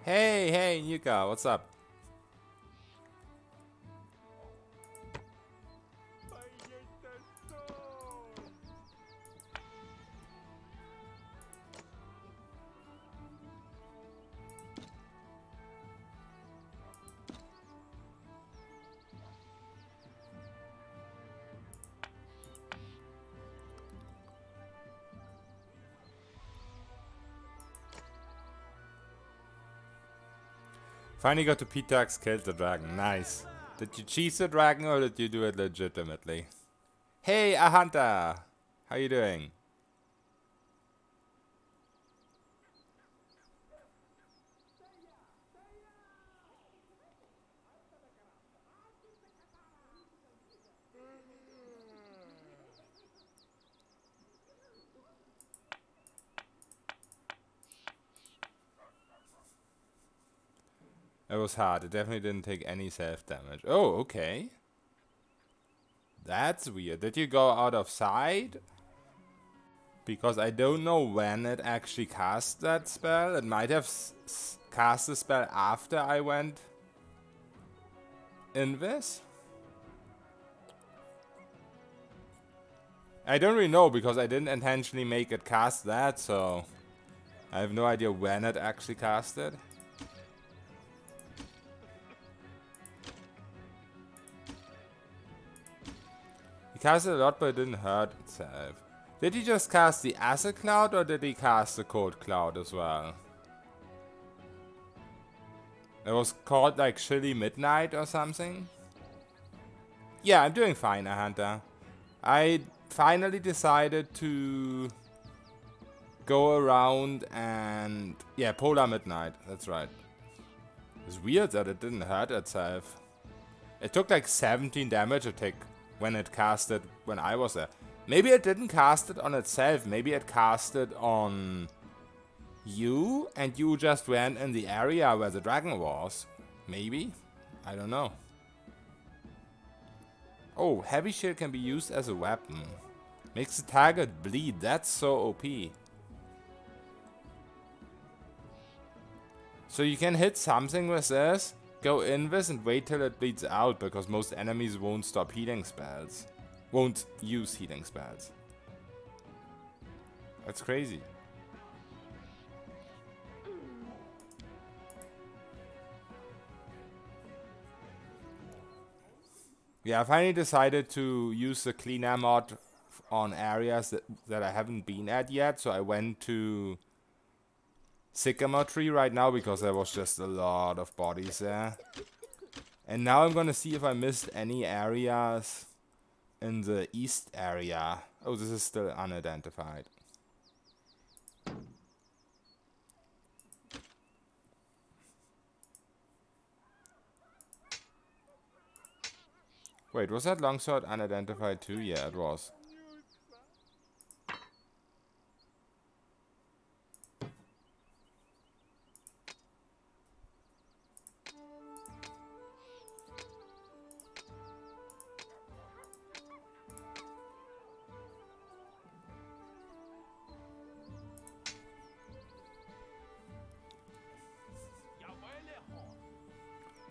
Hey, Yuka, what's up? Finally got to Pitax, killed the dragon. Nice. Did you cheese the dragon or did you do it legitimately? Hey, Ahanta! How you doing? It was hard. It definitely didn't take any self-damage. Oh, okay. That's weird. Did you go out of sight? Because I don't know when it actually cast that spell. It might have cast the spell after I went invis. I don't really know because I didn't intentionally make it cast that, so I have no idea when it actually cast it. He casted a lot, but it didn't hurt itself. Did he just cast the acid cloud, or did he cast the cold cloud as well? It was called like Chilly Midnight or something. Yeah, I'm doing fine, Ahanta. I finally decided to go around and... yeah, Polar Midnight, that's right. It's weird that it didn't hurt itself. It took like 17 damage to take when it casted when I was there. Maybe it didn't cast it on itself. Maybe it cast it on you and you just went in the area where the dragon was. Maybe? I don't know. Oh, heavy shield can be used as a weapon. Makes the target bleed. That's so OP. So you can hit something with this, go invis and wait till it bleeds out because most enemies won't stop healing spells. Won't use healing spells. That's crazy. Yeah, I finally decided to use the cleaner mod on areas that I haven't been at yet. So I went to Sycamore Tree right now because there was just a lot of bodies there. And now I'm gonna see if I missed any areas in the east area. Oh, this is still unidentified. Wait, was that longsword unidentified too? Yeah, it was.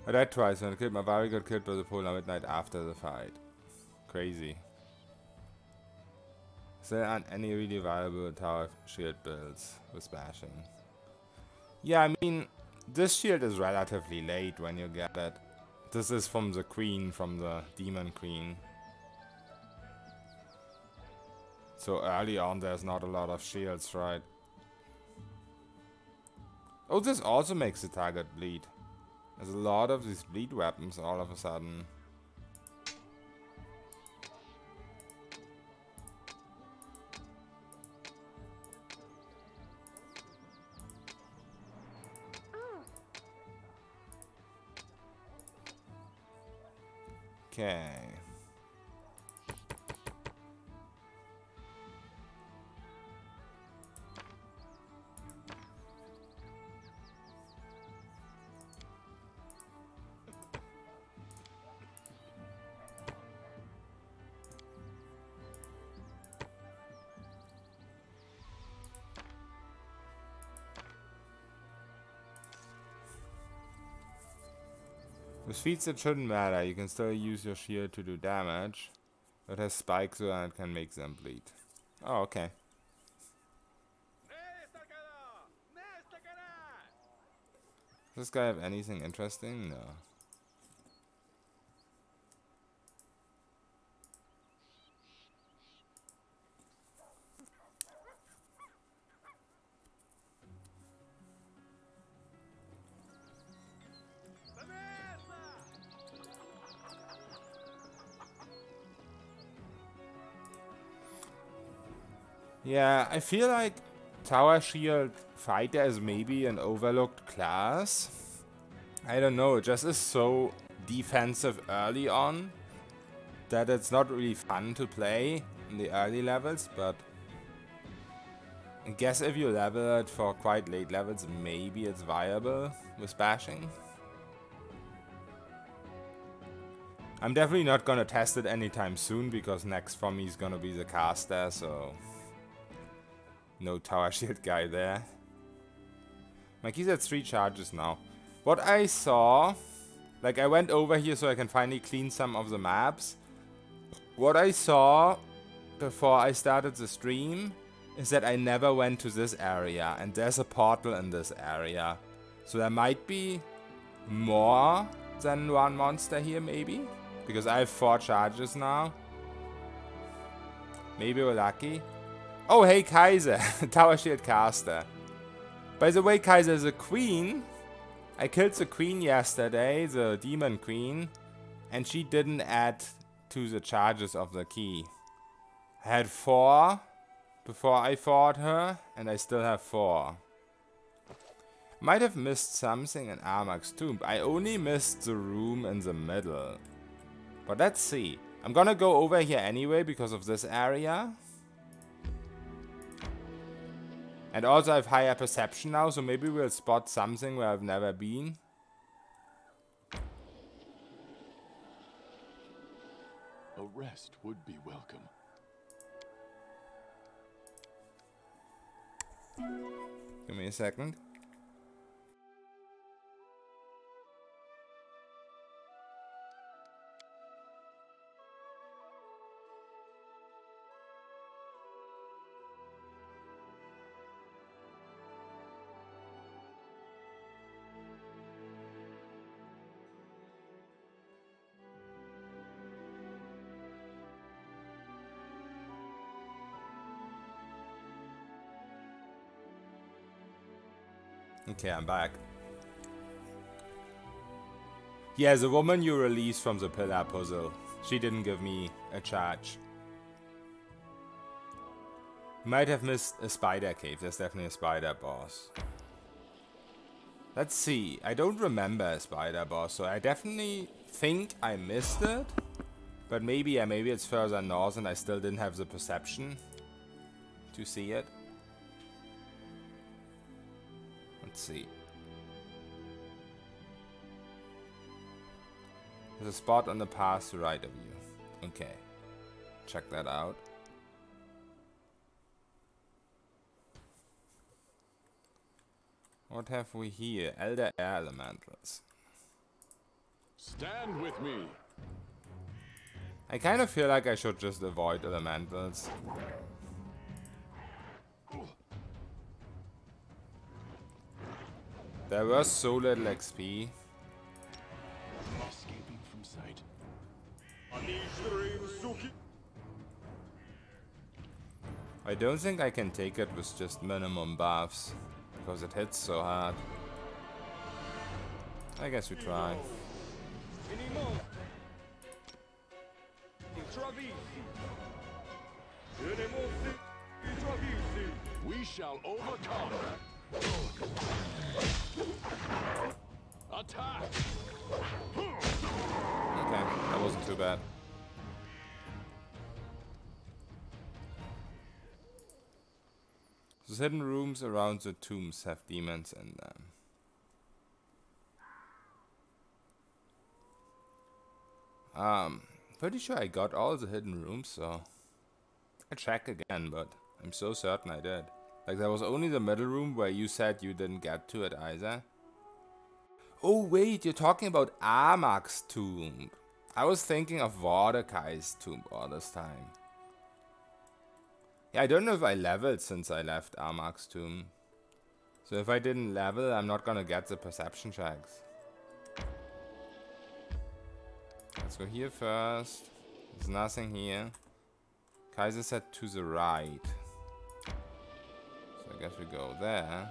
I died twice when I killed my Vari got killed by the Polar Midnight after the fight. Crazy. Is there aren't any really viable tower shield builds with bashing? Yeah, I mean, this shield is relatively late when you get it. This is from the queen, from the demon queen. So early on there's not a lot of shields, right? Oh, this also makes the target bleed. There's a lot of these bleed weapons all of a sudden. Okay. With feats it shouldn't matter, you can still use your shield to do damage. It has spikes so that it can make them bleed. Oh, okay. Does this guy have anything interesting? No. Yeah, I feel like Tower Shield Fighter is maybe an overlooked class. I don't know, it just is so defensive early on that it's not really fun to play in the early levels, but I guess if you level it for quite late levels, maybe it's viable with bashing. I'm definitely not gonna test it anytime soon because next for me is gonna be the caster, so no Tower Shield guy there. My key's at 3 charges now. What I saw, like I went over here so I can finally clean some of the maps. What I saw before I started the stream is that I never went to this area, and there's a portal in this area. So there might be more than one monster here, maybe? Because I have 4 charges now. Maybe we're lucky. Oh, hey, Kaiser, Tower Shield caster. By the way, Kaiser is a queen. I killed the queen yesterday, the demon queen, and she didn't add to the charges of the key. I had 4 before I fought her, and I still have 4. Might have missed something in Armak's tomb. I only missed the room in the middle. But let's see. I'm gonna go over here anyway because of this area. And also I have higher perception now, so maybe we'll spot something where I've never been. A rest would be welcome. Give me a second. Okay, I'm back. Yeah, the woman you released from the pillar puzzle. She didn't give me a charge. Might have missed a spider cave. There's definitely a spider boss. Let's see. I don't remember a spider boss, so I definitely think I missed it. But maybe, yeah, maybe it's further north and I still didn't have the perception to see it. Let's see. There's a spot on the path to right of you. Okay. Check that out. What have we here? Elder Air Elementals. Stand with me. I kind of feel like I should just avoid elementals. There was so little XP. Escaping from sight. I don't think I can take it with just minimum buffs, because it hits so hard. I guess we try. We shall overcome. Attack! Okay, that wasn't too bad. Those hidden rooms around the tombs have demons in them. Pretty sure I got all the hidden rooms, so I'll check again, but I'm so certain I did. Like, there was only the middle room where you said you didn't get to it either. Oh wait, you're talking about Armak's tomb. I was thinking of Mordecai's tomb all this time. Yeah, I don't know if I leveled since I left Armak's tomb. So if I didn't level, I'm not gonna get the perception checks. Let's go here first. There's nothing here. Kaiser said to the right. So I guess we go there.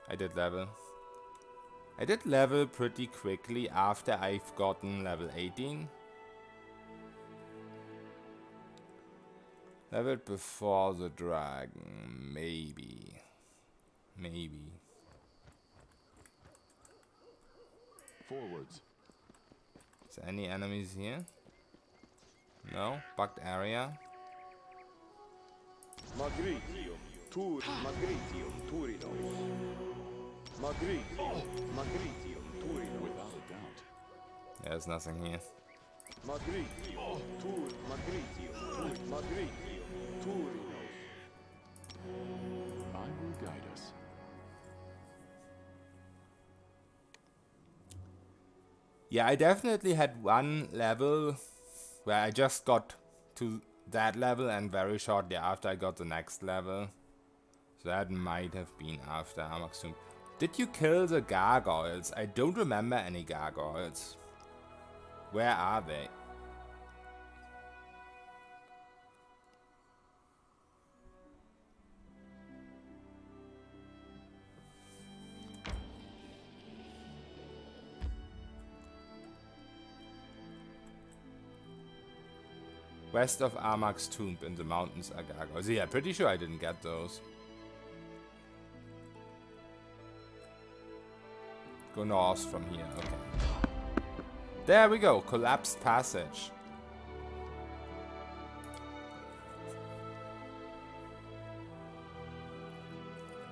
I did level. I did level pretty quickly after I've gotten level 18. Leveled before the dragon, maybe. Maybe. Forwards. Is there any enemies here? No? Bugged area? Magritium, Magritium, Turino. Magritium, Turino. Without a doubt. Yeah, there's nothing here. Magritium, Magritium, Turino. I will guide us. Yeah, I definitely had one level where I just got to that level and very shortly after I got the next level. So that might have been after Armak's tomb. Did you kill the gargoyles? I don't remember any gargoyles. Where are they? West of Armak's tomb in the mountains are gargoyles. Yeah, pretty sure I didn't get those. Go north from here, okay. There we go, collapsed passage.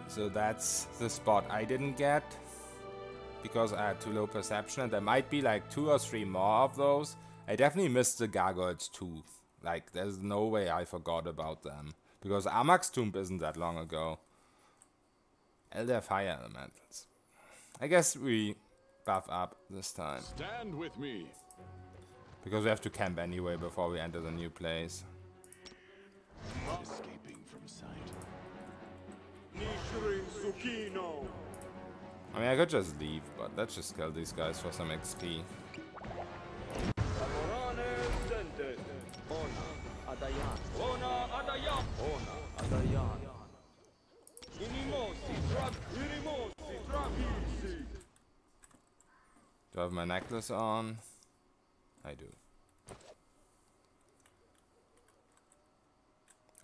So that's the spot I didn't get because I had too low perception, and there might be like 2 or 3 more of those. I definitely missed the gargoyles too. Like, there's no way I forgot about them. Because Armak's tomb isn't that long ago. Elder Fire Elementals. I guess we buff up this time. Stand with me. Because we have to camp anyway before we enter the new place. Escaping from sight. Nishri Zucchino. I mean, I could just leave, but let's just kill these guys for some XP. Amorane Zente. Ona Adayan. Ona Adayan. Ona Adayan. Inimosi Trapisi. Do I have my necklace on? I do.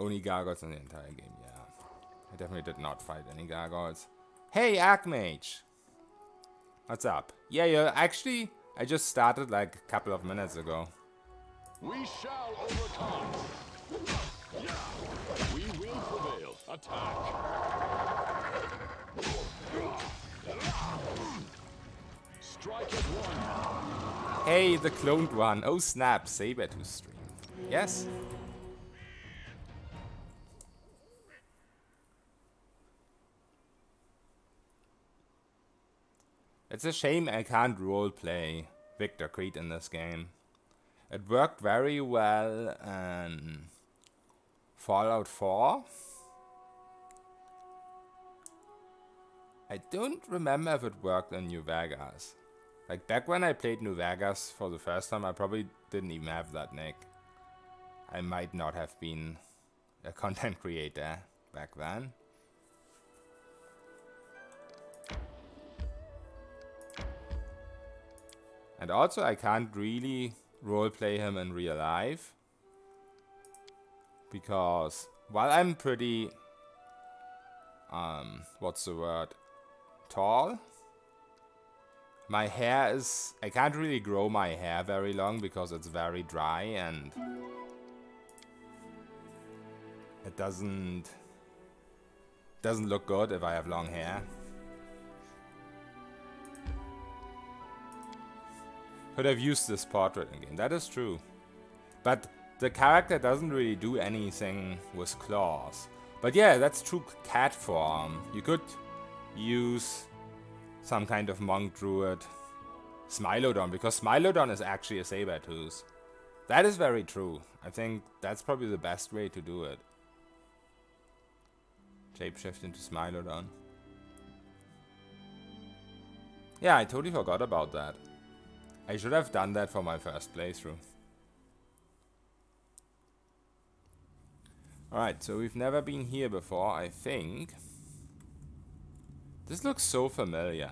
Only gargoyles in the entire game, yeah. I definitely did not fight any gargoyles. Hey, Archmage! What's up? Yeah, yeah, actually, I just started like a couple of minutes ago. We shall overcome. We will prevail. Attack. Strike at one. Hey, the cloned one. Oh snap, Saber to stream. Yes? It's a shame I can't roleplay Victor Creed in this game. It worked very well in Fallout 4. I don't remember if it worked in New Vegas. Like, back when I played New Vegas for the first time, I probably didn't even have that nick. I might not have been a content creator back then. And also, I can't really roleplay him in real life. Because while I'm pretty, what's the word? Tall? My hair is, I can't really grow my hair very long because it's very dry and it doesn't look good if I have long hair. Could have used this portrait in game, that is true. But the character doesn't really do anything with claws. But yeah, that's true cat form. You could use some kind of monk druid Smilodon, because Smilodon is actually a saber-tooth. That is very true. I think that's probably the best way to do it. Shapeshift into Smilodon. Yeah, I totally forgot about that. I should have done that for my first playthrough. Alright, so we've never been here before, I think. This looks so familiar.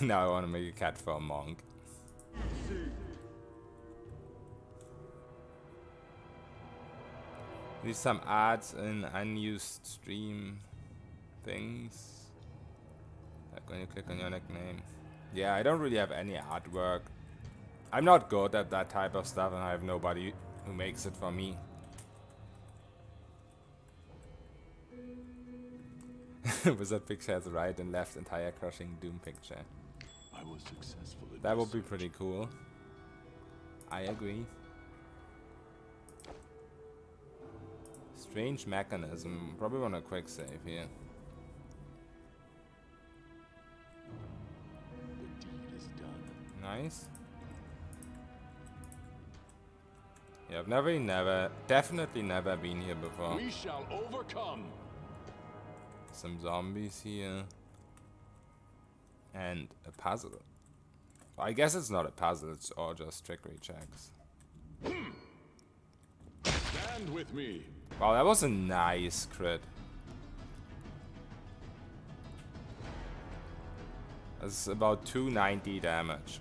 Now I want to make a cat for a monk. Need some ads in unused stream things. Like when you click on your nickname. Yeah, I don't really have any artwork. I'm not good at that type of stuff, and I have nobody who makes it for me. Wizard picture has right and left entire crushing doom picture. I was successful in That this would be search. pretty cool. I agree. Strange mechanism. Probably want a quick save here. The deed is done. Nice. Yeah, I've definitely never been here before. We shall overcome. Some zombies here. And a puzzle. I guess it's not a puzzle, it's all just trickery checks. Stand with me. Wow, that was a nice crit. That's about 290 damage.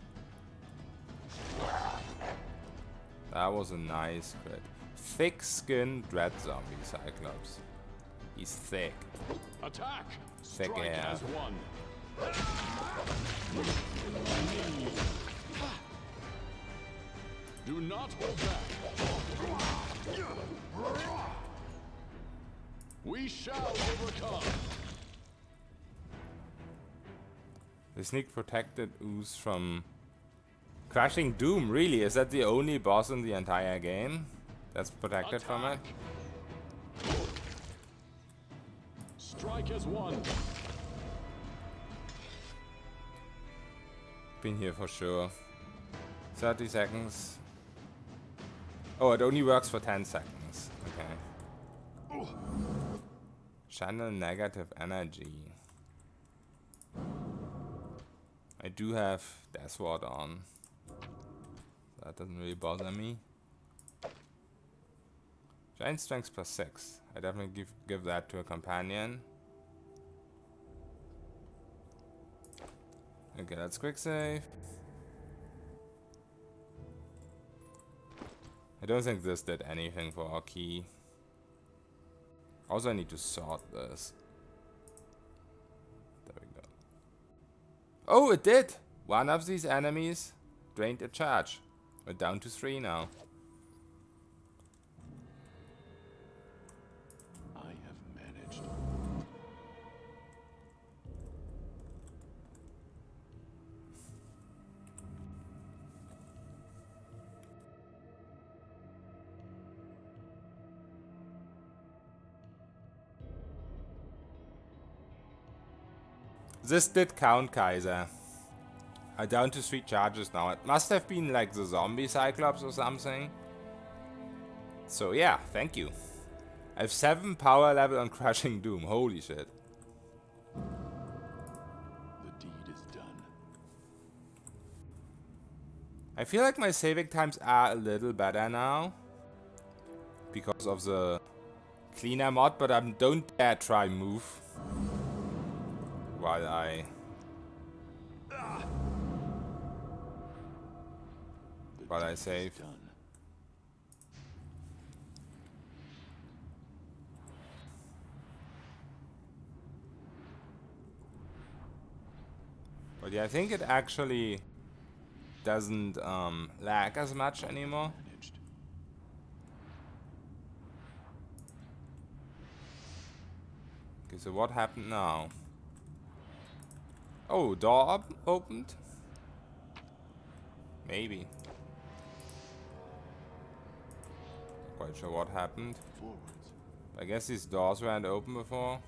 That was a nice crit. Thick-skinned dread zombie Cyclops. He's thick. Attack. Thick Strike hair. as one. Do not hold back. We shall overcome. The sneak protected ooze from Crushing Doom. Really? Is that the only boss in the entire game that's protected from it? Strike as one. Been here for sure. 30 seconds. Oh, it only works for 10 seconds. Okay. Channel negative energy. I do have Death Ward on. That doesn't really bother me. Giant strength plus 6. I definitely give that to a companion. Okay, let's quick save. I don't think this did anything for our key. Also, I need to sort this. There we go. Oh, it did! One of these enemies drained a charge. We're down to 3 now. I have managed. This did count, Kaiser. I'm down to 3 charges now. It must have been like the zombie Cyclops or something. So yeah, thank you. I have 7 power level on Crushing Doom. Holy shit. The deed is done. I feel like my saving times are a little better now. Because of the cleaner mod, but I don't dare try move. While I... While I save. Done. But yeah, I think it actually doesn't lag as much anymore. Managed. Okay, so what happened now? Oh, door opened? Maybe. Not quite sure what happened. Forwards. I guess these doors weren't open before.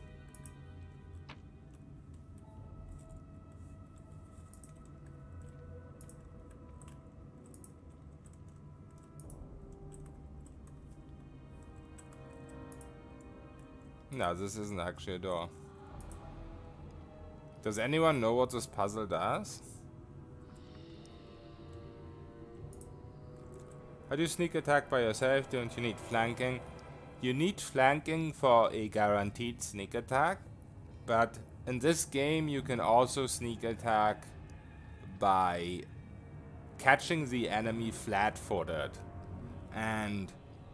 No, this isn't actually a door. Does anyone know what this puzzle does? How do you sneak attack by yourself? Don't you need flanking? You need flanking for a guaranteed sneak attack, but in this game you can also sneak attack by catching the enemy flat-footed. And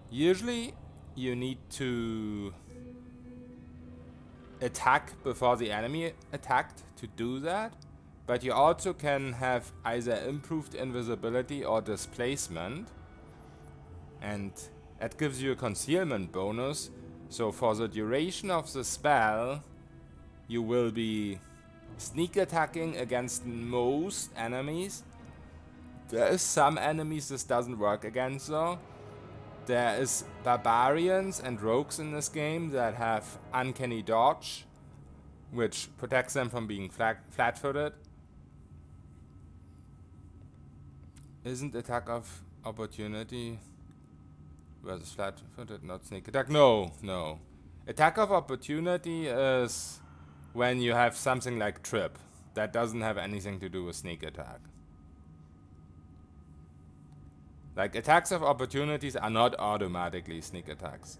usually you need to attack before the enemy attacked to do that, but you also can have either improved invisibility or displacement, and that gives you a concealment bonus. So for the duration of the spell you will be sneak attacking against most enemies. There is some enemies this doesn't work against though. There is barbarians and rogues in this game that have uncanny dodge, which protects them from being flat-footed. Isn't attack of opportunity versus flat-footed not sneak attack? No, no. Attack of opportunity is when you have something like trip. That doesn't have anything to do with sneak attack. Like, attacks of opportunities are not automatically sneak attacks.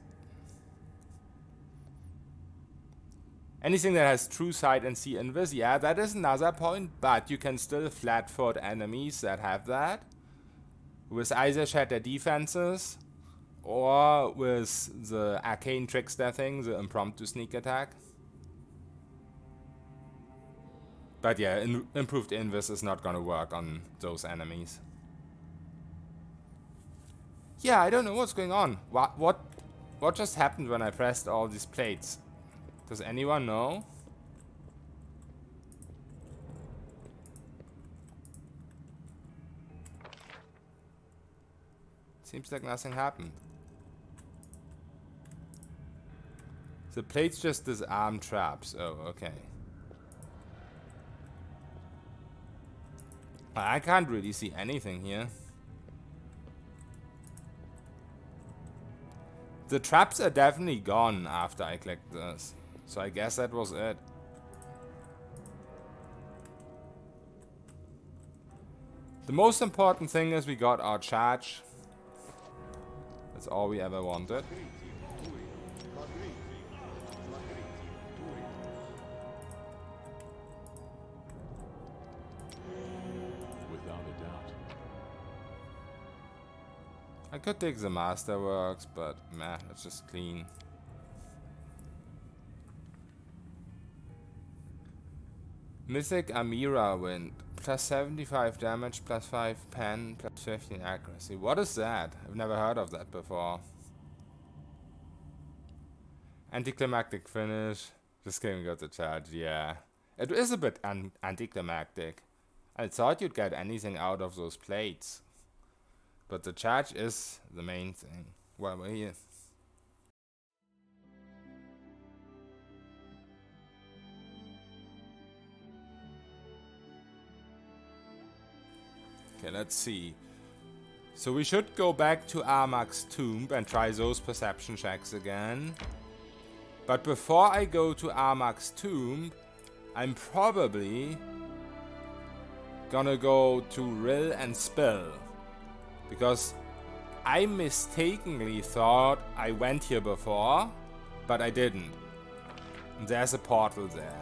Anything that has true sight and see invis, yeah, that is another point, but you can still flat-foot enemies that have that. With either shatter defenses, or with the arcane trickster thing, the impromptu sneak attack. But yeah, improved invis is not gonna work on those enemies. Yeah, I don't know what's going on. What just happened when I pressed all these plates? Does anyone know? Seems like nothing happened. The plates just disarm traps. Oh, okay. I can't really see anything here. The traps are definitely gone after I clicked this. So I guess that was it. The most important thing is we got our charge. That's all we ever wanted. Without a doubt. I could take the Masterworks, but meh, it's just clean. Mythic Amira Wind. Plus 75 damage, plus 5 pen, plus 15 accuracy. What is that? I've never heard of that before. Anticlimactic finish. This game got the charge, yeah. It is a bit anticlimactic. I thought you'd get anything out of those plates. But the charge is the main thing. Well, we're here. Okay, let's see. So we should go back to Armak's tomb and try those perception checks again. But before I go to Armak's tomb, I'm probably gonna go to Rill and Spill. Because I mistakenly thought I went here before, but I didn't. And there's a portal there.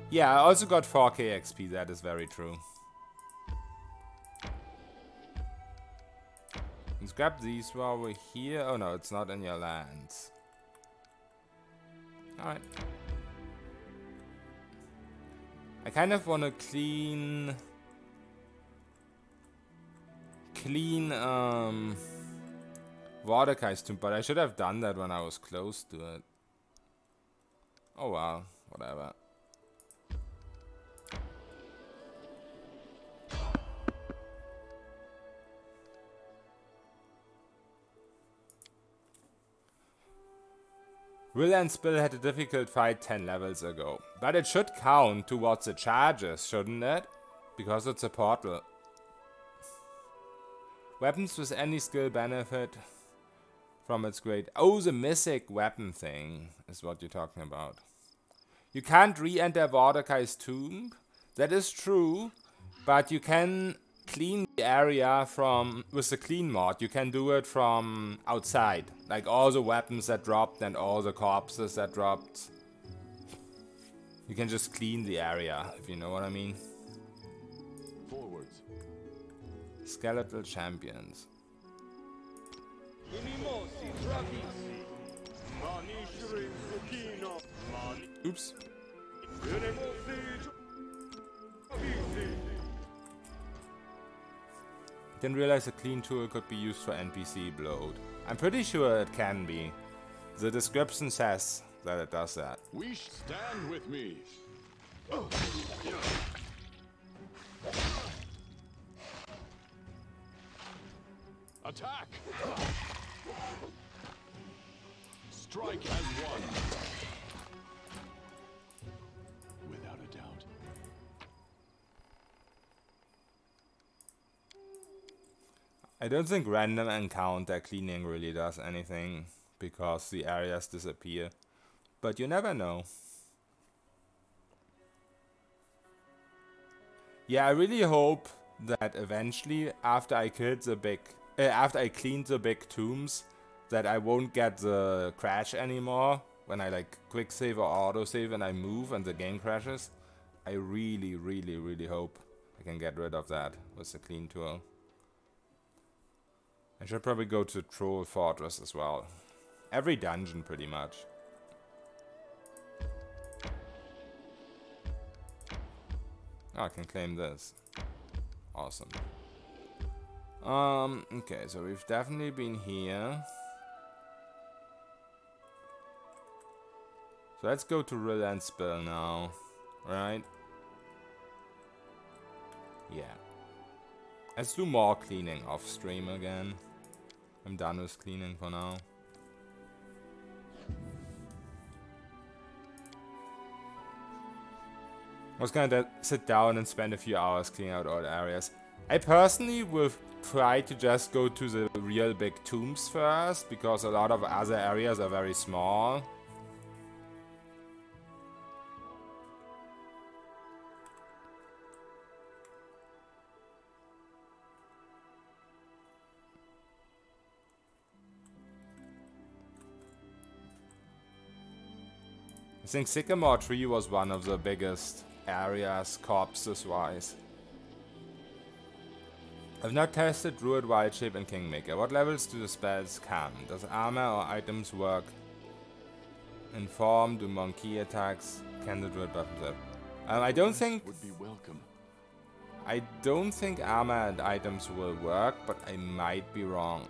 Yeah, I also got 4k XP, that is very true. Let's grab these while we're here. Oh no, it's not in your lands. Alright. I kind of want to clean Mordecai's tomb, but I should have done that when I was close to it. Oh well, whatever. Will and Spill had a difficult fight 10 levels ago, but it should count towards the charges, shouldn't it? Because it's a portal. Weapons with any skill benefit from its great... Oh, the mythic weapon thing is what you're talking about. You can't re-enter Mordecai's tomb. That is true, but you can clean the area from... With the clean mod, you can do it from outside. Like all the weapons that dropped and all the corpses that dropped. You can just clean the area, if you know what I mean. Forwards. Skeletal champions. Oops. Didn't realize a clean tool could be used for NPC bloat. I'm pretty sure it can be. The description says that it does that. We stand with me. Attack! Strike has won. Without a doubt. I don't think random encounter cleaning really does anything, because the areas disappear. But you never know. Yeah, I really hope that eventually, after I killed the big... after I cleaned the big tombs, that I won't get the crash anymore when I like quick save or auto save and I move and the game crashes. I really, really, really hope I can get rid of that with the clean tool. I should probably go to Troll Fortress as well. Every dungeon pretty much. Oh, I can claim this. Awesome. Okay, so we've definitely been here. So let's go to Rill and Spill now, right? Yeah. Let's do more cleaning off stream again. I'm done with cleaning for now. I was gonna sit down and spend a few hours cleaning out all the areas. I personally will try to just go to the real big tombs first, because a lot of other areas are very small. I think Sycamore Tree was one of the biggest areas, corpses-wise. I've not tested Druid, Wild Shape, and Kingmaker. What levels do the spells come? Does armor or items work? Inform, do monkey attacks? Can the Druid buffs up? I don't think... Would be welcome. I don't think armor and items will work, but I might be wrong.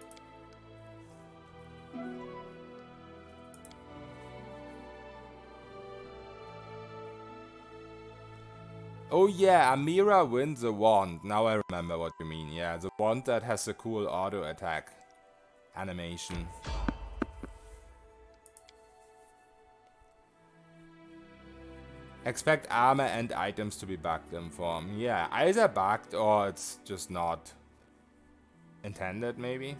Oh yeah, Amira wins the wand. Now I remember what you mean. Yeah, the wand that has the cool auto attack animation. Expect armor and items to be bugged in form. Yeah, either bugged or it's just not intended, maybe.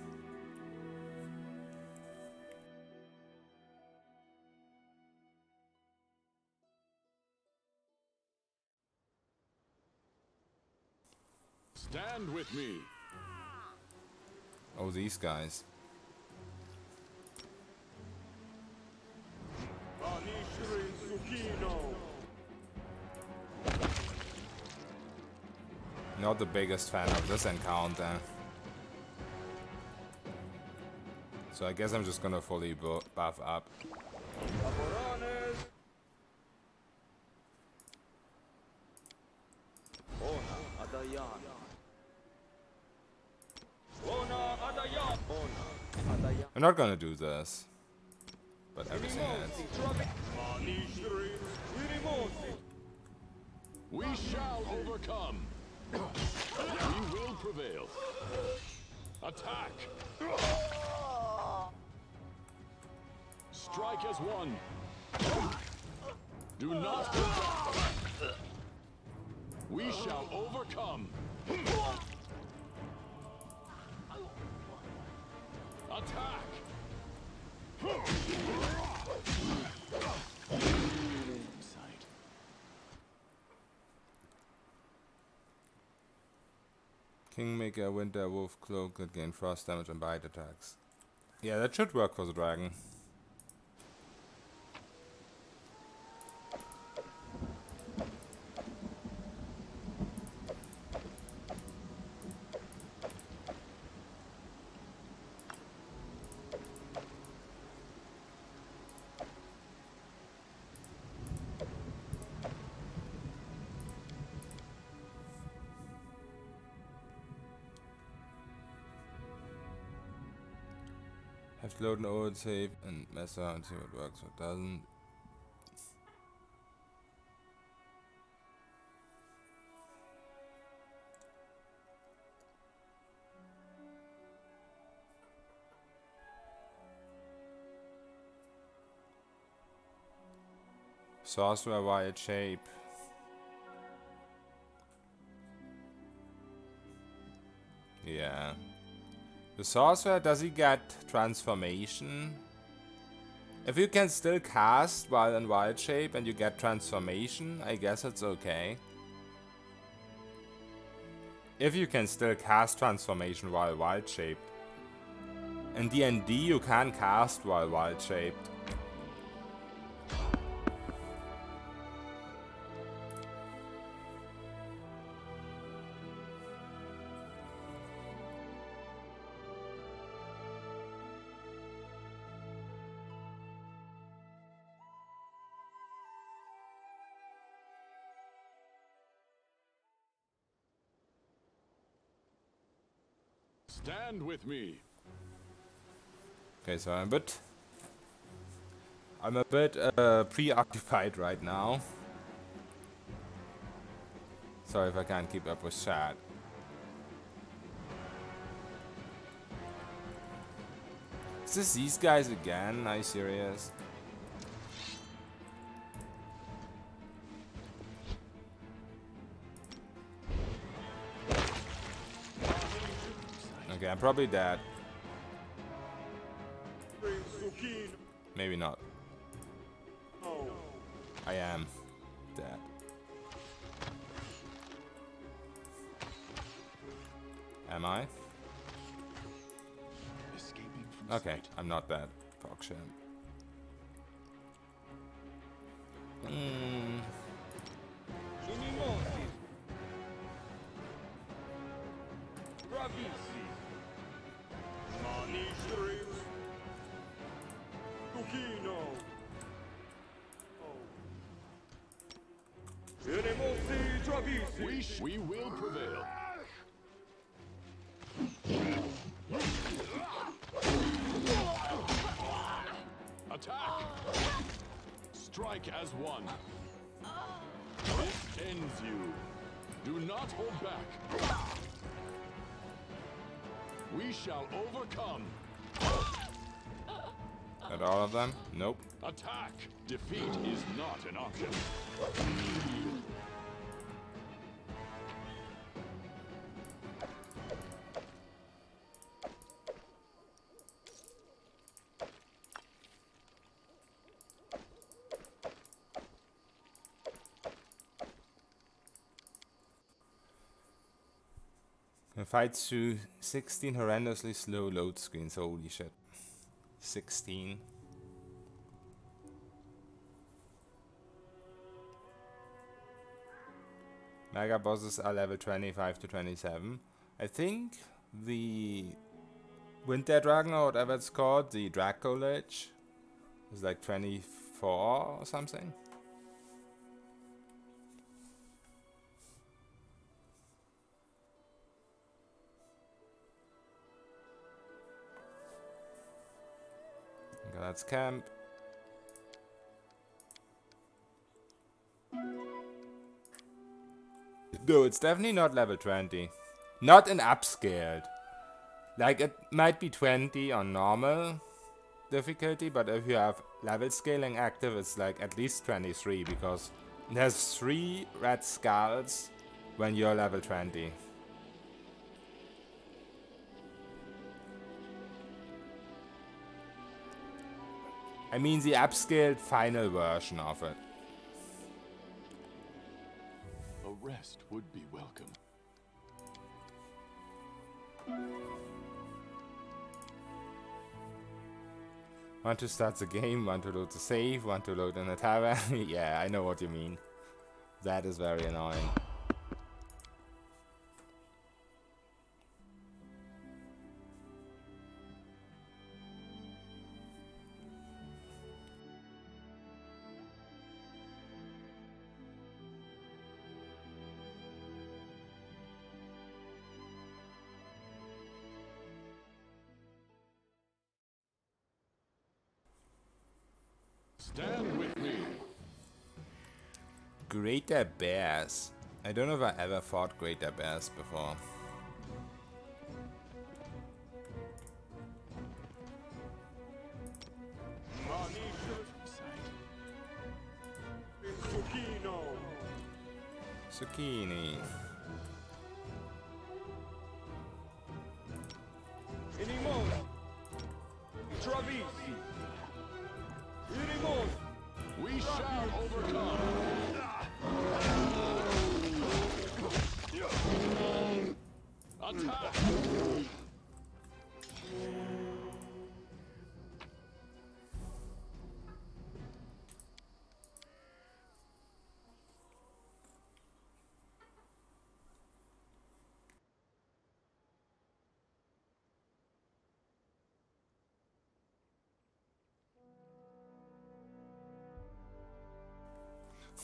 Stand with me. Oh, these guys. Not the biggest fan of this encounter. So I guess I'm just gonna fully buff up. I'm not gonna do this. But everything else. We shall overcome. We will prevail. Attack. Strike as one. Do not hold back. We shall overcome. Attack. Kingmaker, Winter, Wolf, Cloak that gain frost damage and bite attacks. Yeah, that should work for the dragon. Have to load an old save and mess around and see what works, what doesn't. Sorcerer wild shape. Yeah. The sorcerer, does he get transformation? If you can still cast while in wild shape and you get transformation, I guess it's okay. If you can still cast transformation while wild shaped. In D&D you can cast while wild shaped. Stand with me. Okay, so I'm a bit preoccupied right now. Sorry if I can't keep up with chat. Is this these guys again? Are you serious? Okay, I'm probably dead. Maybe not. I am dead. Am I? Okay, I'm not dead. Fuck shit. We will prevail. Attack! Strike as one. This ends you. Do not hold back. We shall overcome. Got all of them? Nope. Attack! Defeat is not an option. Fights through 16 horrendously slow load screens. Holy shit. 16. Mega bosses are level 25 to 27. I think the Winter Dragon or whatever it's called, the Draco Lich, is like 24 or something. Okay, let's camp. No, it's definitely not level 20. Not in upscaled. Like, it might be 20 on normal difficulty, but if you have level scaling active, it's like at least 23, because it has 3 red skulls when you're level 20. I mean the upscaled final version of it. A rest would be welcome. Want to start the game, want to load the save, want to load in a tavern. Yeah, I know what you mean. That is very annoying. Stand with me. Greater bears. I don't know if I ever fought greater bears before. Zucchini. We shall overcome. Attack!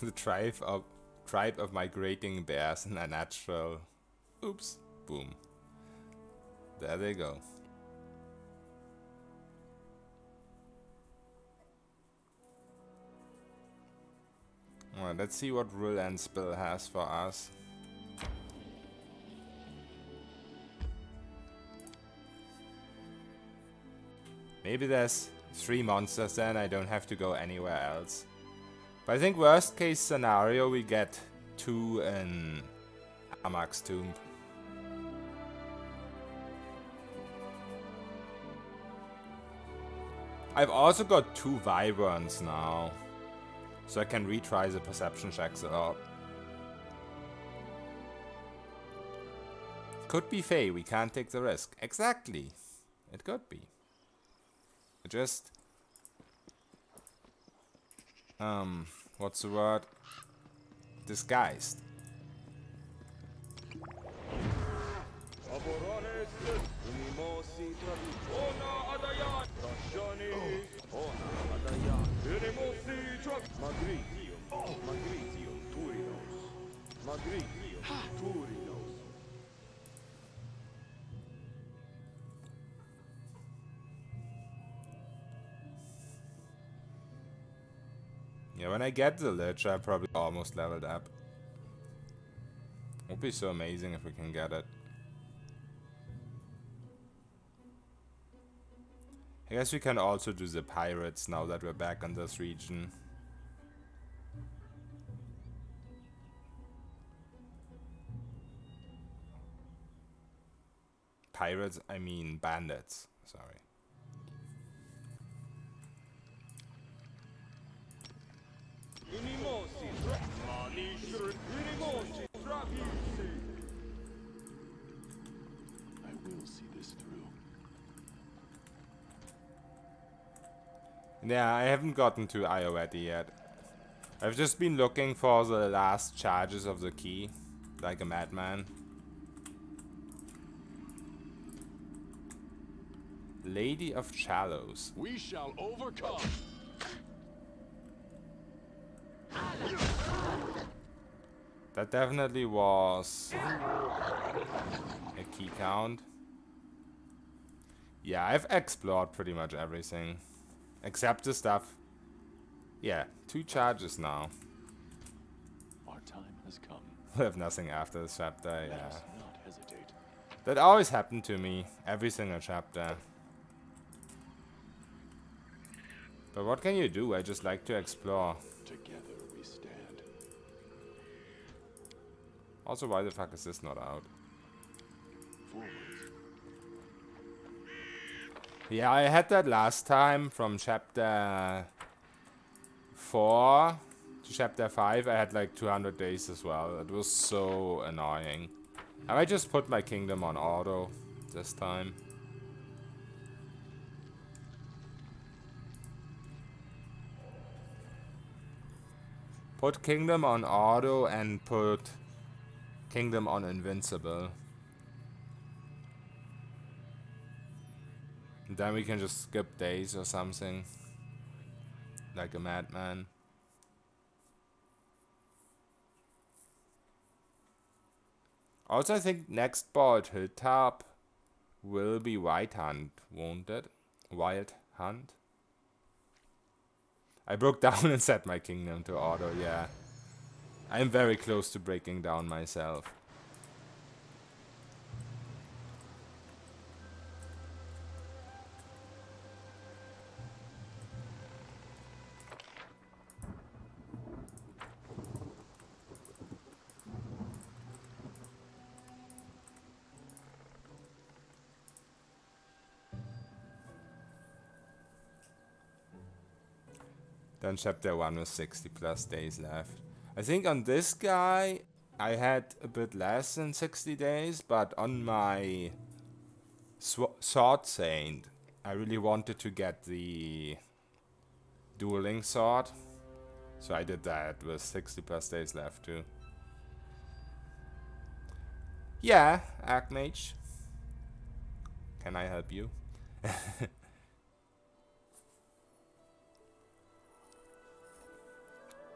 The tribe of migrating bears in a natural. Oops. Boom. There they go. Alright, let's see what Rule and Spill has for us. Maybe there's 3 monsters then, I don't have to go anywhere else. But I think worst case scenario we get 2 in Amak's tomb. I've also got 2 Wyverns now, so I can retry the perception checks a lot. Could be Fae, we can't take the risk. Exactly. It could be. Just... what's the word? Disguised. Yeah, when I get the Lich, I probably almost leveled up. Would be so amazing if we can get it. I guess we can also do the pirates now that we're back on this region. Pirates, I mean bandits. Sorry. I will see this through. Yeah, I haven't gotten to Iowati yet. I've just been looking for the last charges of the key, like a madman. Lady of Shallows. We shall overcome. That definitely was a key count. Yeah, I've explored pretty much everything. Accept the stuff. Yeah, 2 charges now. Our time has come. We have nothing after this chapter, Let yeah. us not hesitate. That always happened to me, every single chapter. But what can you do? I just like to explore. Together we stand. Also, why the fuck is this not out? Forwards. Yeah, I had that last time from chapter 4 to chapter 5. I had like 200 days as well. It was so annoying. I might just put my kingdom on auto this time. Put kingdom on auto and put kingdom on invincible. And then we can just skip days or something. Like a madman. Also, I think next board hilltop will be White Hunt, won't it? Wild Hunt? I broke down and set my kingdom to auto, yeah. I'm very close to breaking down myself. Then chapter 1 with 60 plus days left. I think on this guy I had a bit less than 60 days, but on my sword saint I really wanted to get the dueling sword. So I did that with 60 plus days left too. Yeah, Archmage. Can I help you?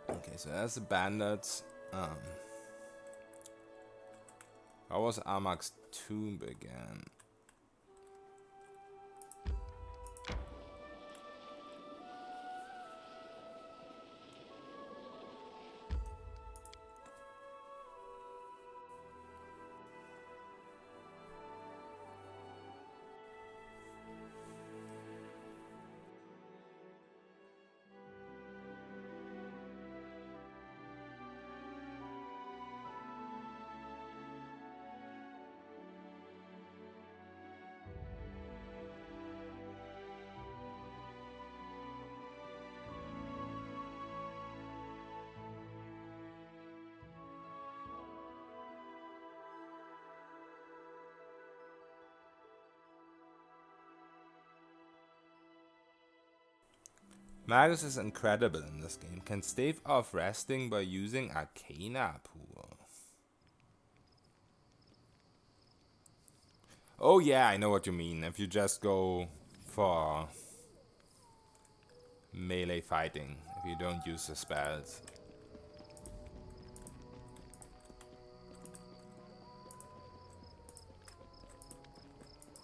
Okay, so that's the bandits. How was Armak's tomb again? Magus is incredible in this game. Can stave off resting by using Arcana Pool. Oh yeah, I know what you mean. If you just go for melee fighting, if you don't use the spells.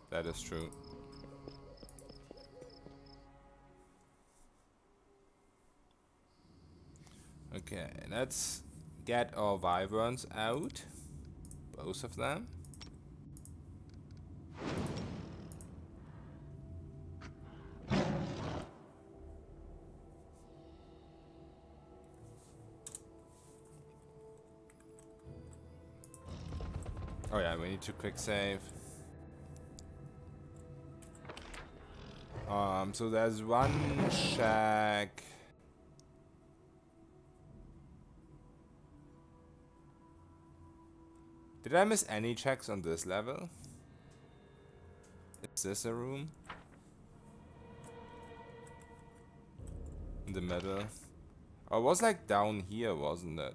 That is true. Okay, let's get our wyverns out. Both of them. Oh yeah, we need to quick save. So there's one shack. Did I miss any checks on this level? Is this a room? In the middle? Oh, it was like down here, wasn't it?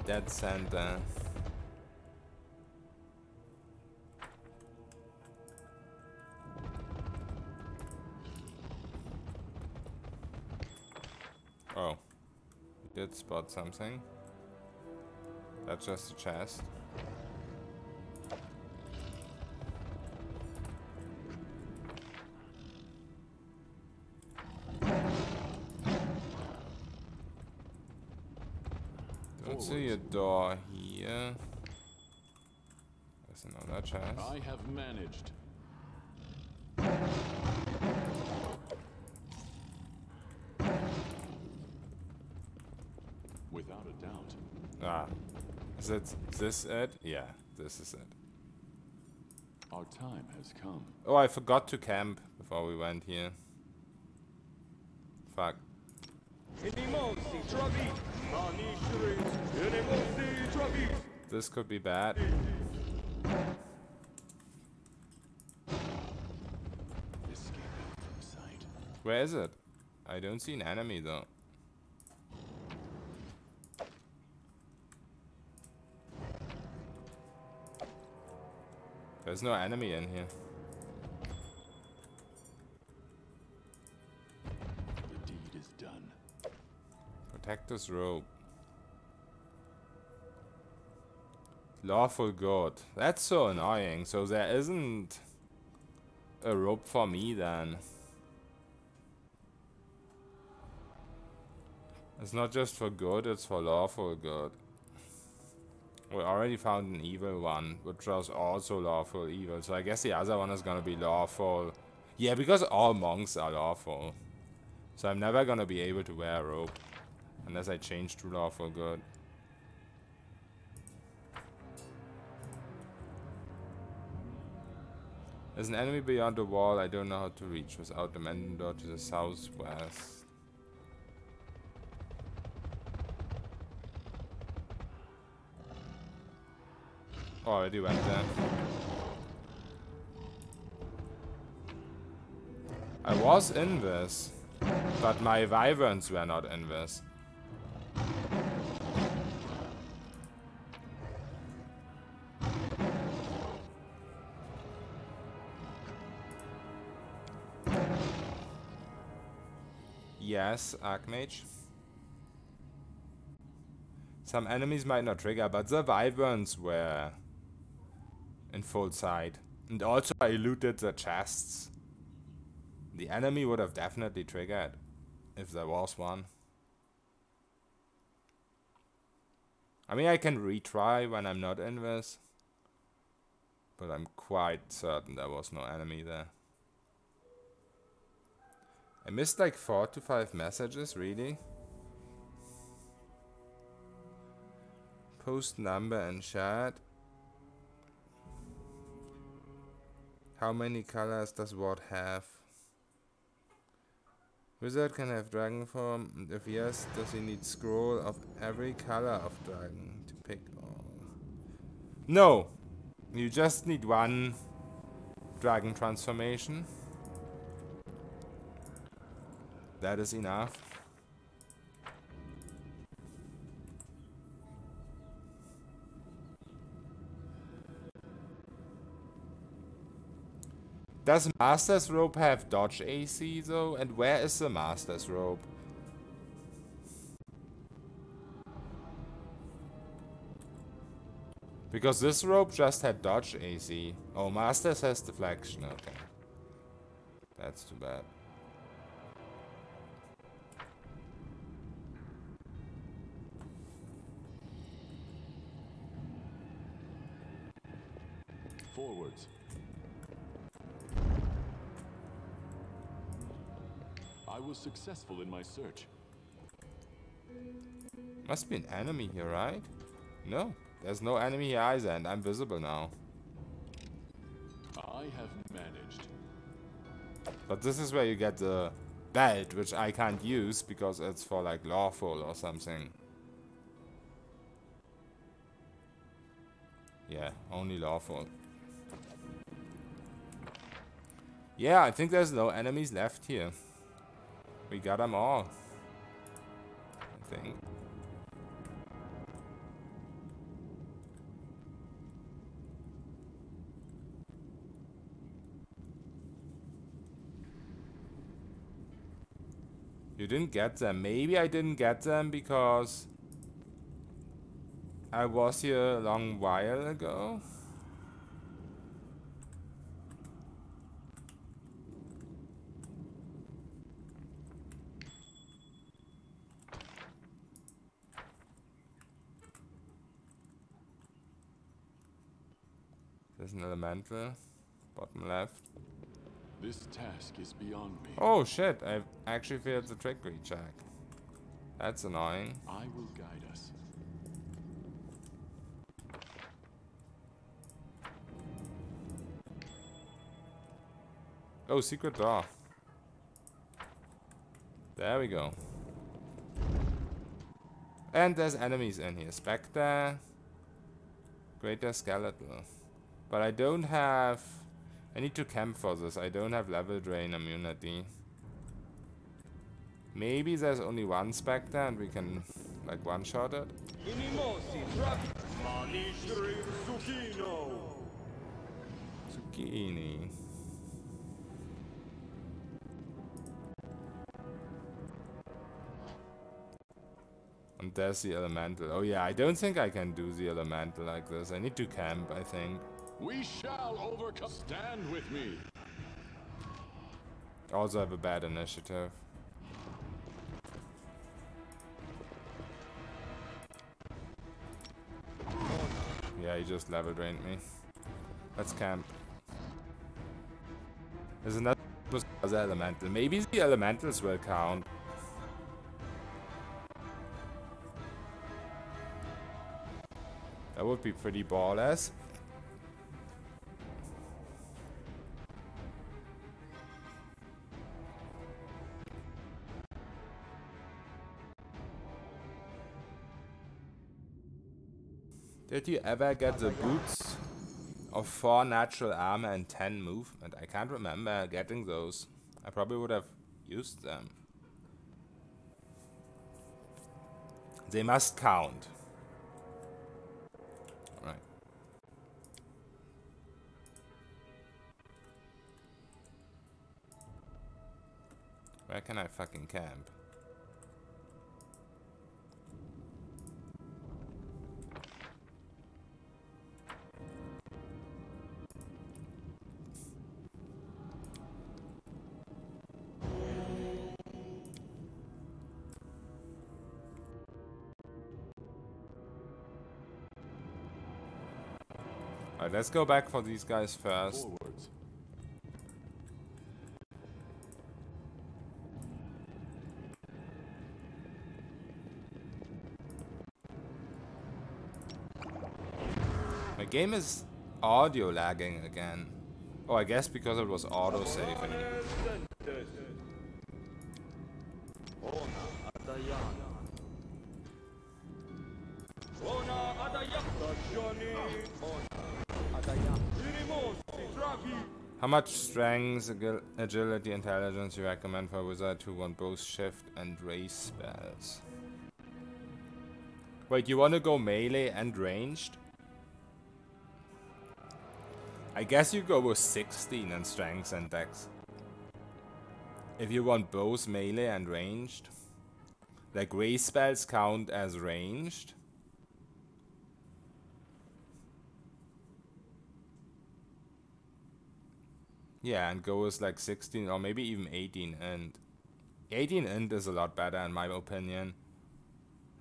Dead center. did spot something. That's just a chest. Don't see a door here. There's another chest. I have managed. Without a doubt. Ah. Is this it? Yeah, this is it. Our time has come. Oh, I forgot to camp before we went here. Fuck. This could be bad. Escaping from sight. Where is it? I don't see an enemy though. There's no enemy in here. The deed is done. Protect this rope. Lawful good. That's so annoying. So there isn't a rope for me then. It's not just for good, it's for lawful good. We already found an evil one, which was also lawful evil. So I guess the other one is gonna be lawful. Yeah, because all monks are lawful. So I'm never gonna be able to wear a robe. Unless I change to lawful good. There's an enemy beyond the wall I don't know how to reach without the main door to the southwest. Already went there. I was in this, but my wyverns were not in this. Yes, Archmage. Some enemies might not trigger, but the wyverns were in full sight. And also I looted the chests. The enemy would have definitely triggered if there was one. I mean, I can retry when I'm not in this, but I'm quite certain there was no enemy there. I missed like 4 to 5 messages, really? Post number and chat. How many colors does what have? Wizard can have dragon form, and if yes, does he need scroll of every color of dragon to pick all? No! You just need one dragon transformation. That is enough. Does Master's Robe have dodge AC though? And where is the Master's Robe? Because this robe just had dodge AC. Oh, Master's has deflection, okay. That's too bad. Forwards. I was successful in my search. Must be an enemy here, right? No, there's no enemy here either, and I'm visible now. I have managed. But this is where you get the belt, which I can't use because it's for like lawful or something. Yeah, only lawful. Yeah, I think there's no enemies left here. We got them all, I think. You didn't get them. Maybe I didn't get them because I was here a long while ago. There's an elemental. Bottom left. This task is beyond me. Oh shit, I actually failed the trickery check. That's annoying. I will guide us. Oh, secret door. There we go. And there's enemies in here. Spectre. Greater skeletal. But I don't have... I need to camp for this. I don't have level drain immunity. Maybe there's only one Spectre and we can like one-shot it. Zucchini. And there's the elemental. Oh yeah, I don't think I can do the elemental like this. I need to camp, I think. We shall overcome. Stand with me. Also have a bad initiative. Yeah, he just level drained me. Let's camp. There's another elemental. Maybe the elementals will count. That would be pretty ballers. Did you ever get the boots of 4 natural armor and 10 movement? I can't remember getting those. I probably would have used them. They must count. Right. Where can I fucking camp? Alright, let's go back for these guys first. Forwards. My game is audio lagging again. Oh, I guess because it was auto-saving. How much strength, agility, intelligence you recommend for a wizard who want both shift and race spells? Wait, you want to go melee and ranged? I guess you go with 16 in strength and dex. If you want both melee and ranged. Like race spells count as ranged. Yeah, and go with like 16 or maybe even 18 and 18 int is a lot better in my opinion.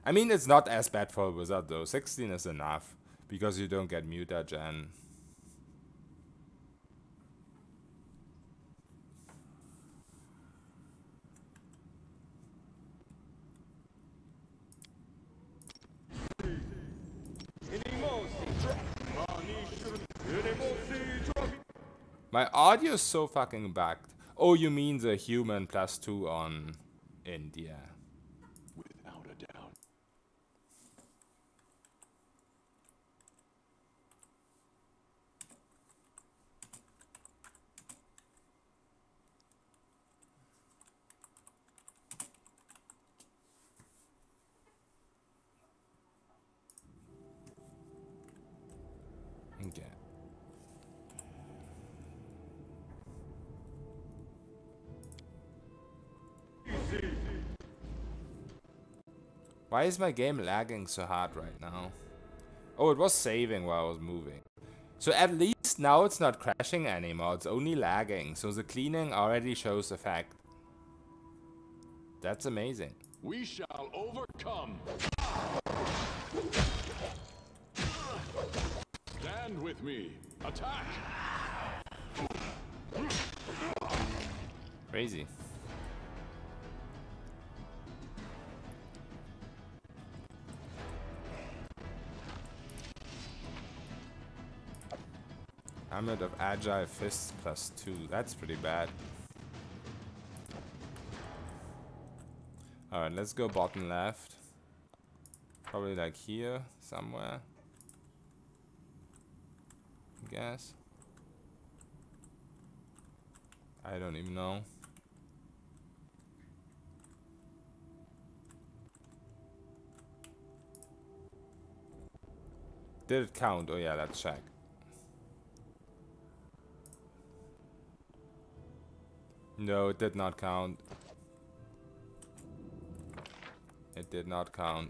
I mean, it's not as bad for a wizard though. 16 is enough because you don't get mutagen. My audio is so fucking bugged. Oh, you mean the human +2 on India? Without a doubt. Okay. Why is my game lagging so hard right now? Oh, it was saving while I was moving. So at least now it's not crashing anymore, it's only lagging. So the cleaning already shows effect. That's amazing. We shall overcome. Stand with me. Attack. Crazy. Amulet of Agile Fists +2. That's pretty bad. Alright, let's go bottom left. Probably like here, somewhere. I guess. I don't even know. Did it count? Oh yeah, let's check. No, it did not count. It did not count.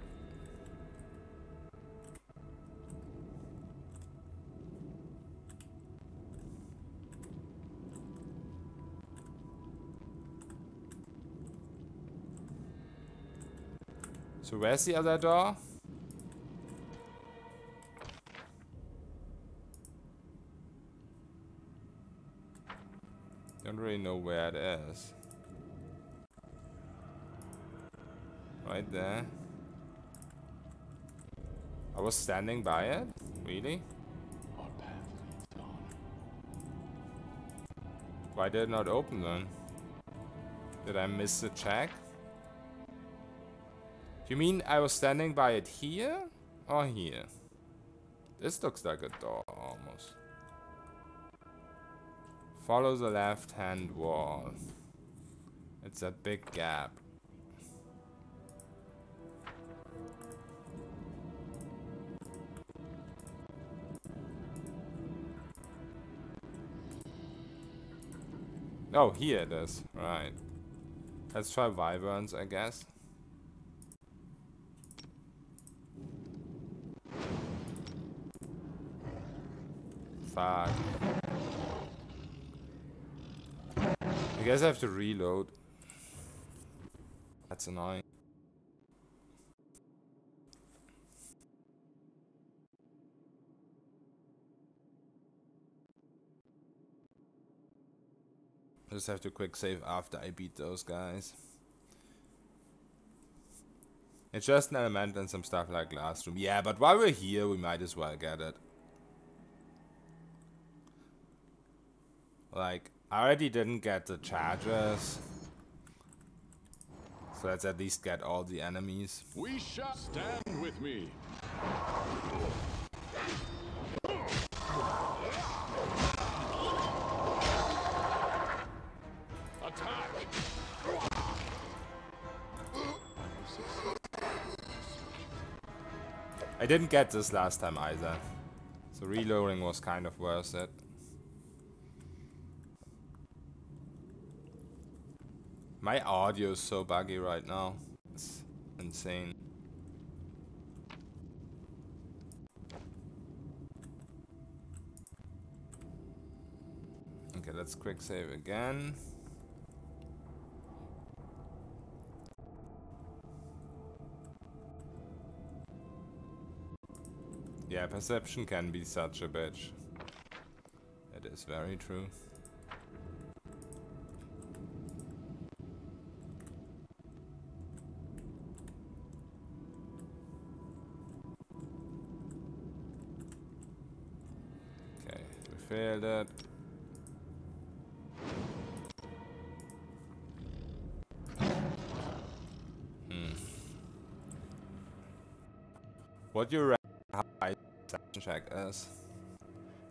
So where's the other door? Don't really know where it is. Right there. I was standing by it? Really? Our path leads on. Why did it not open then? Did I miss the check? You mean I was standing by it here? Or here? This looks like a door almost. Follow the left-hand wall. It's that big gap. Oh, here it is. Right. Let's try wyverns, I guess. Fuck. I guess I have to reload. That's annoying. I just have to quick save after I beat those guys. It's just an element and some stuff like last room. Yeah, but while we're here, we might as well get it. Like, I already didn't get the charges. So let's at least get all the enemies. We shall stand with me. Attack. I didn't get this last time either. So reloading was kind of worth it. My audio is so buggy right now. It's insane. Okay, let's quick save again. Yeah, perception can be such a bitch. It is very true. Okay, we failed it. What you how high perception check is?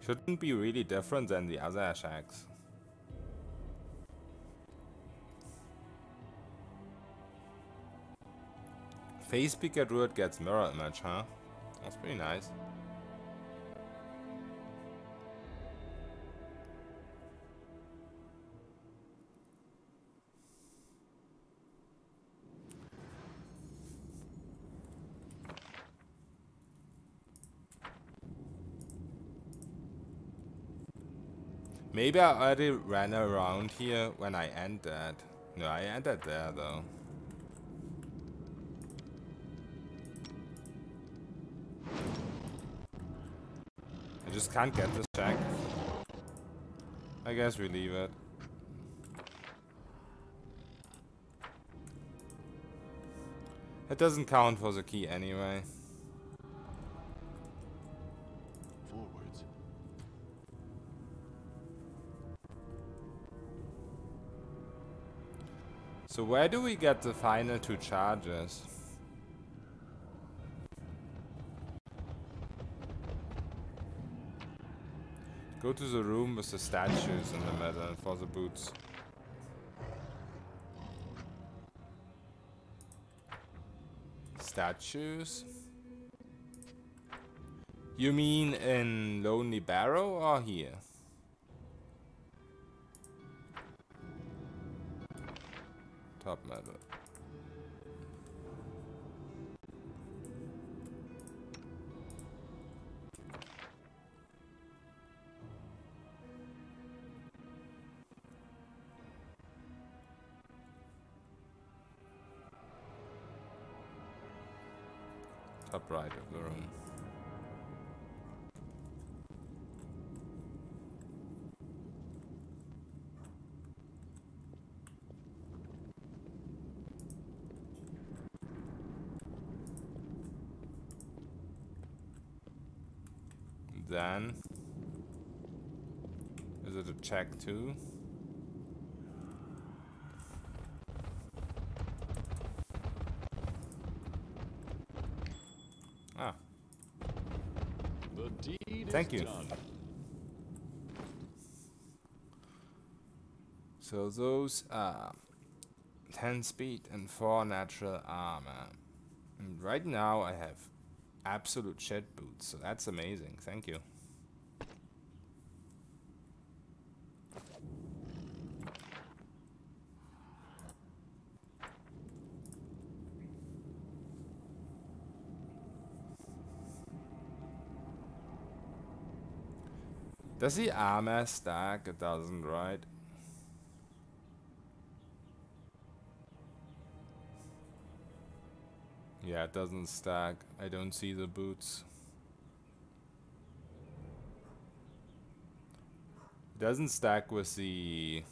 Shouldn't be really different than the other checks. Face Speaker Druid gets mirror image, huh? That's pretty nice. Maybe I already ran around here when I entered. No, I entered there though. I just can't get this check. I guess we leave it. It doesn't count for the key anyway. Forwards. So where do we get the final 2 charges? Go to the room with the statues in the middle for the boots. Statues? You mean in Lonely Barrow or here? Top middle. Top right of the room. Then is it a check too? Ah. The deed Thank is you. done. So those are 10 speed and 4 natural armor. And right now I have absolute shit boots, so that's amazing. Thank you. Does the armor stack? It doesn't, right? Yeah, it doesn't stack. I don't see the boots. It doesn't stack with the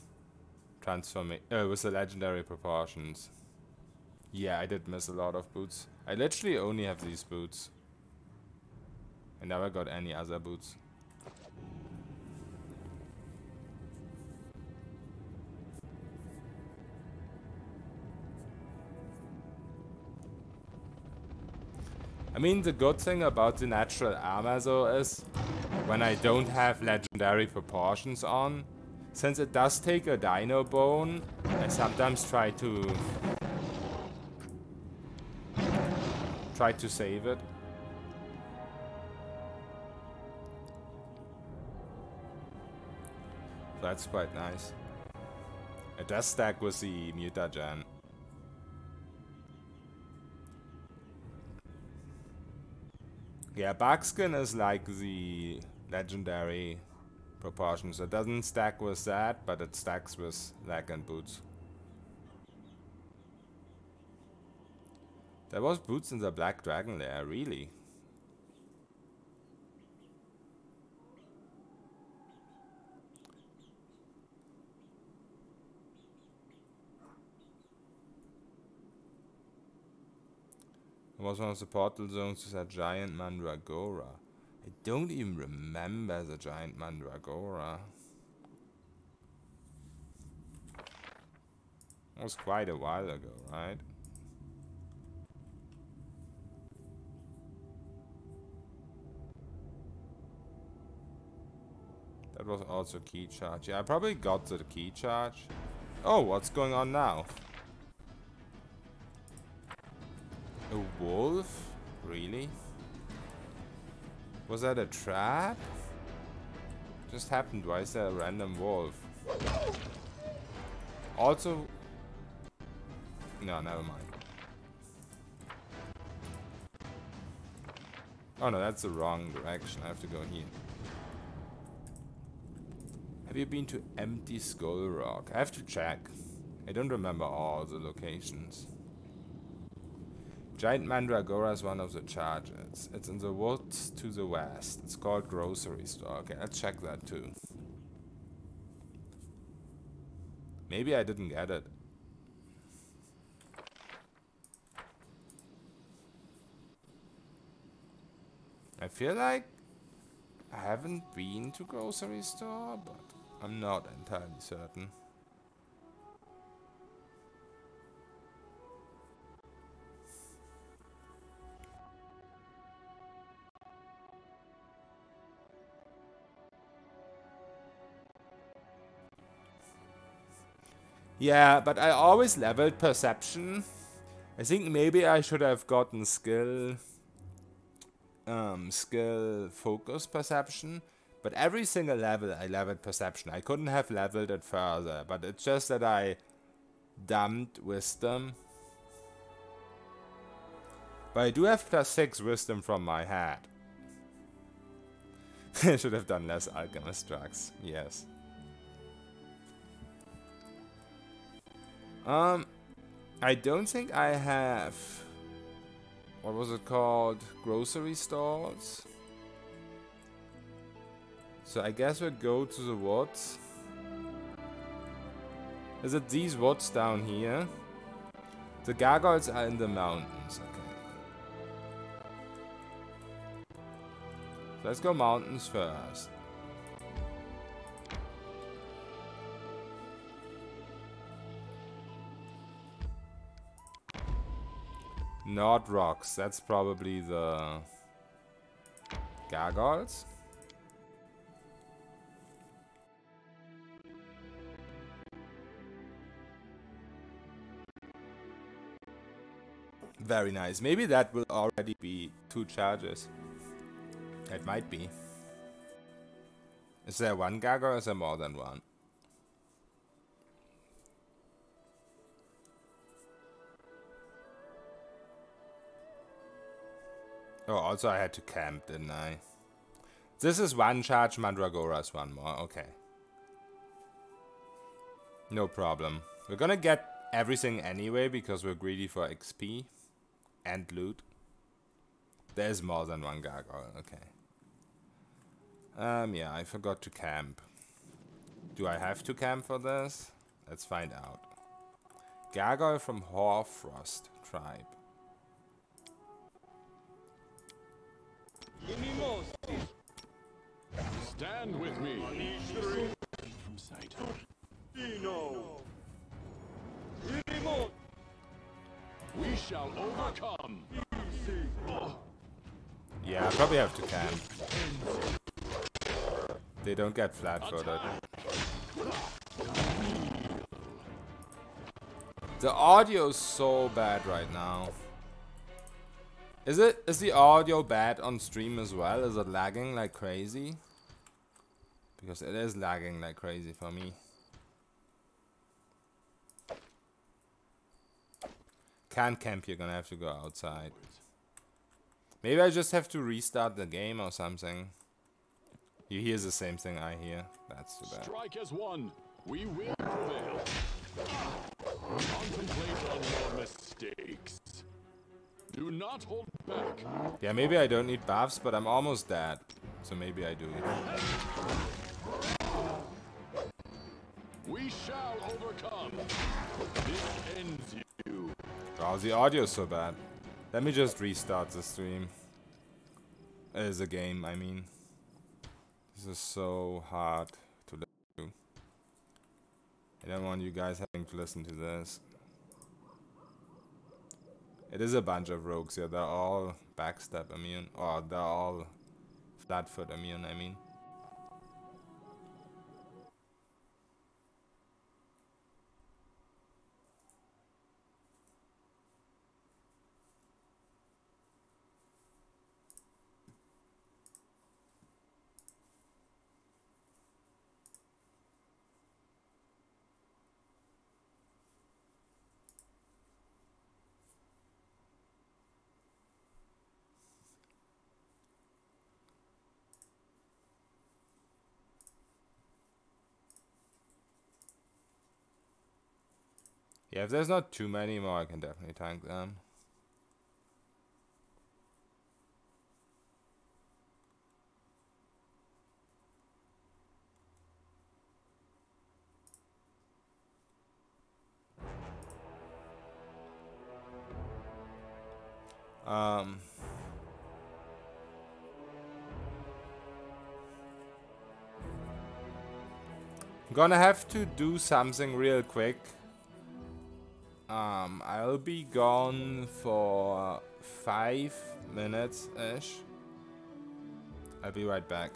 with the legendary proportions. Yeah, I did miss a lot of boots. I literally only have these boots. I never got any other boots. I mean, the good thing about the natural armor though is when I don't have legendary proportions on, since it does take a dino bone, I sometimes try to save it. That's quite nice. It does stack with the mutagen. Yeah, buckskin is like the legendary proportions. It doesn't stack with that, but it stacks with leg and boots. There was boots in the Black Dragon lair, really? It was one of the portal zones with a giant Mandragora. I don't even remember the giant Mandragora. It was quite a while ago, right? That was also key charge. Yeah, I probably got the key charge. Oh, what's going on now? A wolf? Really? Was that a trap? Just happened. Why is there a random wolf? Also... No, never mind. Oh no, that's the wrong direction. I have to go here. Have you been to Empty Skull Rock? I have to check. I don't remember all the locations. Giant Mandragora is one of the charges. It's in the woods to the west. It's called Grocery Store. Okay, let's check that too. Maybe I didn't get it. I feel like I haven't been to Grocery Store, but I'm not entirely certain. Yeah, but I always leveled perception. I think maybe I should have gotten skill focus perception. But every single level I leveled perception. I couldn't have leveled it further, but it's just that I dumped wisdom. But I do have +6 wisdom from my hat. I should have done less alchemist drugs, yes. I don't think I have, what was it called, grocery stores. So I guess we'll go to the woods. Is it these woods down here? The gargoyles are in the mountains, okay. So let's go mountains first. Not rocks, that's probably the gargoyles. Very nice. Maybe that will already be 2 charges. It might be. Is there 1 gargoyle or is there more than 1? Oh, also I had to camp, didn't I? This is 1 charge, Mandragora is 1 more. Okay. No problem. We're gonna get everything anyway because we're greedy for XP and loot. There's more than 1 gargoyle. Okay. Yeah, I forgot to camp. Do I have to camp for this? Let's find out. Gargoyle from Hoarfrost tribe. Stand with me. From sight. We shall overcome. Yeah, I probably have to camp. They don't get flat-footed. The audio is so bad right now. Is the audio bad on stream as well? Is it lagging like crazy? Because it is lagging like crazy for me. Can't camp, you're gonna have to go outside. Maybe I just have to restart the game or something. You hear the same thing I hear. That's too bad. Strike as one. We will prevail. Contemplate on your mistakes. Do not hold back. Yeah, maybe I don't need buffs, but I'm almost dead. So maybe I do. We shall overcome. This ends you. Oh, the audio is so bad. Let me just restart the stream. The game, I mean. This is so hard to listen to. I don't want you guys having to listen to this. It is a bunch of rogues, yeah. They're all backstab immune. Or they're all flatfoot immune, I mean. Yeah, if there's not too many more, I can definitely tank them. I'm gonna have to do something real quick. I'll be gone for 5 minutes-ish. I'll be right back.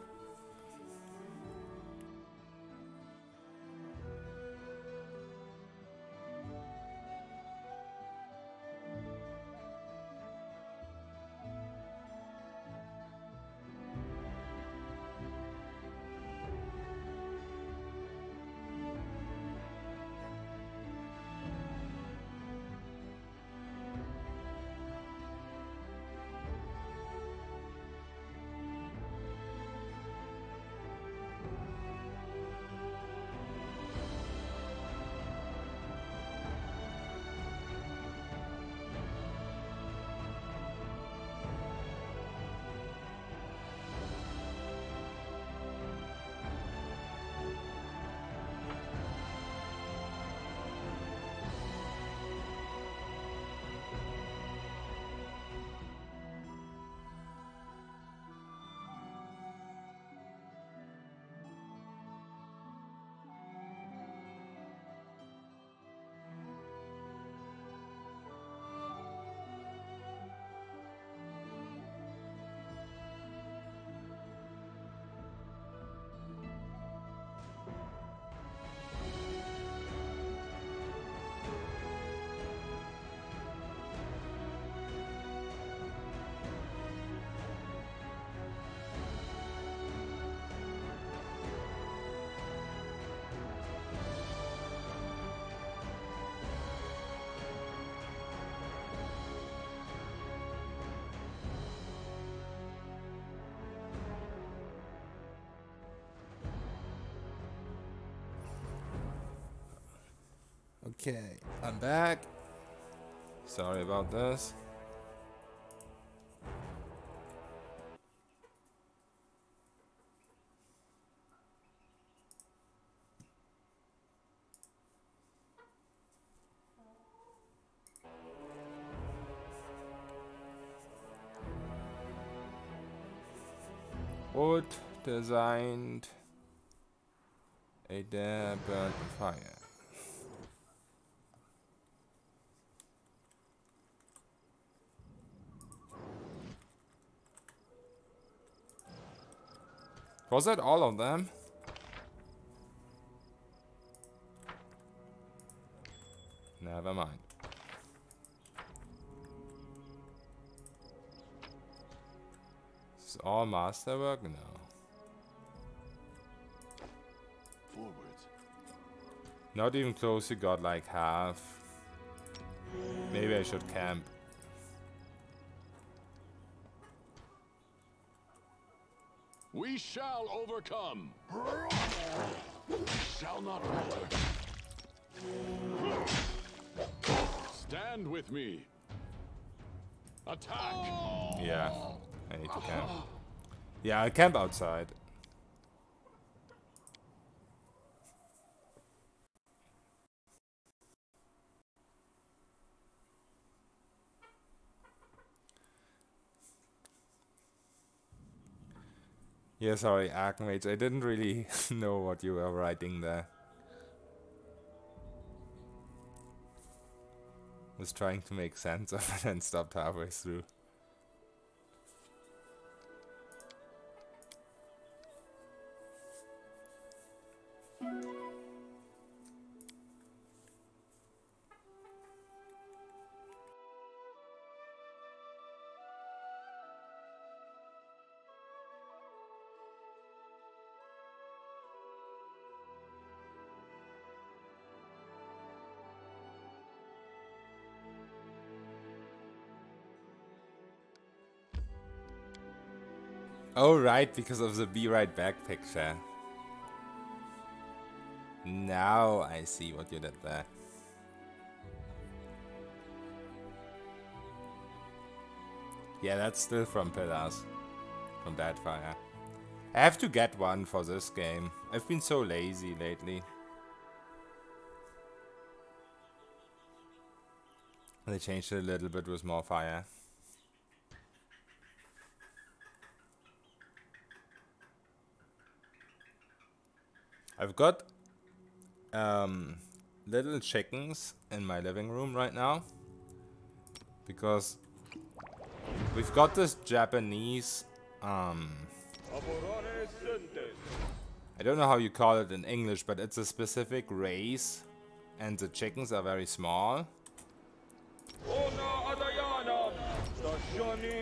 Okay, I'm back. Sorry about this. Wood designed a dare burnt fire. Was that all of them? Never mind. Is all masterwork? No. Forwards. Not even close, you got like half. Maybe I should camp. We shall overcome. Shall not falter. Stand with me. Attack. Yeah, I need to camp. Yeah, I'll camp outside. Yeah, sorry, Archmage. I didn't really know what you were writing there. Was trying to make sense of it and stopped halfway through. Oh, right, because of the Be Right Back picture. Now I see what you did there. Yeah, that's still from Pillars. From Deadfire. I have to get one for this game. I've been so lazy lately. They changed it a little bit with more fire. I've got little chickens in my living room right now. Because we've got this Japanese I don't know how you call it in English, but it's a specific race and the chickens are very small.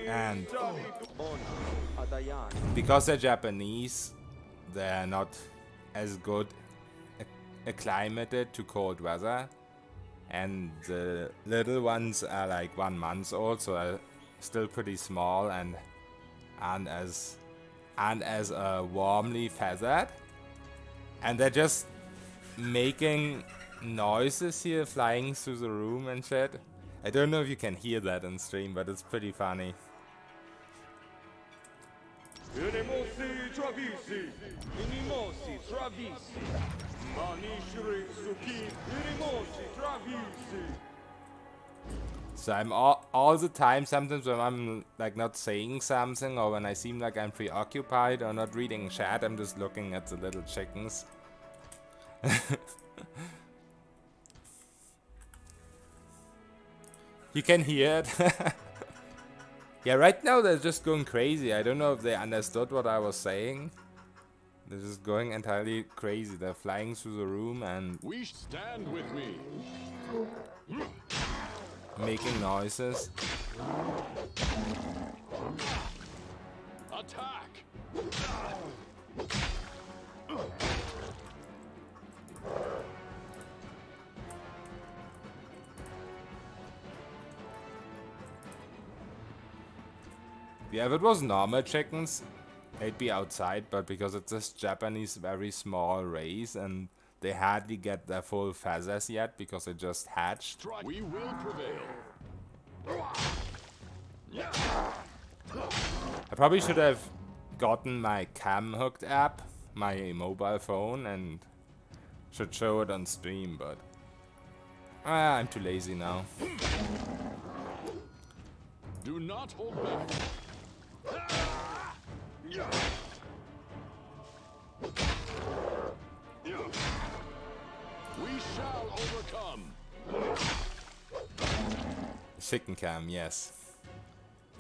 And because they're Japanese, they're not as good acclimated to cold weather. And the little ones are like 1 month old, so they're still pretty small and aren't as warmly feathered. And they're just making noises here, flying through the room and shit. I don't know if you can hear that on stream, but it's pretty funny. So I'm all the time, sometimes when I'm like not saying something or when I seem like I'm preoccupied or not reading chat, I'm just looking at the little chickens. You can hear it. Yeah, right now they're just going crazy. I don't know if they understood what I was saying. They're just going entirely crazy. They're flying through the room and We stand with me. making noises. Attack. Yeah, if it was normal chickens, they'd be outside, but because it's this Japanese very small race and they hardly get their full feathers yet because they just hatched. We will prevail. I probably should have gotten my cam hooked app, my mobile phone, and should show it on stream, but I'm too lazy now. Do not hold back. We shall overcome. Chicken cam, yes.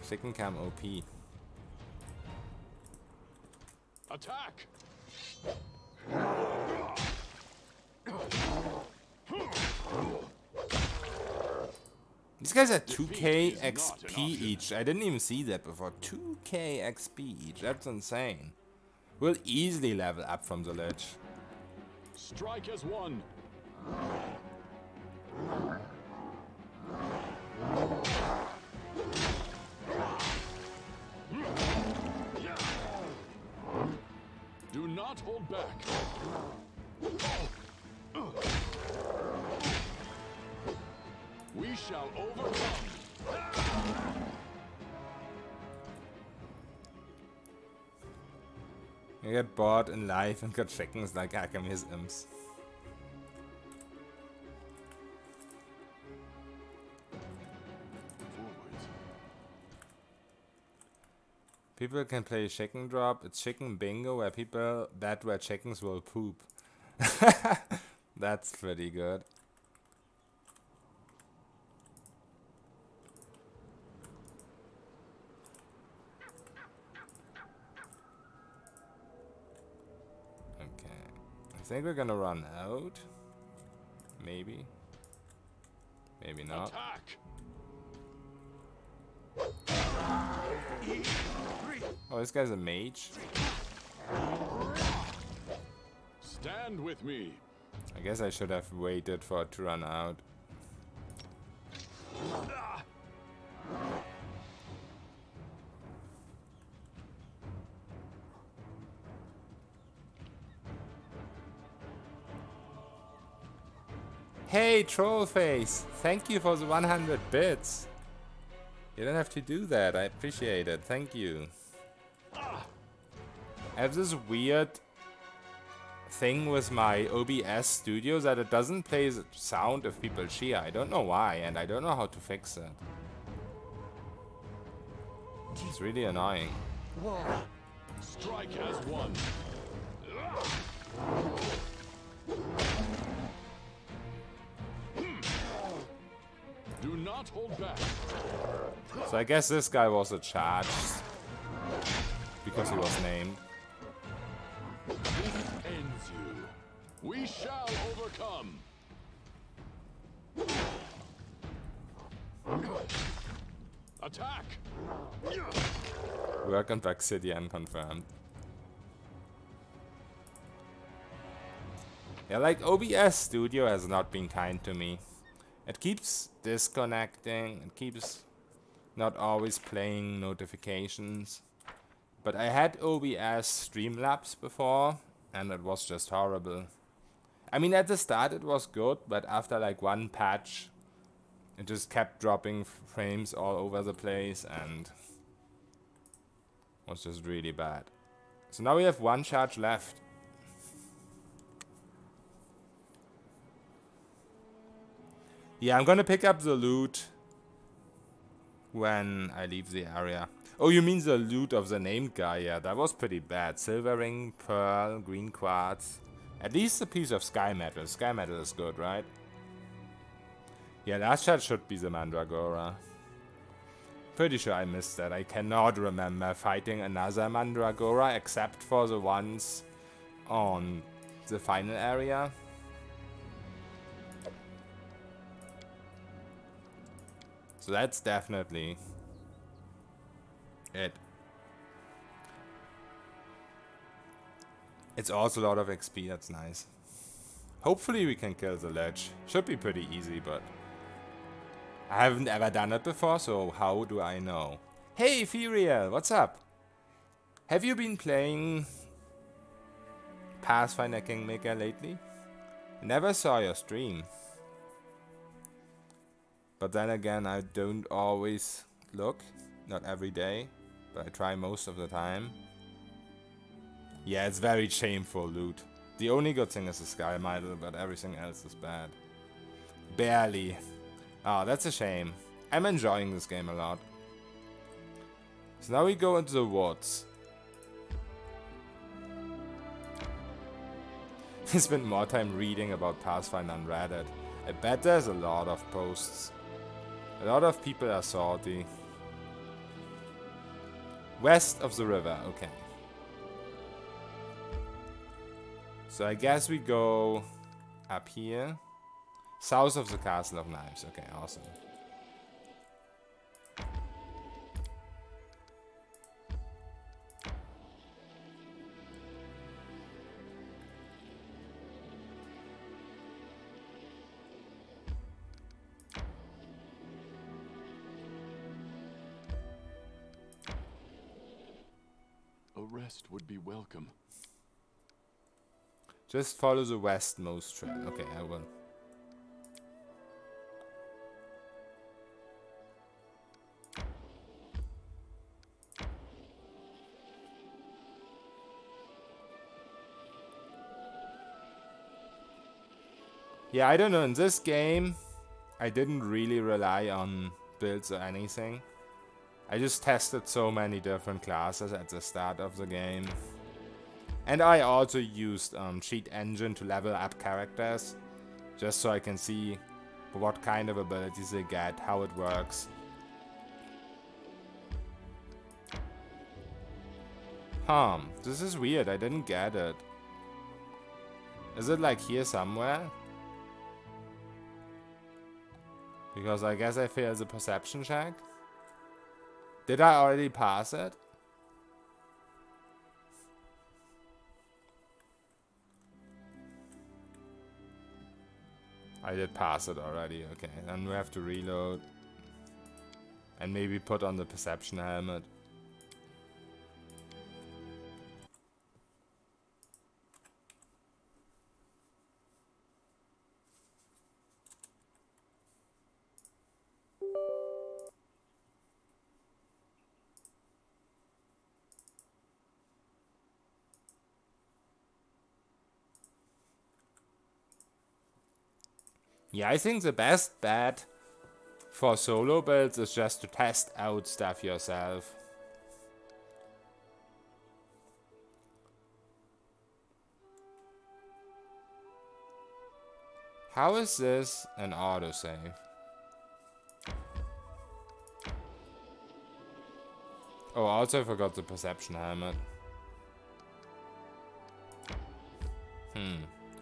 Chicken cam OP. Attack. These guys are 2k XP each. I didn't even see that before. 2k XP each. That's insane. We'll easily level up from the Lich. Strike as one. Do not hold back. We shall overcome. I get bored in life and got chickens like Alchemist imps. Forwards. People can play chicken drop. It's chicken bingo where people bet where chickens will poop. That's pretty good. I think we're gonna run out. Maybe. Maybe not. Attack. Oh, this guy's a mage. Stand with me. I guess I should have waited for it to run out. Hey, Trollface! Thank you for the 100 bits! You don't have to do that. I appreciate it. Thank you. I have this weird thing with my OBS studio that it doesn't play sound if people cheer. I don't know why, and I don't know how to fix it. It's really annoying. Strike as one. Do not hold back. So I guess this guy was a charge because he was named. This ends you. We shall overcome. Attack. Work on Vaxidian confirmed. Yeah, like OBS Studio has not been kind to me. It keeps disconnecting, it keeps not always playing notifications. But I had OBS Streamlabs before, and it was just horrible. I mean, at the start it was good, but after like one patch, it just kept dropping frames all over the place, and was just really bad. So now we have one charge left. Yeah, I'm gonna pick up the loot when I leave the area. Oh, you mean the loot of the named guy? Yeah, that was pretty bad. Silver ring, pearl, green quartz. At least a piece of sky metal. Sky metal is good, right? Yeah, last shot should be the Mandragora. Pretty sure I missed that. I cannot remember fighting another Mandragora except for the ones on the final area. So that's definitely it. It's also a lot of XP, that's nice. Hopefully we can kill the Lich. Should be pretty easy, but I haven't ever done it before, so how do I know? Hey, Ethereal, what's up? Have you been playing Pathfinder Kingmaker lately? Never saw your stream. But then again, I don't always look. Not every day, but I try most of the time. Yeah, it's very shameful loot. The only good thing is the sky metal, but everything else is bad. Barely. Oh, that's a shame. I'm enjoying this game a lot. So now we go into the woods. I spent more time reading about Pathfinder on Reddit. I bet there's a lot of posts. A lot of people are salty. West of the river, okay. So I guess we go up here. South of the Castle of Knives, okay, awesome. A rest would be welcome. Just follow the westmost trail. Okay, I will. Yeah, I don't know. In this game, I didn't really rely on builds or anything. I just tested so many different classes at the start of the game. And I also used Cheat Engine to level up characters, just so I can see what kind of abilities they get, how it works. This is weird, I didn't get it. Is it like here somewhere? Because I guess I failed the perception check. Did I already pass it? I did pass it already, okay. Then we have to reload. And maybe put on the perception helmet. Yeah, I think the best bet for solo builds is just to test out stuff yourself. How is this an autosave? Oh, also I forgot the perception helmet.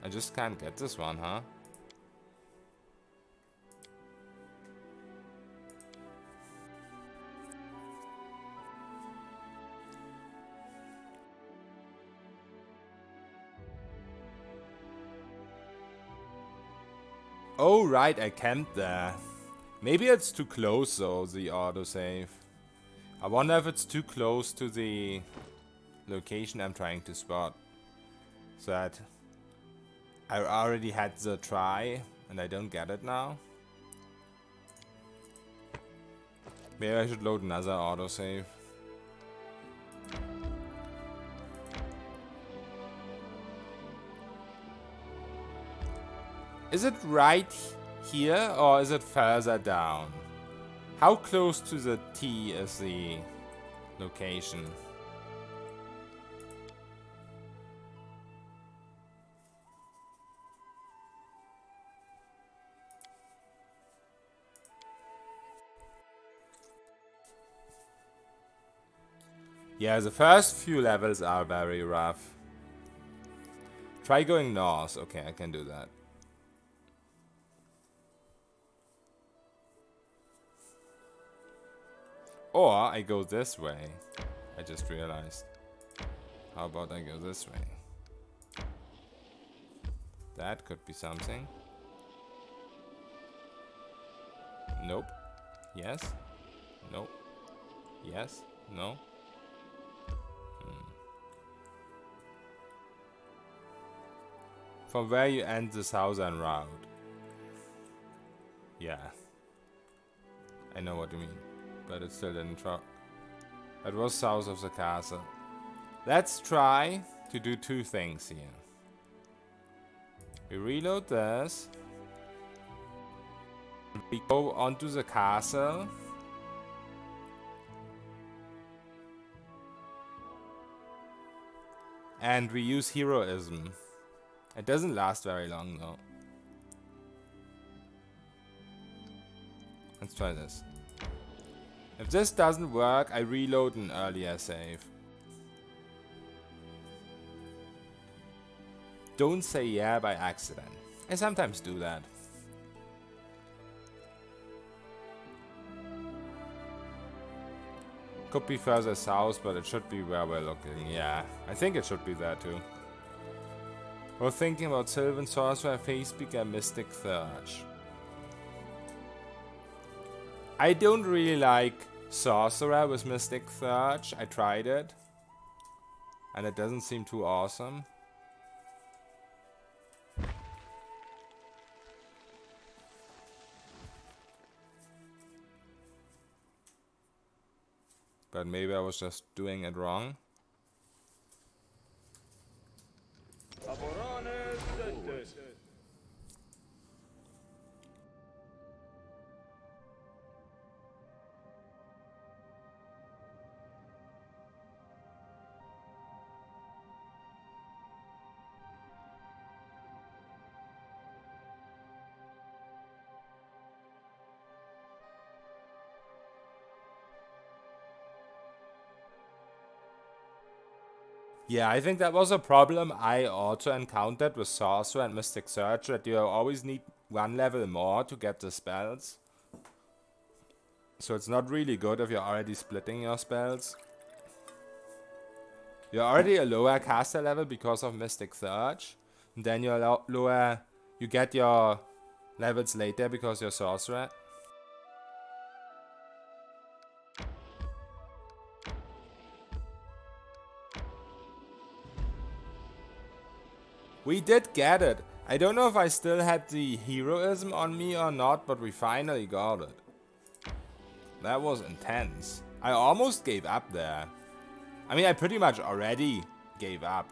I just can't get this one, huh? Oh, right, I camped there. Maybe it's too close, though, the autosave. I wonder if it's too close to the location I'm trying to spot. So that I already had the try, and I don't get it now. Maybe I should load another autosave. Is it right here, or is it further down? How close to the T is the location? Yeah, the first few levels are very rough. Try going north. Okay, I can do that. Or I go this way. I just realized. How about I go this way? That could be something. Nope. Yes. Nope. Yes. No. From where you end the southern route. Yeah. I know what you mean. But it still didn't truck. It was south of the castle. Let's try to do two things here. We reload this. We go onto the castle. And we use heroism. It doesn't last very long though. Let's try this. If this doesn't work, I reload an earlier save. Don't say yeah by accident. I sometimes do that. Could be further south, but it should be where we're looking. Yeah, I think it should be there too. We're thinking about Sylvan Sorcerer, Facepeaker, Mystic Thurge. I don't really like Sorcerer with Mystic Thurge. I tried it. And it doesn't seem too awesome. But maybe I was just doing it wrong. Yeah, I think that was a problem I also encountered with Sorcerer and Mystic Surge, that you always need one level more to get the spells. So it's not really good if you're already splitting your spells. You're already a lower caster level because of Mystic Surge. And then you're lower, you get your levels later because you're Sorcerer. We did get it. I don't know if I still had the heroism on me or not, but we finally got it. That was intense. I almost gave up there. I mean, I pretty much already gave up.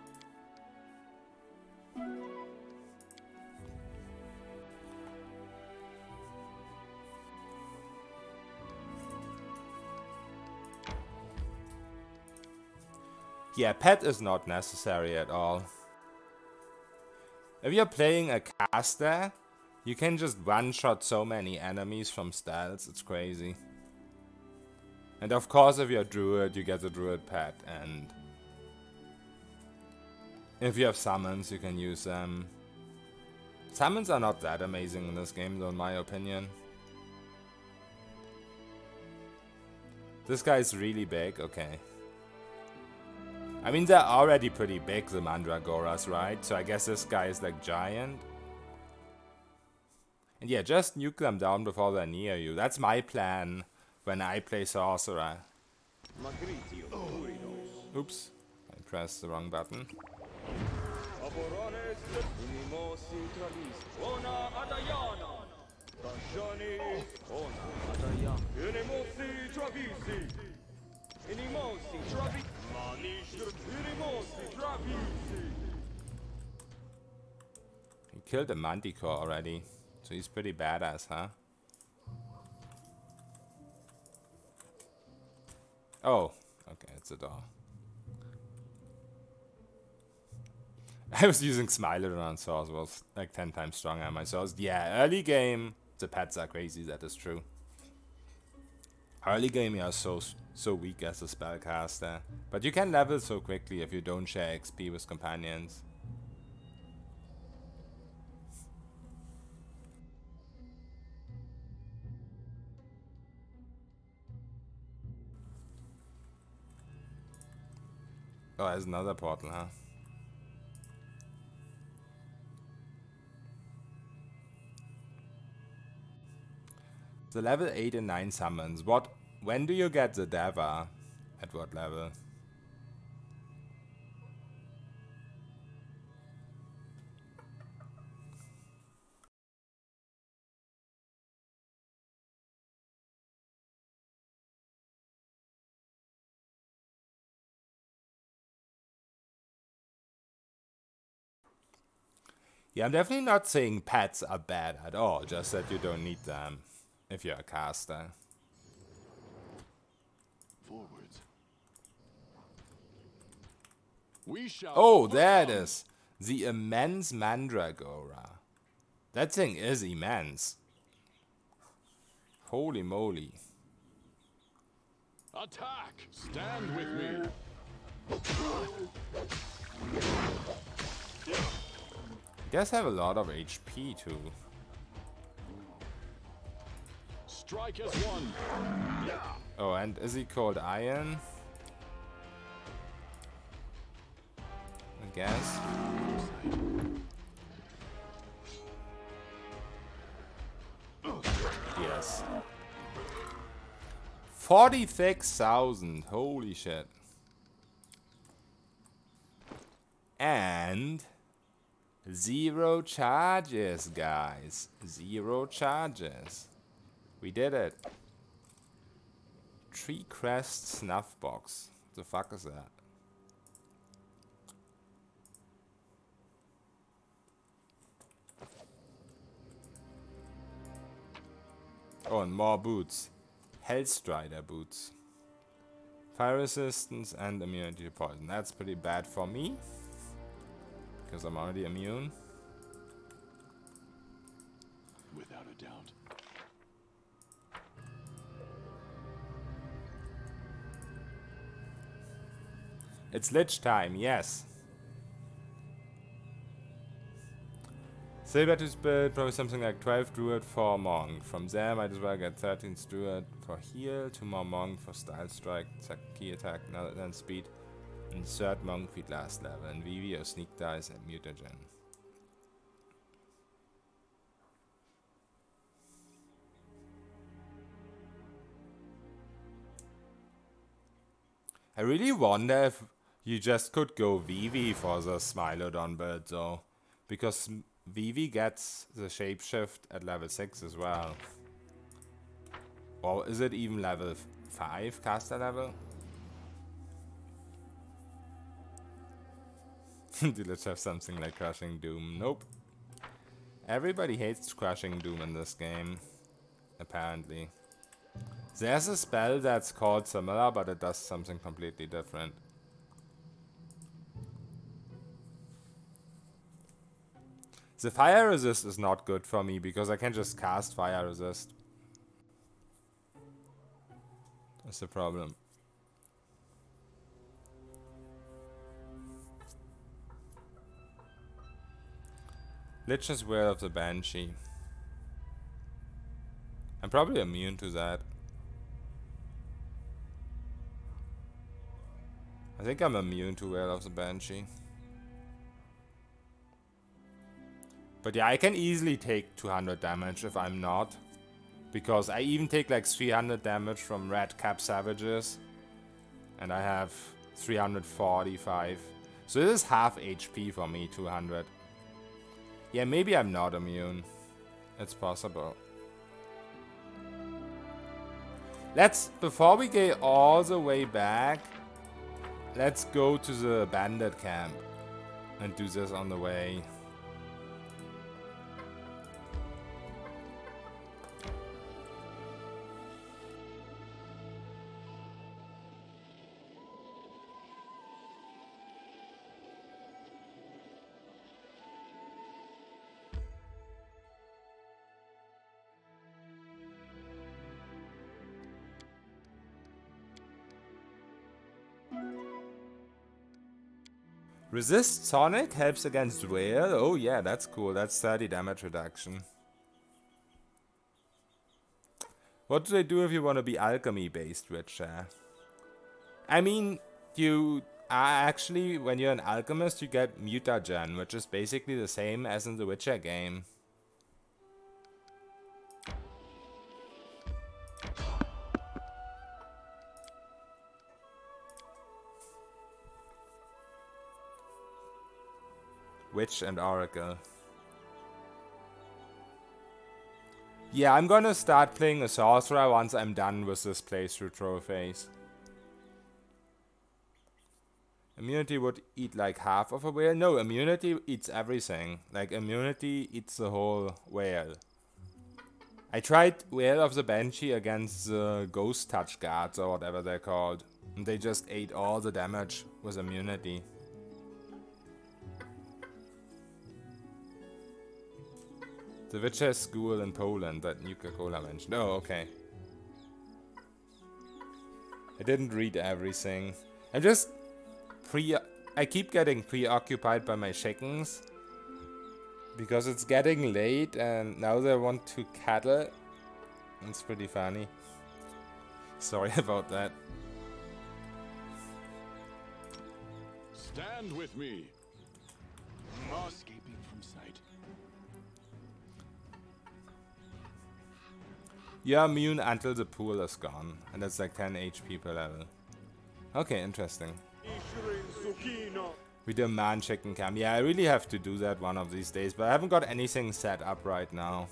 Yeah, pet is not necessary at all. If you're playing a caster, you can just one-shot so many enemies from stealth, it's crazy. And of course, if you're a druid, you get a druid pet, and if you have summons, you can use them. Summons are not that amazing in this game, though, in my opinion. This guy's really big, okay. I mean, they're already pretty big, the Mandragoras, right? So I guess this guy is like giant. And yeah, just nuke them down before they're near you. That's my plan when I play Sorcerer. Oops, I pressed the wrong button. He killed a Manticore already, so he's pretty badass, huh? Oh, okay, it's a door. I was using Smiler on Source, was like 10 times stronger on my Source. Yeah, early game, the pets are crazy, that is true. Early game, you are so weak as a spellcaster. But you can level so quickly if you don't share XP with companions. Oh, there's another portal, huh? The level 8 and 9 summons. When do you get the Deva? At what level? Yeah, I'm definitely not saying pets are bad at all, just that you don't need them if you're a caster. Forwards. We shall Oh, there it overcome. is. The immense Mandragora. That thing is immense. Holy moly. Attack! Stand with me. You guys have a lot of HP too. Strike as one. Oh, and is he called Iron? I guess. Yes. 46,000. Holy shit. And 0 charges, guys. 0 charges. We did it. Tree Crest Snuff Box. What the fuck is that? Oh, and more boots. Hellstrider boots. Fire resistance and immunity to poison. That's pretty bad for me, because I'm already immune. Without a doubt. It's Lich time, yes. Silver to build, probably something like 12 Druid for Monk. From there, might as well get 13 Druid for heal, 2 more Monk for Style Strike, key attack, then speed, and third Monk feed last level, and Vivi or Sneak Dice and Mutagen. I really wonder if you just could go Vivi for the Smilodon build though, because Vivi gets the shapeshift at level 6 as well. Or is it even level 5 caster level? Do let's have something like Crushing Doom? Nope. Everybody hates Crushing Doom in this game, apparently. There's a spell that's called similar, but it does something completely different. The fire resist is not good for me because I can just cast fire resist. That's the problem. Lich's Will of the Banshee. I'm probably immune to that. I think I'm immune to Will of the Banshee. But yeah, I can easily take 200 damage if I'm not. Because I even take like 300 damage from Red Cap Savages. And I have 345. So this is half HP for me, 200. Yeah, maybe I'm not immune. It's possible. Before we get all the way back, let's go to the Bandit camp. And do this on the way. Resist Sonic helps against Whale. Oh yeah, that's cool. That's 30 damage reduction. What do they do if you want to be alchemy based, Witcher? I mean, you are actually, when you're an alchemist, you get mutagen, which is basically the same as in the Witcher game. Witch and Oracle. Yeah, I'm gonna start playing a sorcerer once I'm done with this playthrough trophies. Immunity would eat like half of a whale? No, immunity eats everything. Like, immunity eats the whole whale. I tried Whale of the Banshee against the Ghost Touch guards or whatever they're called. And they just ate all the damage with immunity. The Witcher school in Poland that Nuka-Cola mentioned. Oh, okay. I didn't read everything. I'm just I keep getting preoccupied by my chickens. Because it's getting late and now they want to cattle. It's pretty funny. Sorry about that. Stand with me. Escaping from sight. You're immune until the pool is gone. And that's like 10 HP per level. Okay, interesting. We do man chicken cam. Yeah, I really have to do that one of these days. But I haven't got anything set up right now.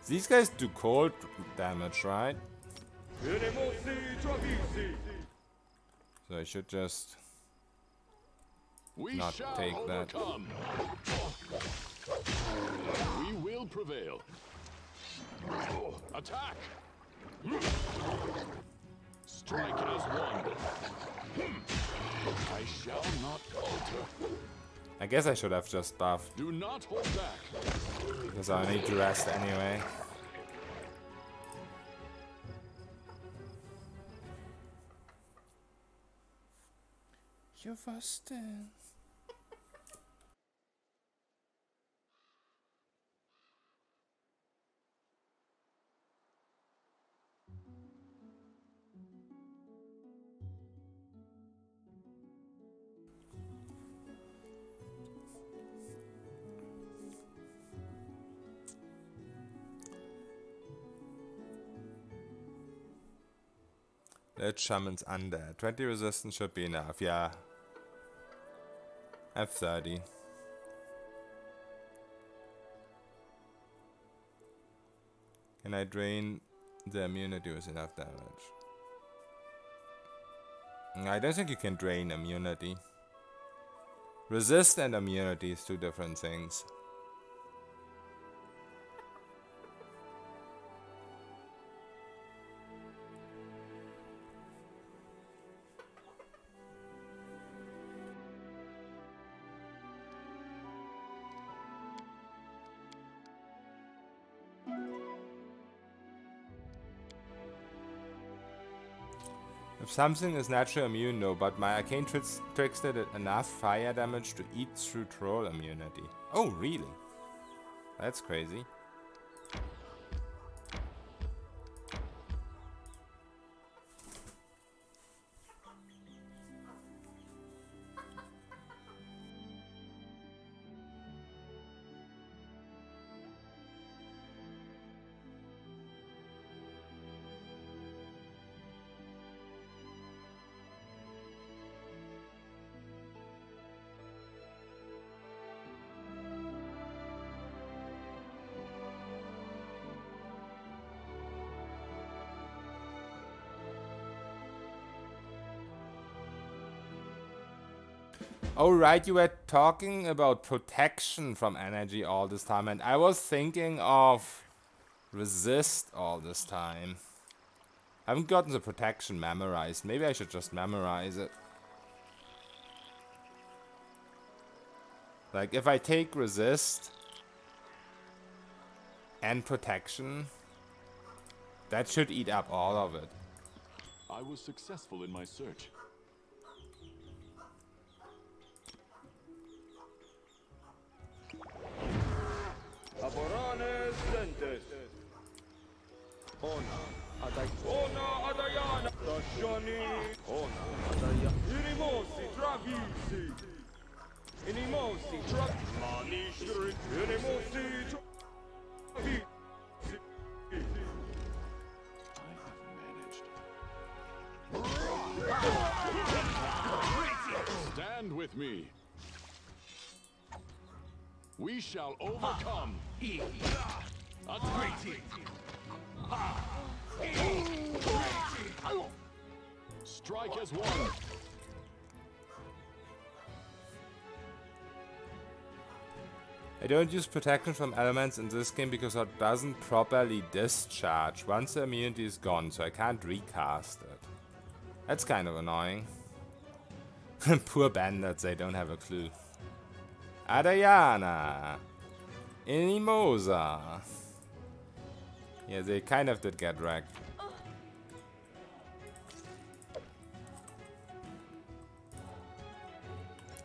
These guys do cold damage, right? So I should just not take that. We will prevail. Attack! Strike as one. I shall not falter. I guess I should have just buffed. Do not hold back. Because I need to rest anyway. You're fasting. Lich Shaman's Undead. 20 resistance should be enough, yeah. I have 30. Can I drain the immunity with enough damage? I don't think you can drain immunity. Resist and immunity is two different things. If something is naturally immune, no, but my arcane trickster did enough fire damage to eat through troll immunity. Oh, really? That's crazy. Oh right, you were talking about protection from energy all this time, and I was thinking of resist all this time. I haven't gotten the protection memorized. Maybe I should just memorize it. Like, if I take resist and protection, that should eat up all of it. I was successful in my search. Stand with me. We shall overcome. Attack. Strike as one. I don't use protection from elements in this game because it doesn't properly discharge once the immunity is gone, so I can't recast it. That's kind of annoying. Poor bandits, they don't have a clue. Adayana! Inimosa! Yeah, they kind of did get wrecked.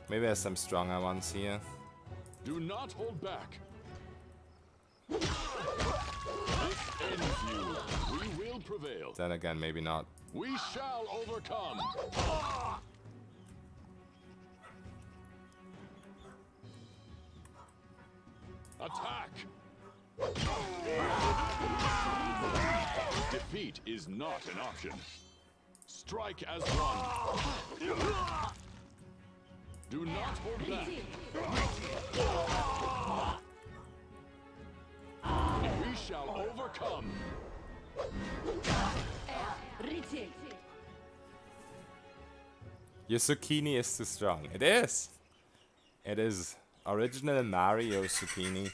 Maybe there's some stronger ones here. Do not hold back. This ends you. We will prevail. Then again, maybe not. We shall overcome. Attack! Defeat is not an option. Strike as one. Do not hold back. We shall overcome. Your zucchini is too strong. It is. It is. Original Mario zucchini.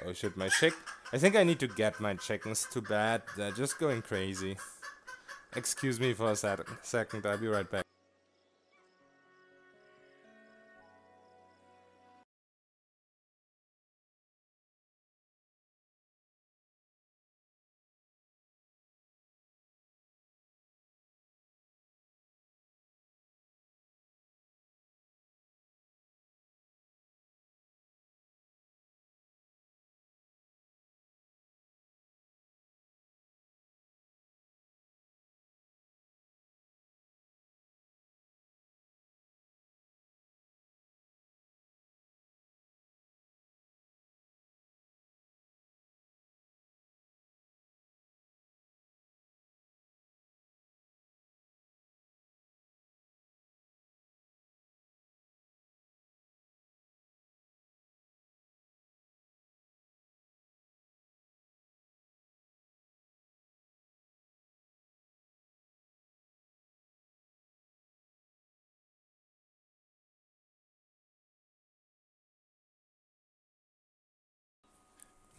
Oh shit, my chick. I think I need to get my chickens to bed. They're just going crazy. Excuse me for a second. I'll be right back.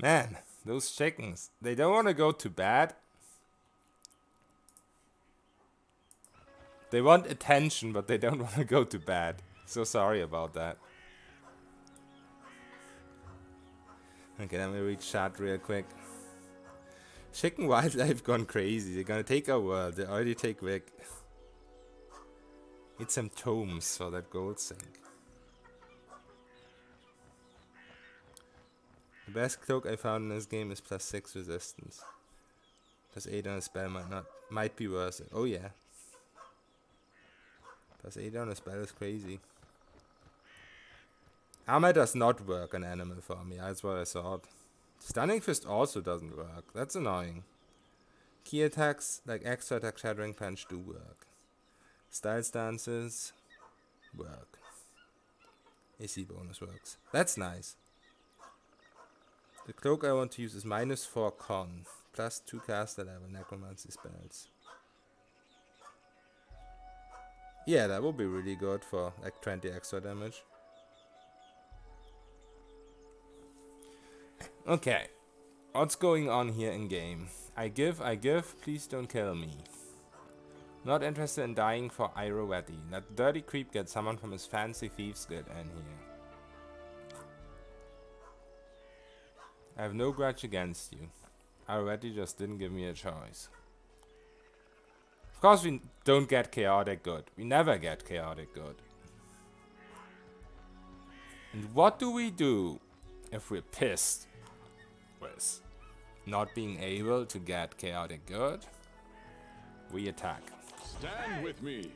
Man, those chickens, they don't want to go to bed. They want attention, but they don't want to go to bed. So sorry about that. Okay, let me read chat real quick. Chicken wildlife gone crazy. They're gonna take our world. They already take Vic. Need some tomes for that gold sink. The best cloak I found in this game is +6 resistance. +8 on a spell might be worth it. Oh yeah. +8 on a spell is crazy. Armor does not work on animal for me, that's what I thought. Stunning Fist also doesn't work. That's annoying. Key attacks like extra attack Shattering Punch do work. Style stances work. AC bonus works. That's nice. The cloak I want to use is -4 con, +2 caster level necromancy spells. Yeah, that would be really good for like 20 extra damage. Okay, what's going on here in game? I give, please don't kill me. Not interested in dying for Irovetti. That dirty creep gets someone from his fancy thieves guild in here. I have no grudge against you. Irovetti just didn't give me a choice. Of course we don't get chaotic good. We never get chaotic good. And what do we do if we're pissed with not being able to get chaotic good? We attack. Stand with me.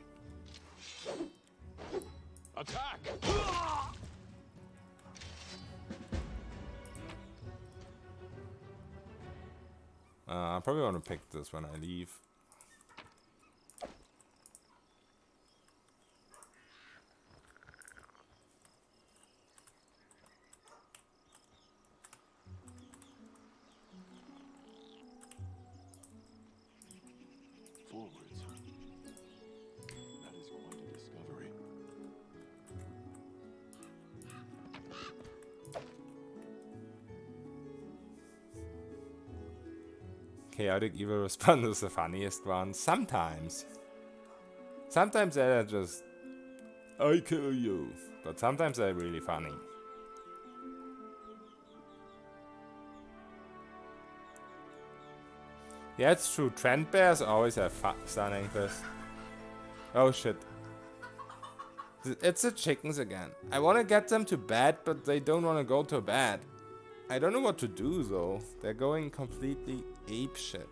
Attack! I probably want to pick this when I leave. Forwards. That is quite a discovery. Chaotic evil response is the funniest one. Sometimes. Sometimes they're just, I kill you. But sometimes they're really funny. Yeah, it's true. Trend bears always have stunning fist. Oh shit. It's the chickens again. I want to get them to bed, but they don't want to go to bed. I don't know what to do though. They're going completely apeshit.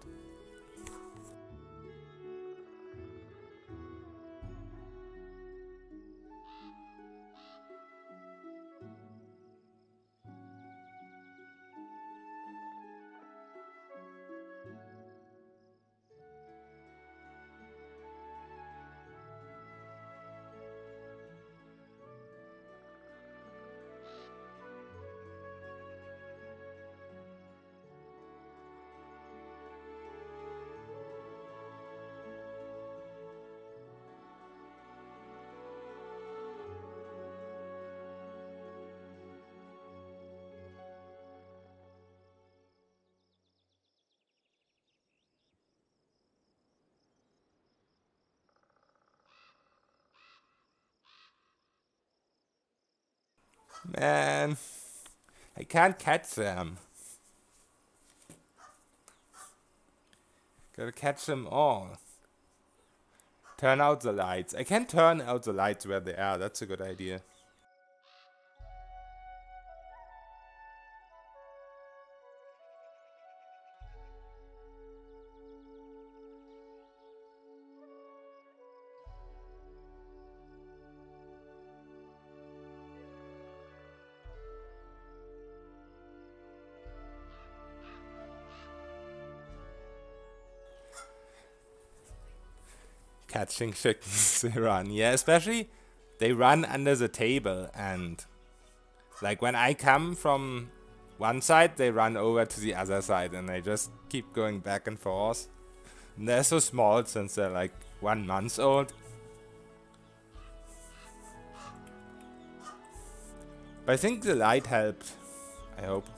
Man, I can't catch them. Gotta catch them all. Turn out the lights. I can turn out the lights where they are. That's a good idea. Catching chickens, they run. Yeah, especially they run under the table, and like when I come from one side, they run over to the other side, and they just keep going back and forth. And they're so small since they're like 1 month old. But I think the light helped. I hope.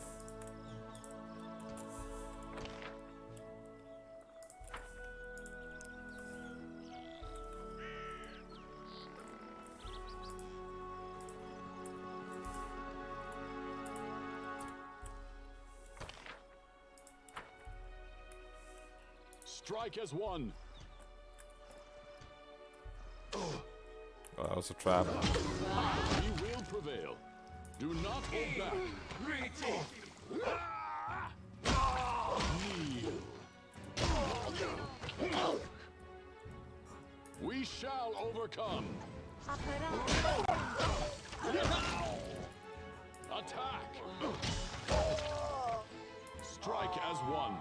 Strike as one. Oh, that was a trap. We will prevail. Do not hold back. Kneel. We shall overcome. Attack. Strike as one.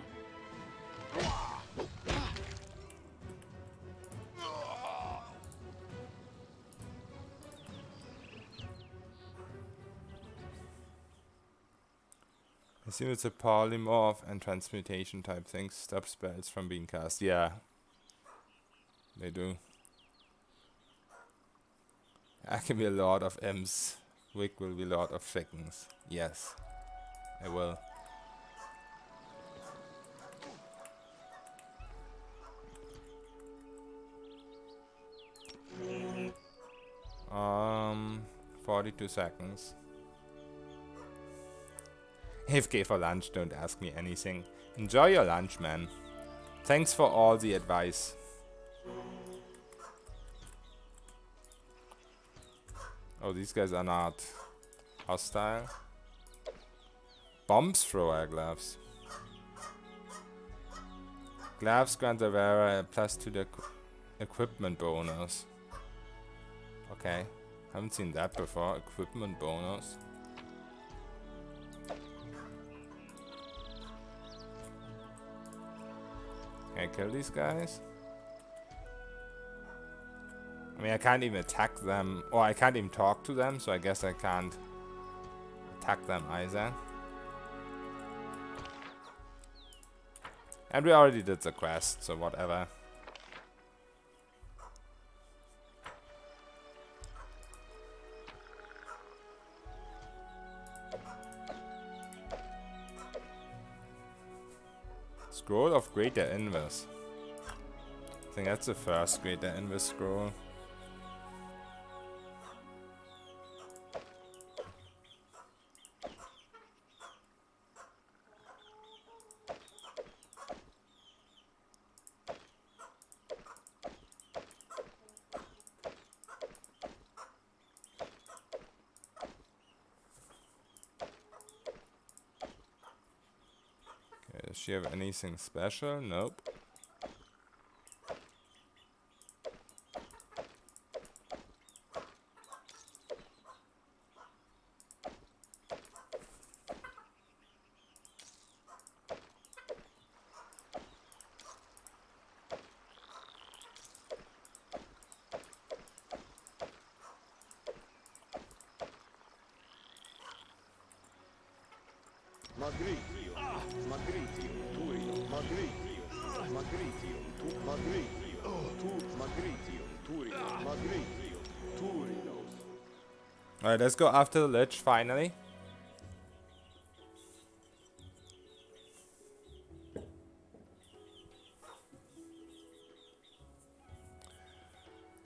I assume it's a polymorph and transmutation type things. Stop spells from being cast. Yeah. They do. I can be a lord of M's. Wick will be lord of chickens. Yes. I will. 42 seconds. AFK for lunch, don't ask me anything. Enjoy your lunch, man. Thanks for all the advice. Oh, these guys are not hostile. Bombs thrower gloves. Gloves grant the wearer a +2 to the equipment bonus. Okay, haven't seen that before. Equipment bonus. Can I kill these guys? I mean, I can't even attack them, or I can't even talk to them, so I guess I can't attack them either. And we already did the quest, so whatever. Scroll of Greater Invis. I think that's the first Greater Invis scroll. Does she have anything special? Nope. Alright, let's go after the Lich, finally.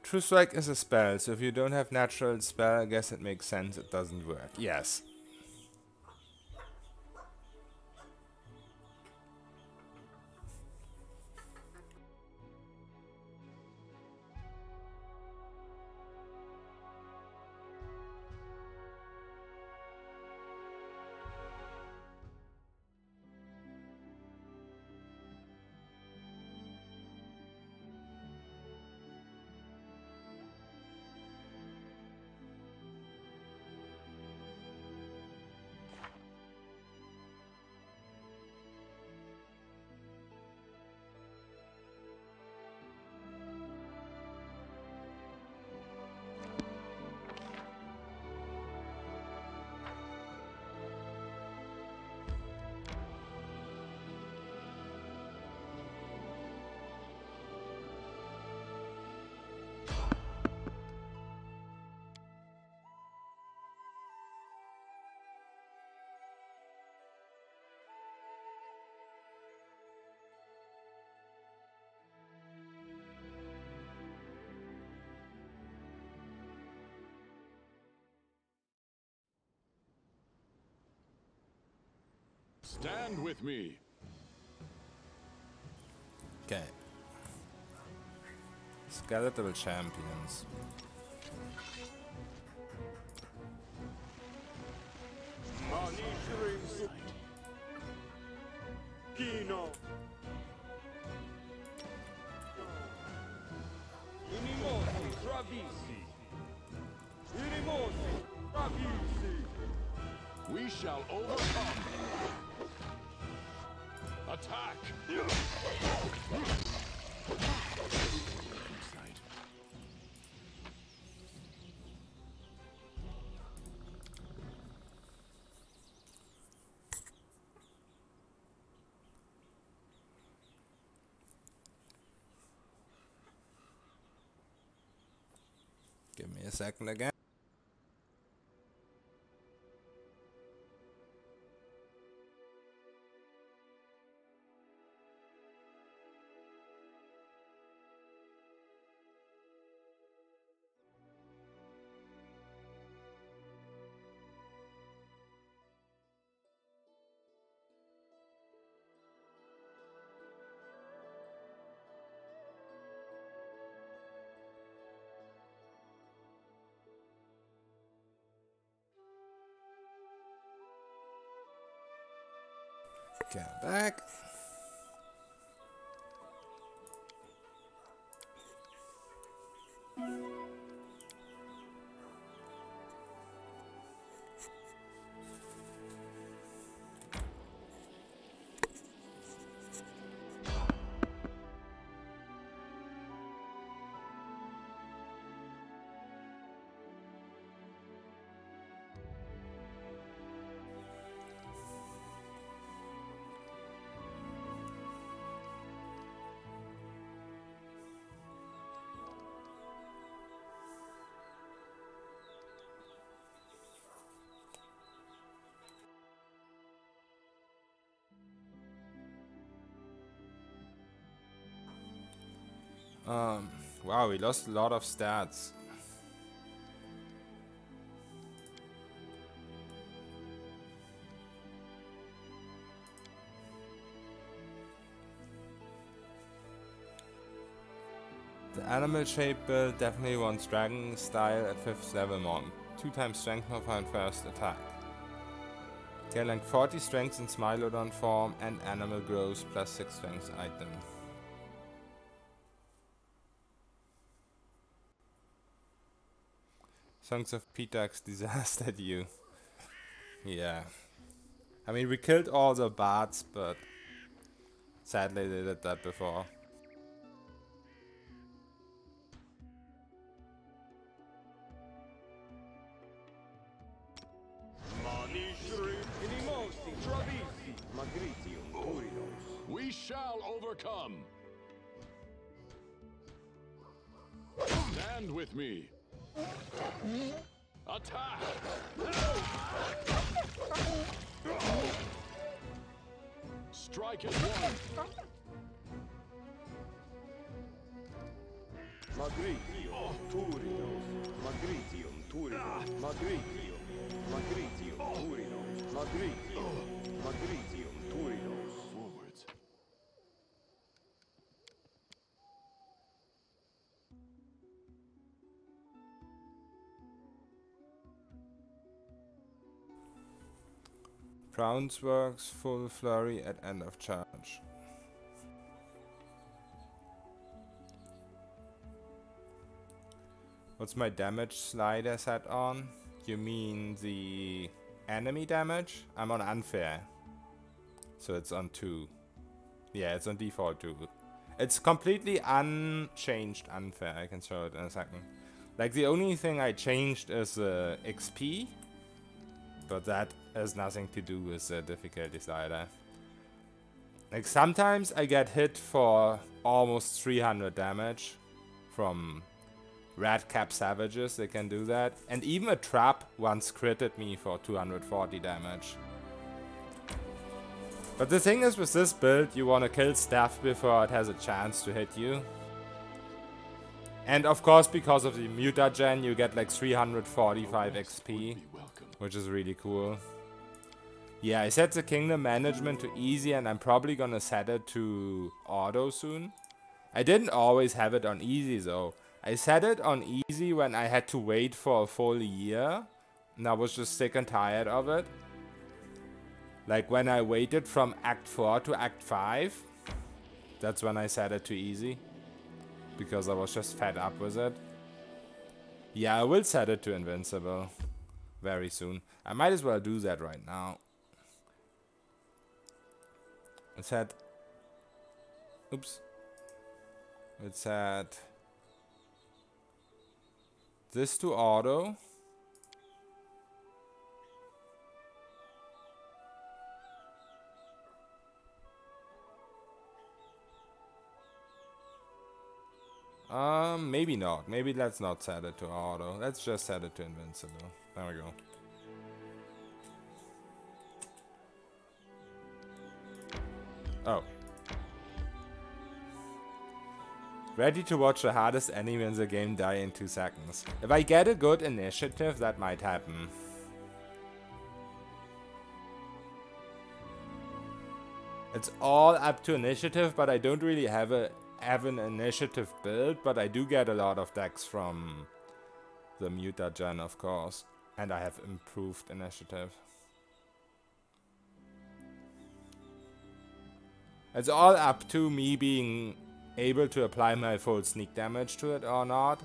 True Strike is a spell, so if you don't have natural spell, I guess it makes sense it doesn't work. Yes. Stand with me. Okay. Skeletal champions. Kino. Inimosi, Travisi. Inimosi, Travisi. We shall overcome. Attack! Give me a second again. Get back. Wow, we lost a lot of stats. The animal shape build definitely wants dragon style at 5th level monk. 2 times strength modifier and first attack. Gain like 40 strength in Smilodon form and animal grows plus 6 strength item. Songs of Pitax disastered you. Yeah. I mean, we killed all the bats, but sadly they did that before. We shall overcome. Stand with me. Attack! Strike at one. Magritio, Turinos. Magritium, Turinos. Magritio. Magritium, Turinos. Magritio. Magritium, Turinos. Forwards. Browns works full flurry at end of charge. What's my damage slider set on? You mean the enemy damage? I'm on unfair. So it's on 2. Yeah, it's on default 2. It's completely unchanged unfair. I can show it in a second. Like the only thing I changed is XP. But that has nothing to do with the difficulty slider. Like sometimes I get hit for almost 300 damage from red cap savages, they can do that. And even a trap once critted me for 240 damage. But the thing is with this build, you want to kill stuff before it has a chance to hit you. And of course, because of the mutagen, you get like 345 XP. Which is really cool. Yeah, I set the kingdom management to easy and I'm probably gonna set it to auto soon. I didn't always have it on easy though. I set it on easy when I had to wait for a full year. And I was just sick and tired of it. Like when I waited from Act 4 to Act 5. That's when I set it to easy. Because I was just fed up with it. Yeah, I will set it to invincible. Very soon. I might as well do that right now. It said... Oops. It said... This to auto. Maybe not. Maybe let's not set it to auto. Let's just set it to invincible. There we go. Oh. Ready to watch the hardest enemy in the game die in 2 seconds. If I get a good initiative, that might happen. It's all up to initiative, but I don't really have an initiative build, but I do get a lot of decks from the mutagen, of course. And I have improved initiative. It's all up to me being able to apply my full sneak damage to it or not.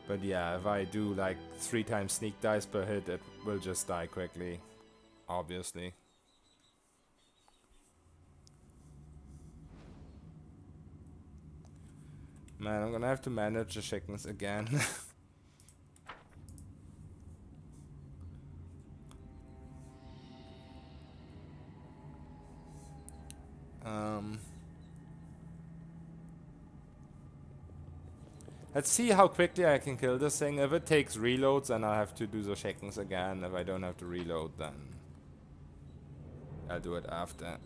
But yeah, if I do like 3 times sneak dice per hit, it will just die quickly. Obviously. Man, I'm gonna have to manage the chickens again. Let's see how quickly I can kill this thing. If it takes reloads, then I'll have to do the chickens again. If I don't have to reload, then I'll do it after.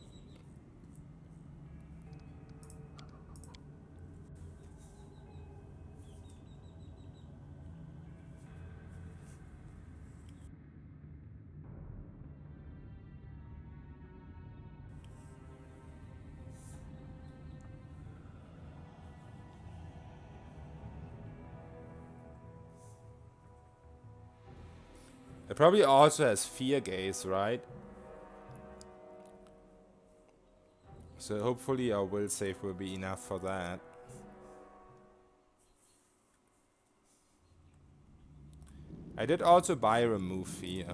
It probably also has fear gaze, right? So hopefully our will save will be enough for that. I did also buy remove fear.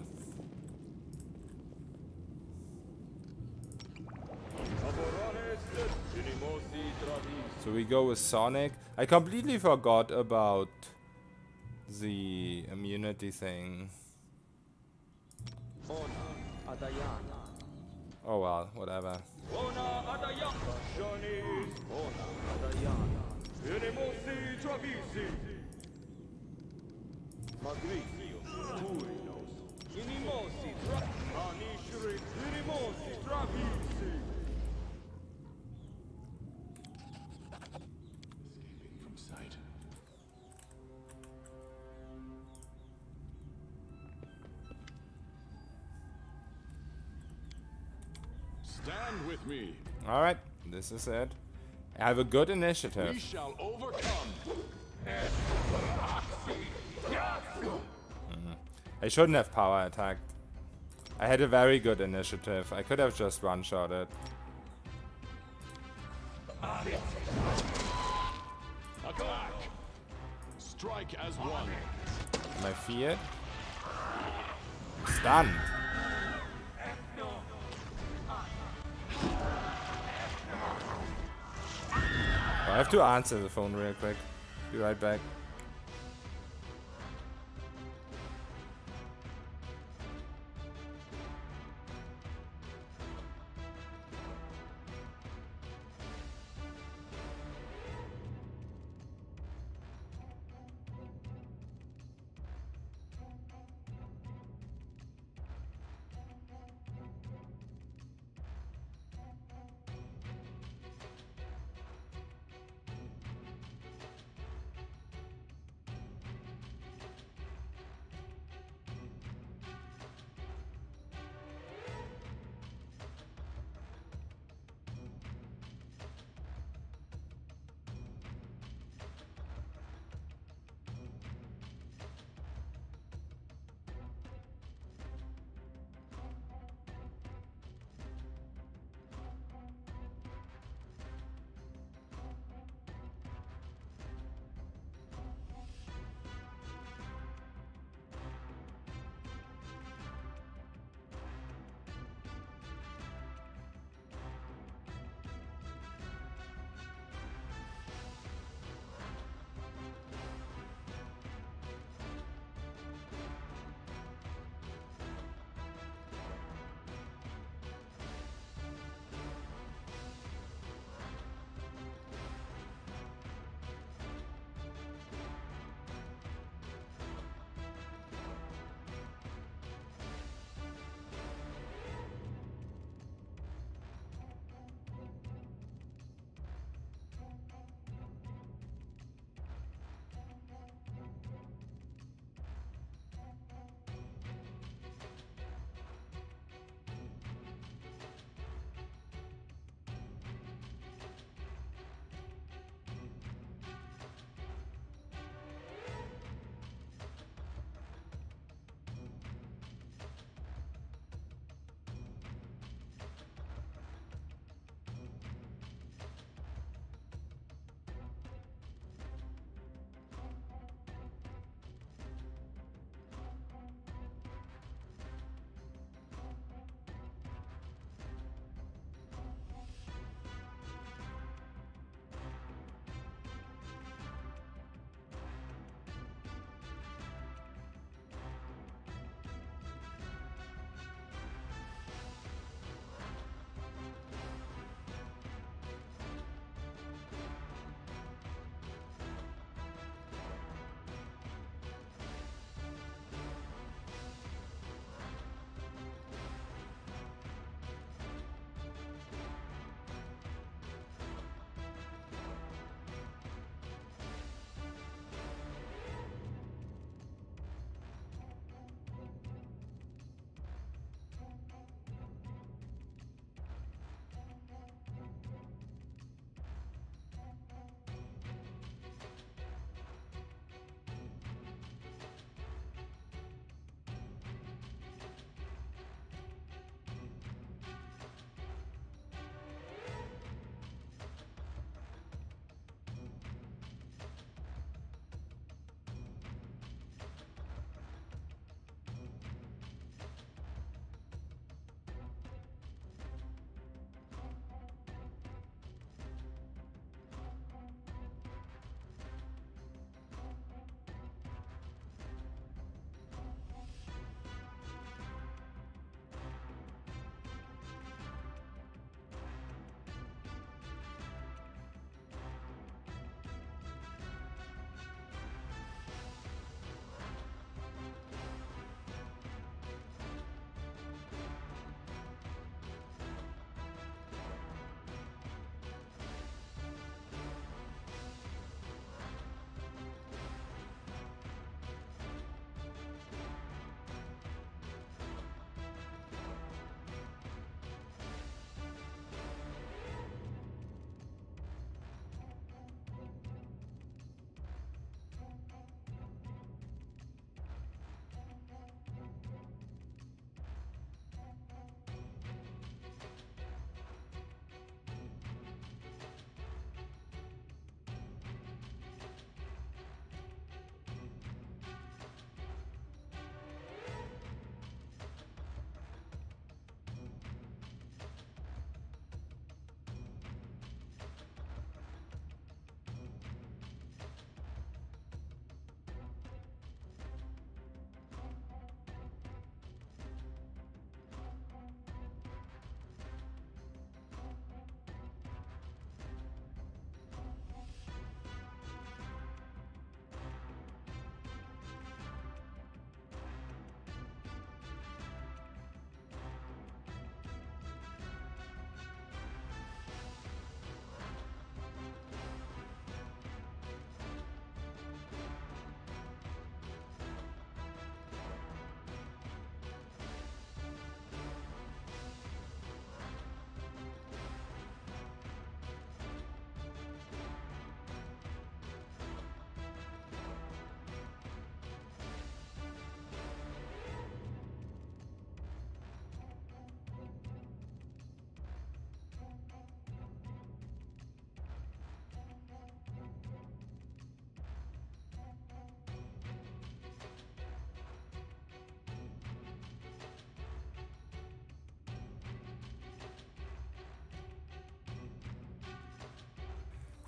So we go with Sonic. I completely forgot about the immunity thing. Oh well, whatever. Stand with me. All right, this is it. I have a good initiative. We shall overcome. I shouldn't have power attacked. I had a very good initiative. I could have just one-shot it. Attack. Strike as one. Am I feared? Stunned. I have to answer the phone real quick. Be right back.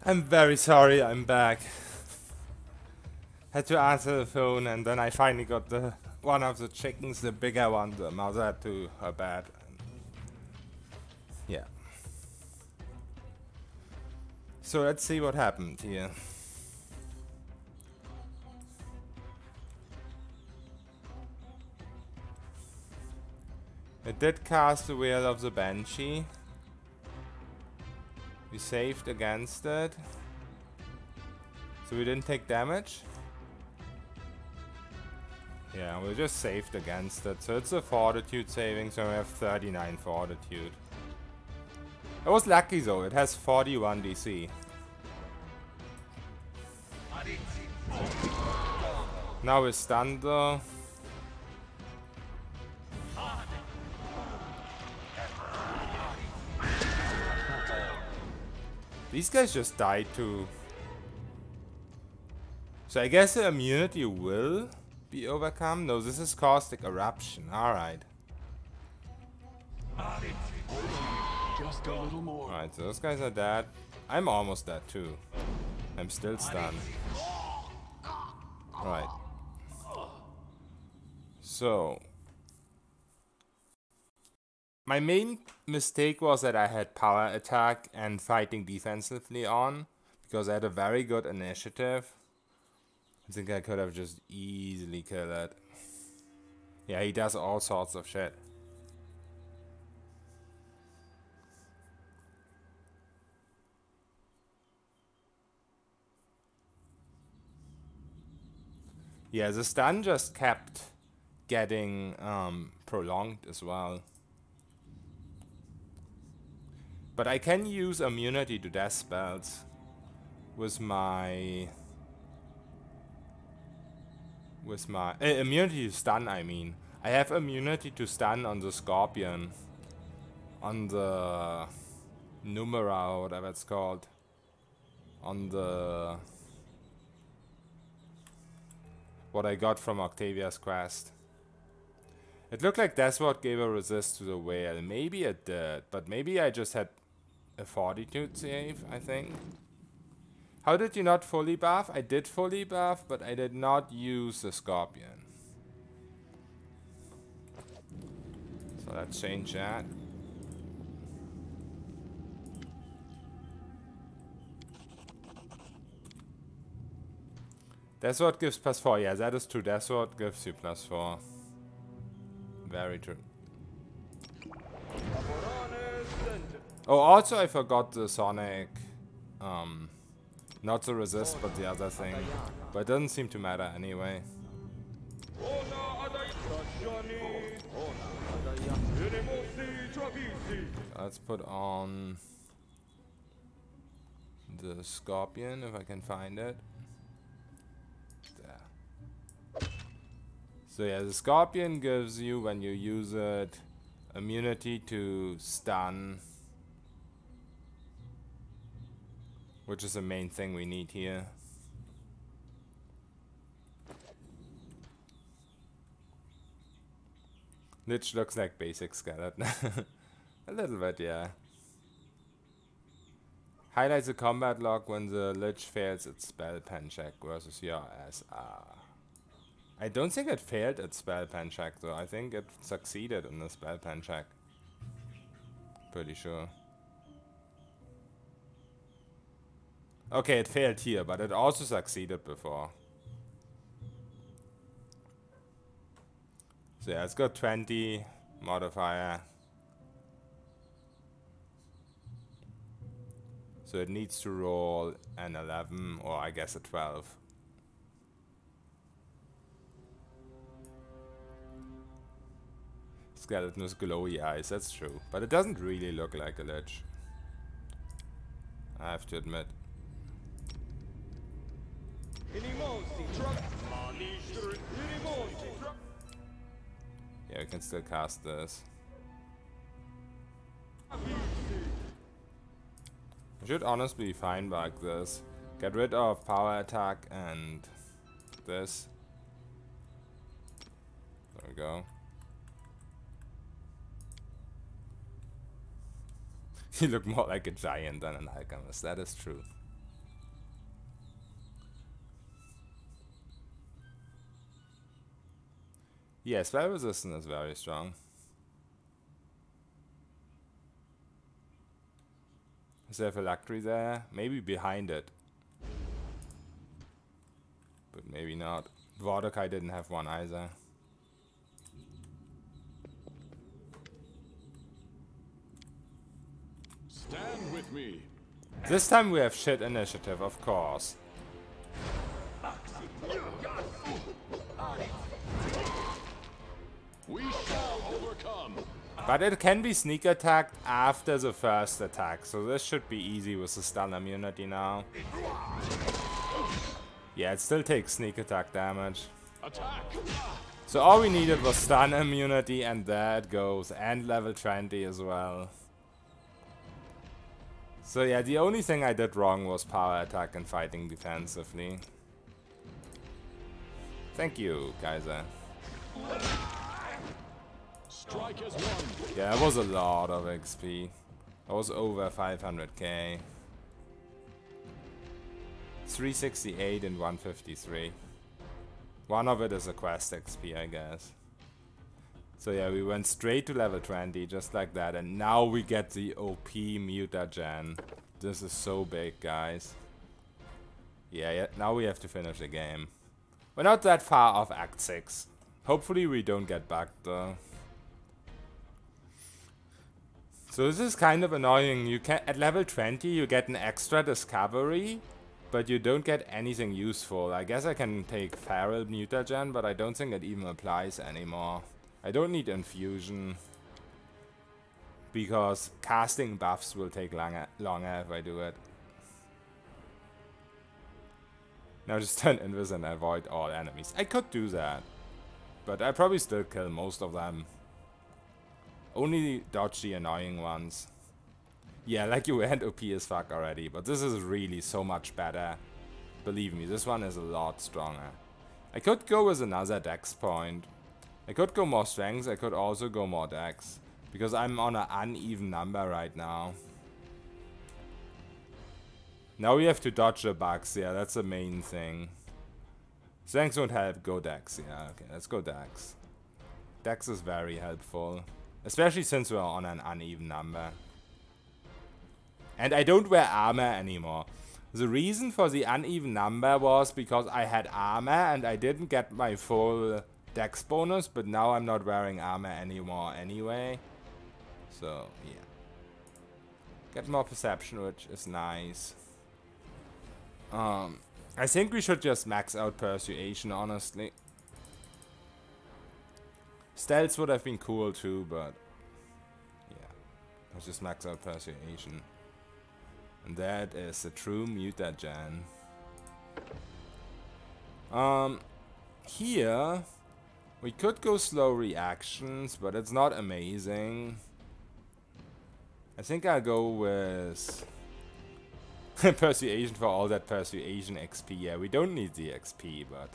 I'm very sorry, I'm back. Had to answer the phone and then I finally got the one of the chickens, the bigger one, the mother to her bed. Yeah. So let's see what happened here. It did cast the Wheel of the Banshee. We saved against it. So we didn't take damage. Yeah, we just saved against it. So it's a fortitude saving, so we have 39 fortitude. I was lucky though, it has 41 DC. Now we're stunned though. These guys just died too. So I guess the immunity will be overcome. No, this is caustic eruption. Alright. Just a little more. Alright, so those guys are dead. I'm almost dead too. I'm still stunned. Alright. So my main mistake was that I had power attack and fighting defensively on, because I had a very good initiative. I think I could have just easily killed it. Yeah, he does all sorts of shit. Yeah, the stun just kept getting prolonged as well. But I can use immunity to death spells with my immunity to stun. I mean, I have immunity to stun on the Scorpion, on the Numera or whatever it's called, on the what I got from Octavia's quest. It looked like that's what gave a resist to the whale. Maybe it did, but maybe I just had a fortitude save, I think. How did you not fully buff? I did fully buff, but I did not use the Scorpion. So let's change that. Death Sword gives +4. Yeah, that is true. Death Sword gives you +4. Very true. Oh, also I forgot the Sonic, not the resist, but the other thing. But it doesn't seem to matter anyway. Let's put on the Scorpion if I can find it. There. So yeah, the Scorpion gives you, when you use it, immunity to stun, which is the main thing we need here. Lich looks like basic skeleton. A little bit, yeah. Highlights the combat log when the Lich fails its spell pen check versus your SR. I don't think it failed its spell pen check though. I think it succeeded in the spell pen check. Pretty sure. Okay, it failed here, but it also succeeded before. So yeah, it's got 20 modifier. So it needs to roll an 11, or I guess a 12. Skeleton with glowy eyes, that's true. But it doesn't really look like a Lich, I have to admit. Yeah, we can still cast this. I should honestly be fine like this. Get rid of power attack and this. There we go. You look more like a giant than an alchemist, that is true. Yeah, spell resistance is very strong. Is there a phylactery there? Maybe behind it. But maybe not. Vordokai didn't have one either. Stand with me. This time we have shit initiative, of course. We shall overcome. But it can be sneak attacked after the first attack, so this should be easy with the stun immunity now. Yeah, it still takes sneak attack damage. Attack. So all we needed was stun immunity, and there it goes. And level 20 as well. So yeah, the only thing I did wrong was power attack and fighting defensively. Thank you, Kaiser. Strike as one. Yeah, that was a lot of XP. That was over 500k. 368 and 153. One of it is a quest XP, I guess. So yeah, we went straight to level 20, just like that. And now we get the OP mutagen. This is so big, guys. Yeah, now we have to finish the game. We're not that far off Act 6. Hopefully we don't get bugged, though. So this is kind of annoying. You can at level 20 you get an extra discovery, but you don't get anything useful. I guess I can take feral mutagen, but I don't think it even applies anymore. I don't need infusion because casting buffs will take longer if I do it. Now just turn invis and avoid all enemies. I could do that, but I probably still kill most of them. Only dodge the annoying ones. Yeah, like you went OP as fuck already, but this is really so much better. Believe me, this one is a lot stronger. I could go with another dex point. I could go more strength, I could also go more dex. Because I'm on an uneven number right now. Now we have to dodge the bugs, yeah, that's the main thing. Strength won't help, go dex, yeah, okay, let's go dex. Dex is very helpful. Especially since we're on an uneven number. And I don't wear armor anymore. The reason for the uneven number was because I had armor and I didn't get my full dex bonus, but now I'm not wearing armor anymore anyway. So, yeah. Get more perception, which is nice. I think we should just max out persuasion, honestly. Stealth would have been cool too, but yeah. Let's just max out persuasion. And that is a true mutagen. Here we could go slow reactions, but it's not amazing. I think I'll go with persuasion for all that persuasion XP. Yeah, we don't need the XP, but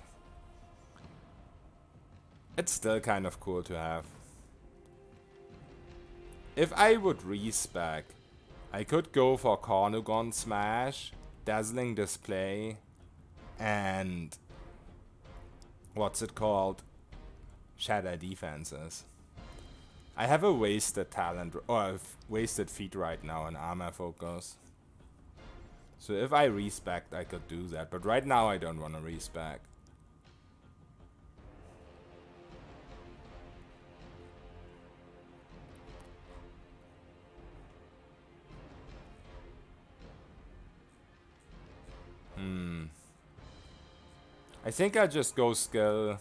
it's still kind of cool to have. If I would respec, I could go for Cornugon Smash, Dazzling Display, and what's it called? Shatter Defenses. I have a wasted talent, or a wasted feat right now in Armor Focus. So if I respec, I could do that, but right now I don't want to respec. I think I'll just go skill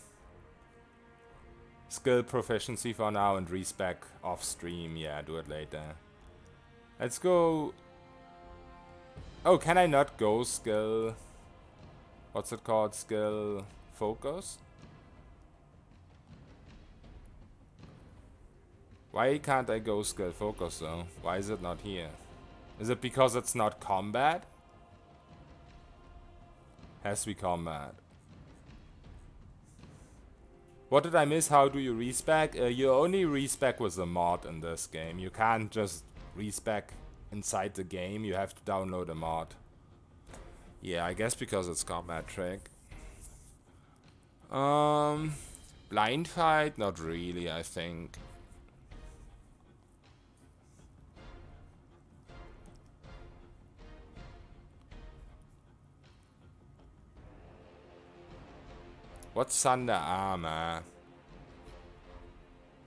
proficiency for now and respec off stream. Yeah, do it later. Let's go. Oh, can I not go skill? What's it called? Skill focus? Why can't I go skill focus though? Why is it not here? Is it because it's not combat? Has to be combat. What did I miss? How do you respec? You only respec with the mod in this game. You can't just respec inside the game. You have to download a mod. Yeah, I guess because it's combat trick. Blind fight? Not really, I think. What's Thunder Armor?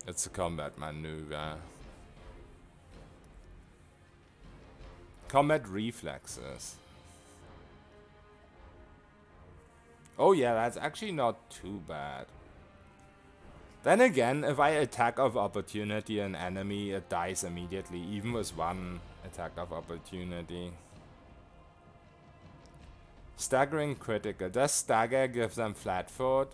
It's a combat maneuver. Combat reflexes. Oh yeah, that's actually not too bad. Then again, if I attack of opportunity an enemy, it dies immediately, even with one attack of opportunity. Staggering critical. Does stagger give them flat foot?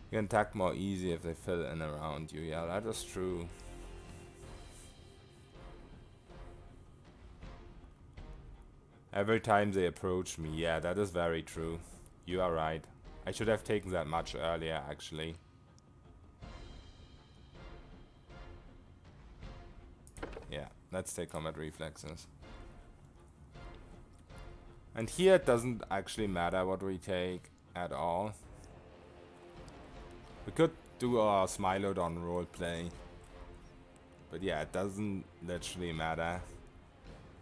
You can attack more easy if they fill in around you. Yeah, that is true. Every time they approach me. Yeah, that is very true. You are right. I should have taken that much earlier, actually. Yeah, let's take combat reflexes. And here it doesn't actually matter what we take at all. We could do a Smilodon roleplay. But yeah, it doesn't literally matter.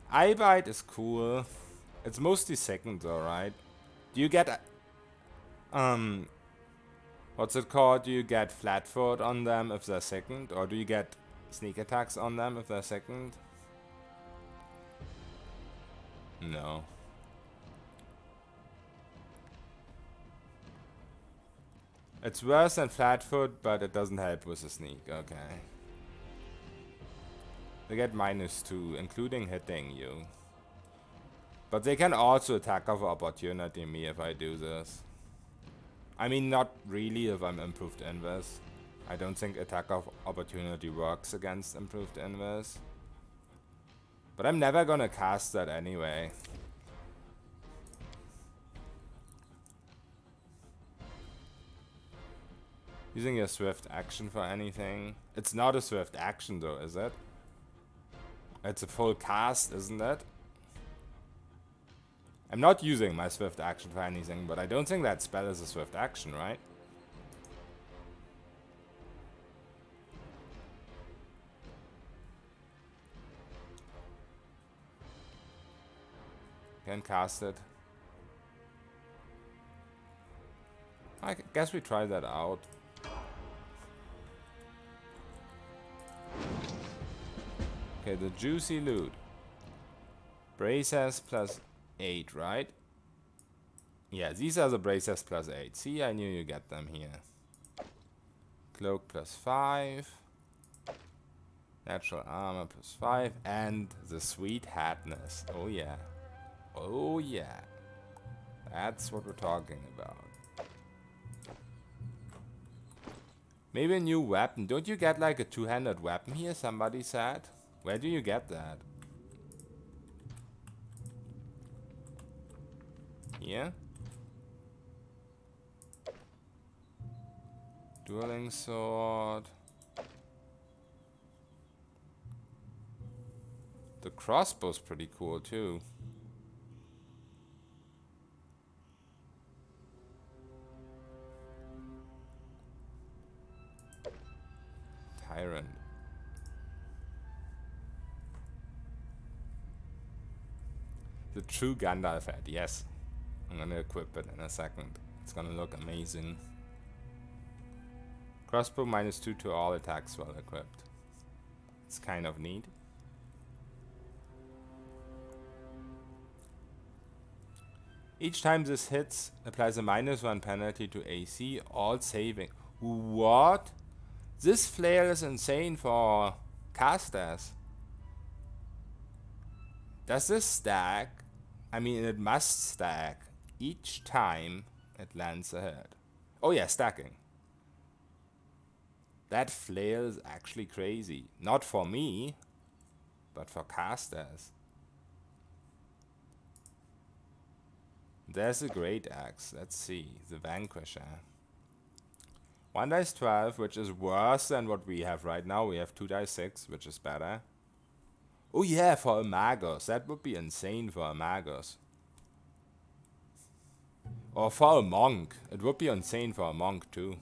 Eye Bite is cool. It's mostly second though, right? Do you get... what's it called? Do you get flat-foot on them if they're second? Or do you get sneak attacks on them if they're second? No. It's worse than flat-foot, but it doesn't help with the sneak. Okay. They get -2, including hitting you. But they can also attack of opportunity me if I do this. I mean, not really if I'm improved invis. I don't think attack of opportunity works against improved invis. But I'm never gonna cast that anyway. Using a swift action for anything. It's not a swift action though, is it? It's a full cast, isn't it? I'm not using my swift action for anything, but I don't think that spell is a swift action, right? Can cast it. I guess we try that out. Okay, the juicy loot. Braces +8, right? Yeah, these are the braces +8. See, I knew you get them here. Cloak +5. Natural armor +5. And the sweet hatness. Oh yeah. Oh yeah. That's what we're talking about. Maybe a new weapon. Don't you get like a two-handed weapon here, somebody said? Where do you get that? Here? Dueling sword. The crossbow's pretty cool too. Tyrant. The true Gandalf head, yes. I'm gonna equip it in a second. It's gonna look amazing. Crossbow -2 to all attacks while equipped. It's kind of neat. Each time this hits, applies a -1 penalty to AC, all saving. What? This flare is insane for casters. Does this stack? I mean, it must stack each time it lands a hit. Oh yeah, stacking. That flare is actually crazy. Not for me, but for casters. There's a great axe. Let's see. The Vanquisher. 1 dice 12, which is worse than what we have right now. We have 2 dice 6, which is better. Oh yeah, for a Magus. That would be insane for a Magus. Or for a monk. It would be insane for a monk too.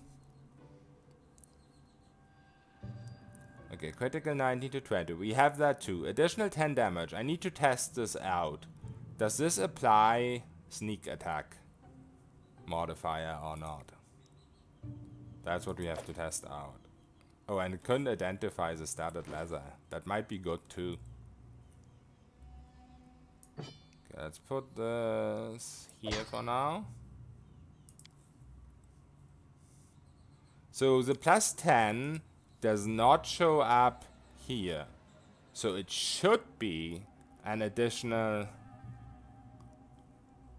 Okay, critical 19 to 20. We have that too. Additional 10 damage. I need to test this out. Does this apply sneak attack modifier or not? That's what we have to test out. Oh, and it couldn't identify the studded leather. That might be good too. Okay, let's put this here for now. So the plus 10 does not show up here. So it should be an additional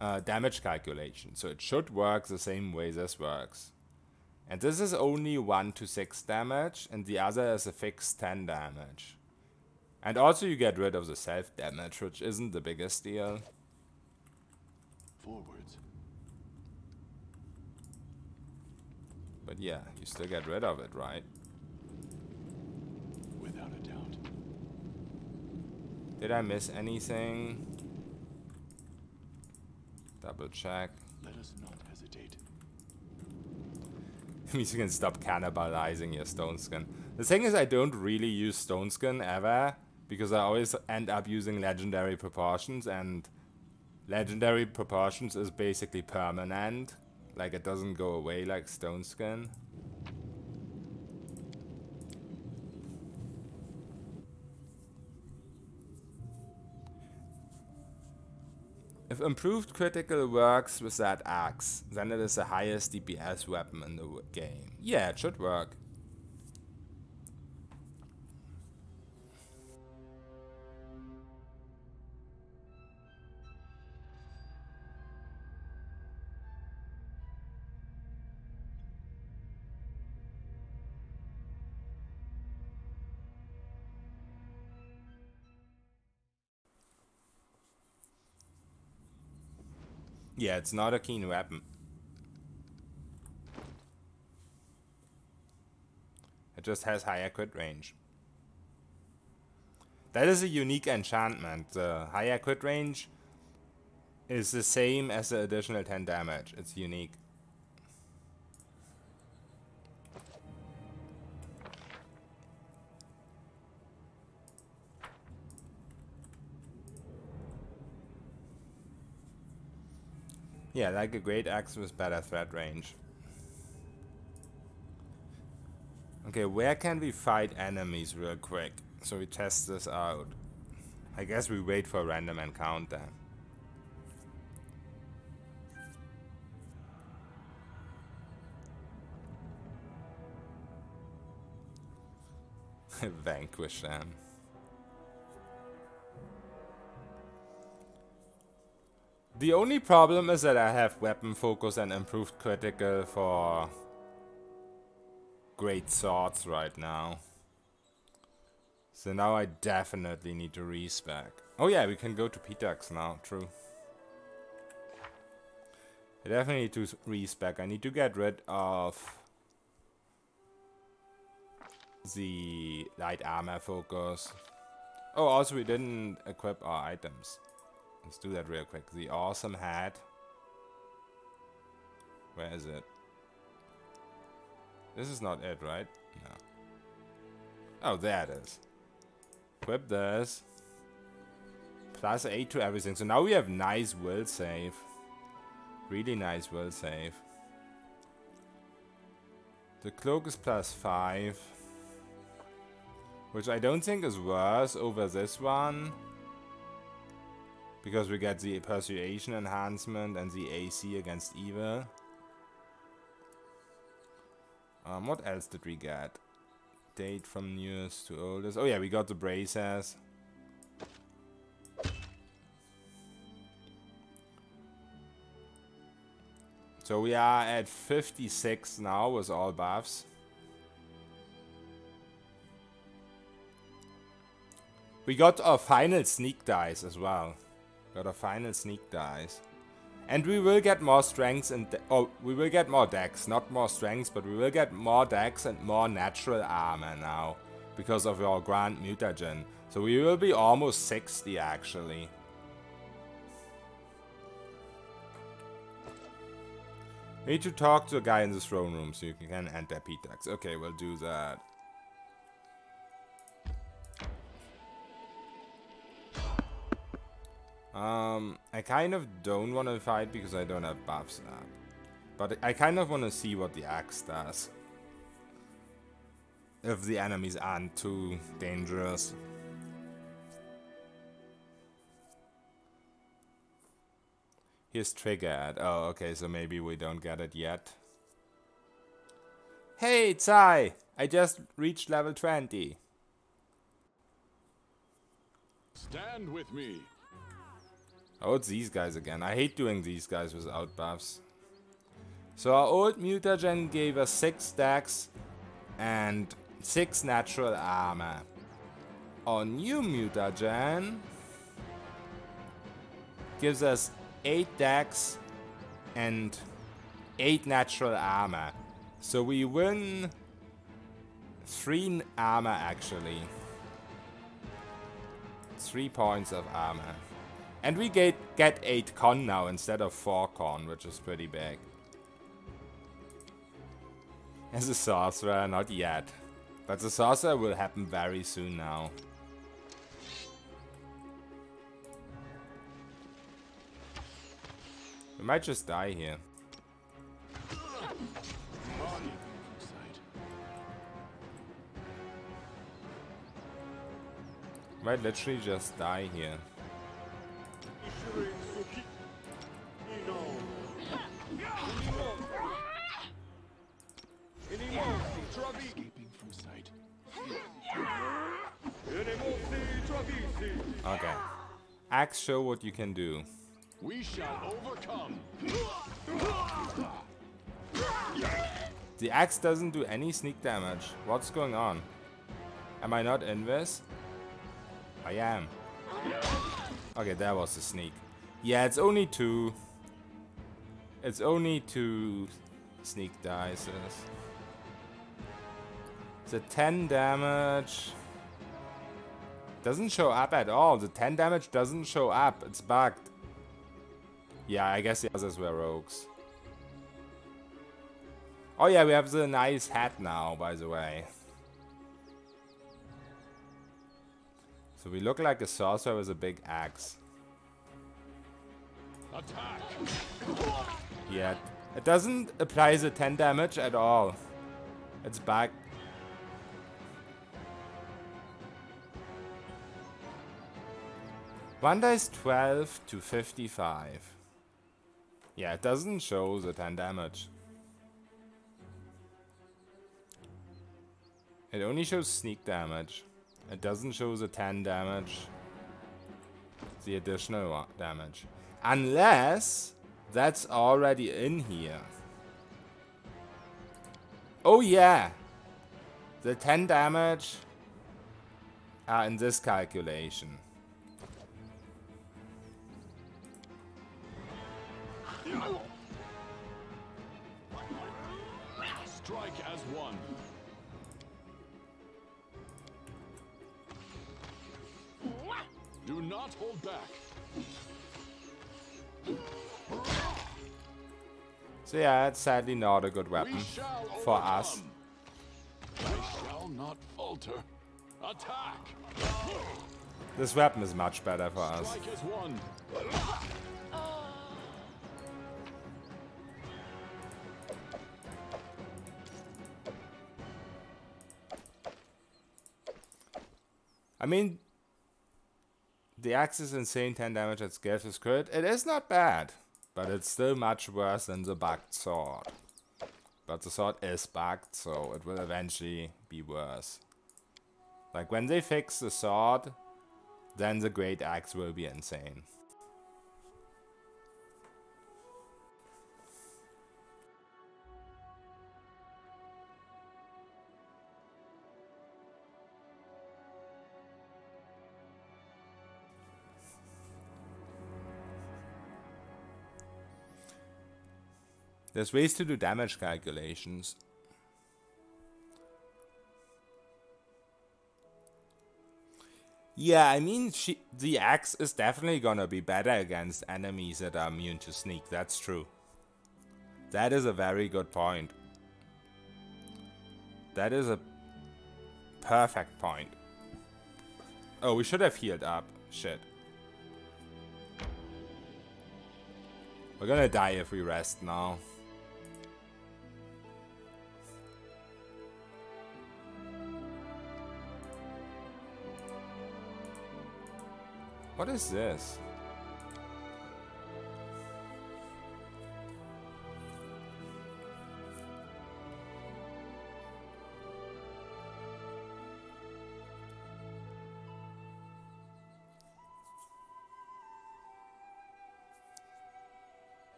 damage calculation. So it should work the same way this works. And this is only 1 to 6 damage, and the other is a fixed 10 damage. And also you get rid of the self damage, which isn't the biggest deal. Forwards. But yeah, you still get rid of it, right? Without a doubt. Did I miss anything? Double check. Let us not hesitate. Means you can stop cannibalizing your stone skin. The thing is, I don't really use stone skin ever, because I always end up using legendary proportions, and legendary proportions is basically permanent. Like, it doesn't go away like stone skin. If improved critical works with that axe, then it is the highest DPS weapon in the game. Yeah, it should work. Yeah, it's not a keen weapon. It just has higher crit range. That is a unique enchantment. The higher crit range is the same as the additional 10 damage. It's unique. Yeah, like a great axe with better threat range. Okay, where can we fight enemies real quick? So we test this out. I guess we wait for a random encounter. Vanquish them. The only problem is that I have weapon focus and improved critical for great swords right now. So now I definitely need to respec. Oh yeah, we can go to Pitax now, true. I definitely need to respec. I need to get rid of the light armor focus. Oh, also we didn't equip our items. Let's do that real quick. The awesome hat. Where is it? This is not it, right? No. Oh, there it is. Equip this. Plus 8 to everything. So now we have nice will save. Really nice will save. The cloak is plus 5. Which I don't think is worse over this one. Because we get the persuasion enhancement and the AC against evil. What else did we get? Date from newest to oldest. Oh yeah, we got the braces. So we are at 56 now with all buffs. We got our final sneak dice as well. Got a final sneak dice. And we will get more strengths and we will get more dex, not more strengths, but we will get more dex and more natural armor now. because of our grand mutagen. So we will be almost 60 actually. Need to talk to a guy in the throne room so you can enter Pitax. Okay, we'll do that. I kind of don't want to fight because I don't have buffs up. But I kind of want to see what the axe does. If the enemies aren't too dangerous. Here's triggered. Oh, okay, so maybe we don't get it yet. Hey, Tsai! I just reached level 20. Stand with me. Oh, it's these guys again. I hate doing these guys without buffs. So our old mutagen gave us 6 stacks and 6 natural armor. Our new mutagen gives us 8 dex and 8 natural armor. So we win 3 armor actually. 3 points of armor. And we get 8 con now instead of 4 con, which is pretty big. As a sorcerer, not yet. But the sorcerer will happen very soon now. We might just die here. Might literally just die here. Escaping from sight. Okay. Axe, show what you can do. We shall overcome. The axe doesn't do any sneak damage. What's going on? Am I not invis? I am. Okay, that was the sneak. Yeah, it's only 2. It's only 2 sneak dice. The 10 damage doesn't show up at all. The 10 damage doesn't show up. It's bugged. Yeah, I guess the others were rogues. Oh yeah, we have the nice hat now, by the way. So we look like a sorcerer with a big axe. Attack. Yeah, it doesn't apply the 10 damage at all. It's bugged. One dice 12 to 55. Yeah, it doesn't show the 10 damage. It only shows sneak damage. It doesn't show the 10 damage. The additional damage. Unless that's already in here. Oh yeah! The 10 damage are in this calculation. Strike as one. Do not hold back. So yeah, it's sadly not a good weapon for us. I shall not falter. Attack. This weapon is much better for us. Strike as one. I mean, the axe is insane 10 damage at scale is crit. It is not bad, but it's still much worse than the bugged sword. But the sword is bugged, so it will eventually be worse. Like when they fix the sword, then the great axe will be insane. There's ways to do damage calculations. Yeah, I mean, the axe is definitely gonna be better against enemies that are immune to sneak. That's true. That is a very good point. That is a perfect point. Oh, we should have healed up. Shit. We're gonna die if we rest now. What is this?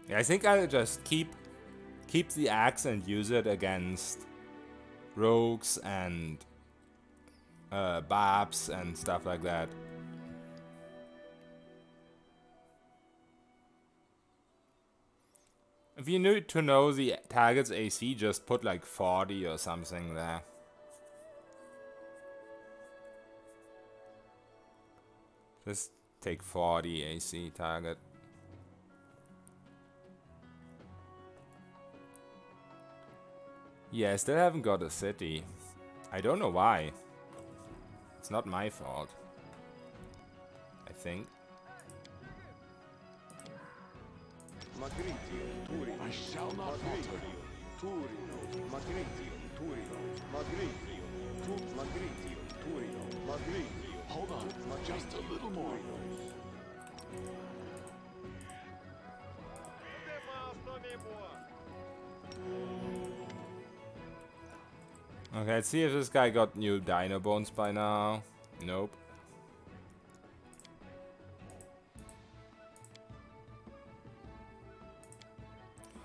Yeah, I think I'll just keep the axe and use it against rogues and barbs and stuff like that. If you need to know the target's AC, just put like 40 or something there. Just take 40 AC target. Yeah, I still haven't got a city. I don't know why. It's not my fault. I think. I shall not falter. Hold on, just a little more. Okay, let's see if this guy got new dino bones by now. Nope.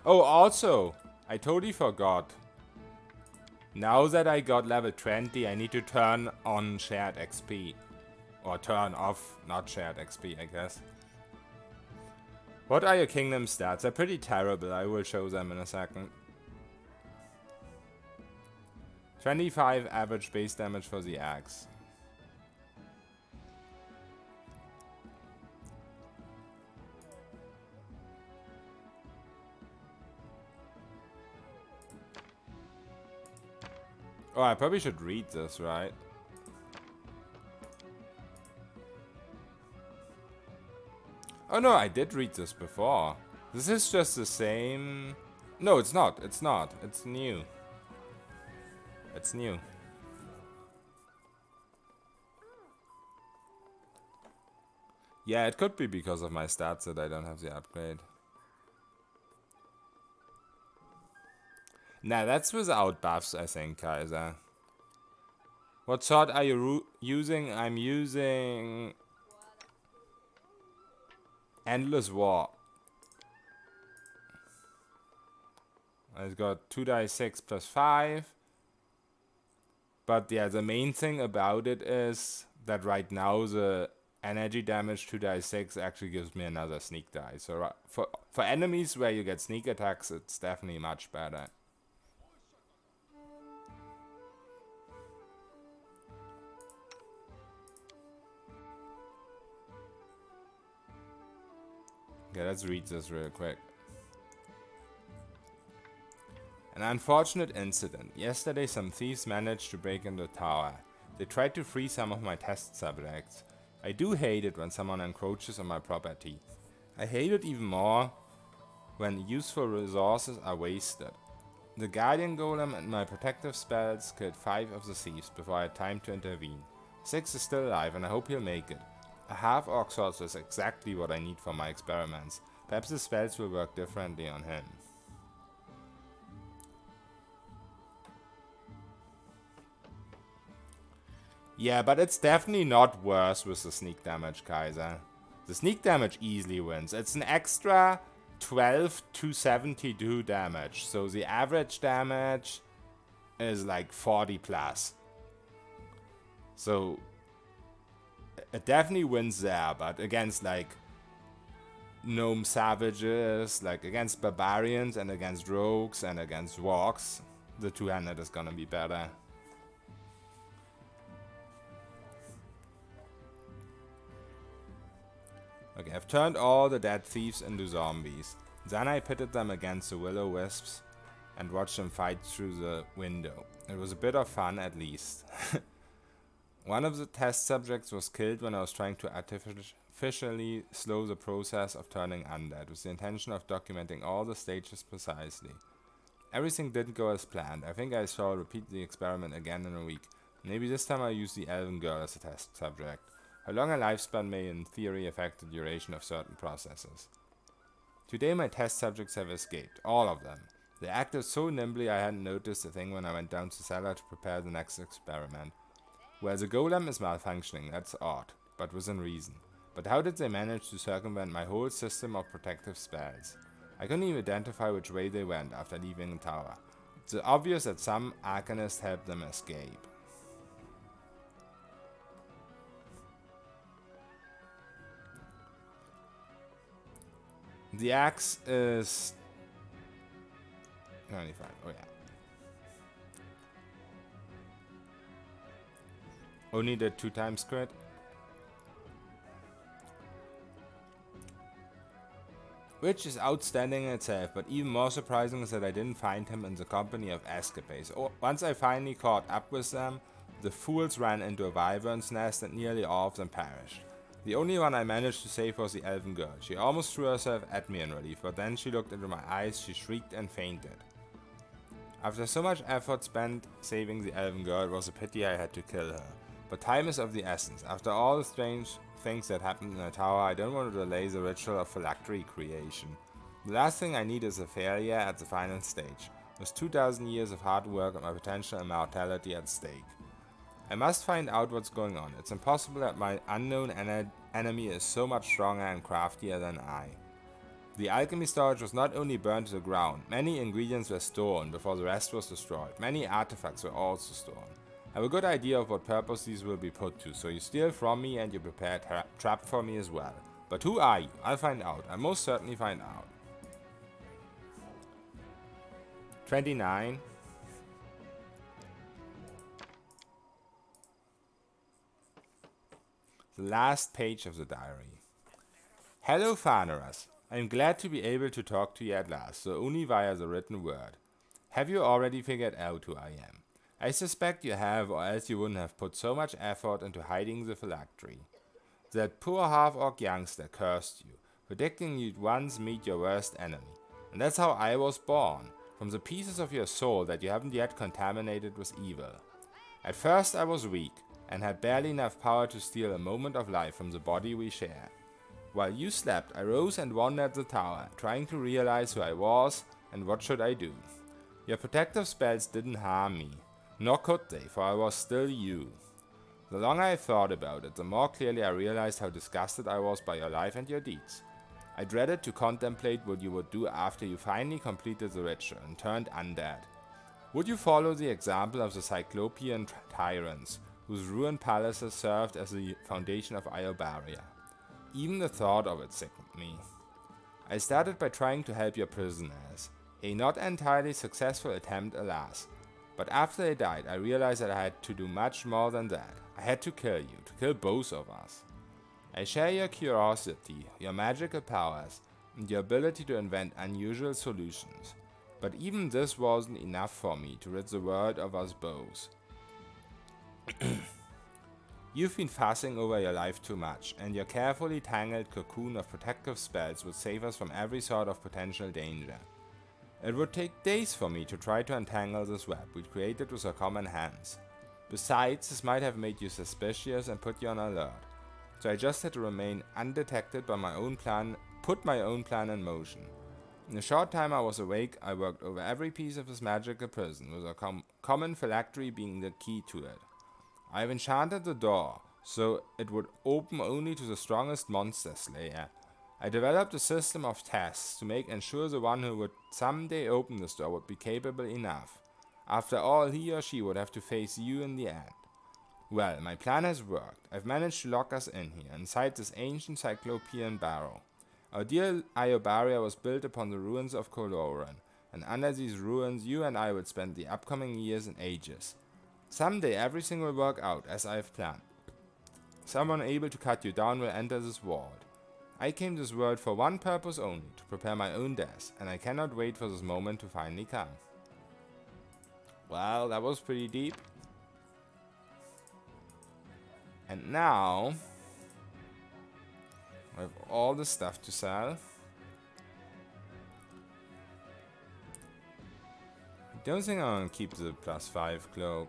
Oh, also, I totally forgot. Now that I got level 20, I need to turn on shared XP. Or turn off, not shared XP, I guess. What are your kingdom stats? They're pretty terrible. I will show them in a second. 25 average base damage for the axe. Oh, I probably should read this, right? Oh no, I did read this before. This is just the same... No, it's not. It's not. It's new. It's new. Yeah, it could be because of my stats that I don't have the upgrade. Nah, that's without buffs, I think, Kaiser. What sword are you using? I'm using... Endless War. I've got 2 die 6 plus 5. But yeah, the main thing about it is that right now the energy damage 2 die 6 actually gives me another sneak die. So for enemies where you get sneak attacks, it's definitely much better. Okay, let's read this real quick. An unfortunate incident. Yesterday some thieves managed to break into the tower. They tried to free some of my test subjects. I do hate it when someone encroaches on my property. I hate it even more when useful resources are wasted. The guardian golem and my protective spells killed 5 of the thieves before I had time to intervene. 6 is still alive and I hope he'll make it. A half-orc sword is exactly what I need for my experiments. Perhaps the spells will work differently on him. Yeah, but it's definitely not worse with the sneak damage, Kaiser. The sneak damage easily wins. It's an extra 12 to 72 damage. So the average damage is like 40 plus. So it definitely wins there, but against like gnome savages, like against barbarians and against rogues and against wargs, the two-handed is gonna be better. Okay, I've turned all the dead thieves into zombies. Then I pitted them against the will-o-wisps and watched them fight through the window. It was a bit of fun, at least. One of the test subjects was killed when I was trying to artificially slow the process of turning undead, with the intention of documenting all the stages precisely. Everything didn't go as planned. I think I shall repeat the experiment again in a week. Maybe this time I'll use the elven girl as a test subject. Her longer lifespan may in theory affect the duration of certain processes. Today my test subjects have escaped, all of them. They acted so nimbly I hadn't noticed a thing when I went down to the cellar to prepare the next experiment. Well, the golem is malfunctioning, that's odd, but within reason. But how did they manage to circumvent my whole system of protective spells? I couldn't even identify which way they went after leaving the tower. It's obvious that some arcanist helped them escape. The axe is 95. Oh yeah. Only did 2 times crit. Which is outstanding in itself, but even more surprising is that I didn't find him in the company of escapades. Once I finally caught up with them, the fools ran into a wyvern's nest and nearly all of them perished. The only one I managed to save was the elven girl. She almost threw herself at me in relief, but then she looked into my eyes, she shrieked and fainted. After so much effort spent saving the elven girl, it was a pity I had to kill her. But time is of the essence. After all the strange things that happened in the tower, I don't want to delay the ritual of phylactery creation. The last thing I need is a failure at the final stage, with 2,000 years of hard work and my potential immortality at stake. I must find out what's going on. It's impossible that my unknown enemy is so much stronger and craftier than I. The alchemy storage was not only burned to the ground, many ingredients were stolen before the rest was destroyed. Many artifacts were also stolen. I have a good idea of what purpose these will be put to, so you steal from me and you prepare a trap for me as well. But who are you? I'll find out. I'll most certainly find out. 29. The last page of the diary. Hello, Farneras. I am glad to be able to talk to you at last, though only via the written word. Have you already figured out who I am? I suspect you have, or else you wouldn't have put so much effort into hiding the phylactery. That poor half-orc youngster cursed you, predicting you'd once meet your worst enemy. And that's how I was born, from the pieces of your soul that you haven't yet contaminated with evil. At first I was weak, and had barely enough power to steal a moment of life from the body we shared. While you slept, I rose and wandered the tower, trying to realize who I was and what should I do. Your protective spells didn't harm me, nor could they, for I was still you. The longer I thought about it, the more clearly I realized how disgusted I was by your life and your deeds. I dreaded to contemplate what you would do after you finally completed the ritual and turned undead. Would you follow the example of the Cyclopean tyrants, whose ruined palaces served as the foundation of Iobaria? Even the thought of it sickened me. I started by trying to help your prisoners, a not entirely successful attempt, alas. But after they died, I realized that I had to do much more than that. I had to kill you, to kill both of us. I share your curiosity, your magical powers, and your ability to invent unusual solutions. But even this wasn't enough for me to rid the world of us both. You've been fussing over your life too much, and your carefully tangled cocoon of protective spells would save us from every sort of potential danger. It would take days for me to try to untangle this web we'd created with our common hands. Besides, this might have made you suspicious and put you on alert. So I just had to remain undetected by my own plan, put my own plan in motion. In the short time I was awake, I worked over every piece of this magical prison, with a common phylactery being the key to it. I have enchanted the door, so it would open only to the strongest monster slayer. I developed a system of tests to make ensure the one who would someday open this door would be capable enough. After all, he or she would have to face you in the end. Well, my plan has worked. I've managed to lock us in here, inside this ancient Cyclopean barrow. Our dear Iobaria was built upon the ruins of Coloran, And under these ruins, you and I would spend the upcoming years and ages. Someday everything will work out as I have planned. Someone able to cut you down will enter this world. I came to this world for one purpose only, to prepare my own death, and I cannot wait for this moment to finally come. Well, that was pretty deep. And now, I have all the stuff to sell. I don't think I'm gonna keep the +5 cloak.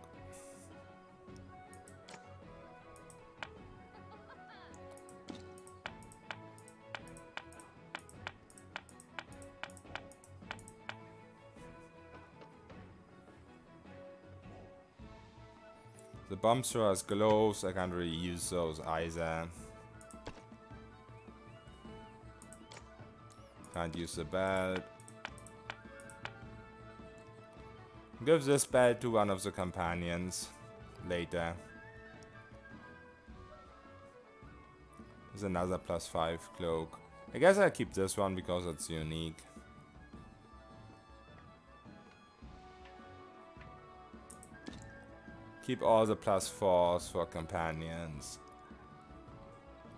The bomb thrower has gloves, I can't really use those either. Can't use the belt. Give this belt to one of the companions later. There's another +5 cloak. I guess I'll keep this one because it's unique. Keep all the +4s for companions.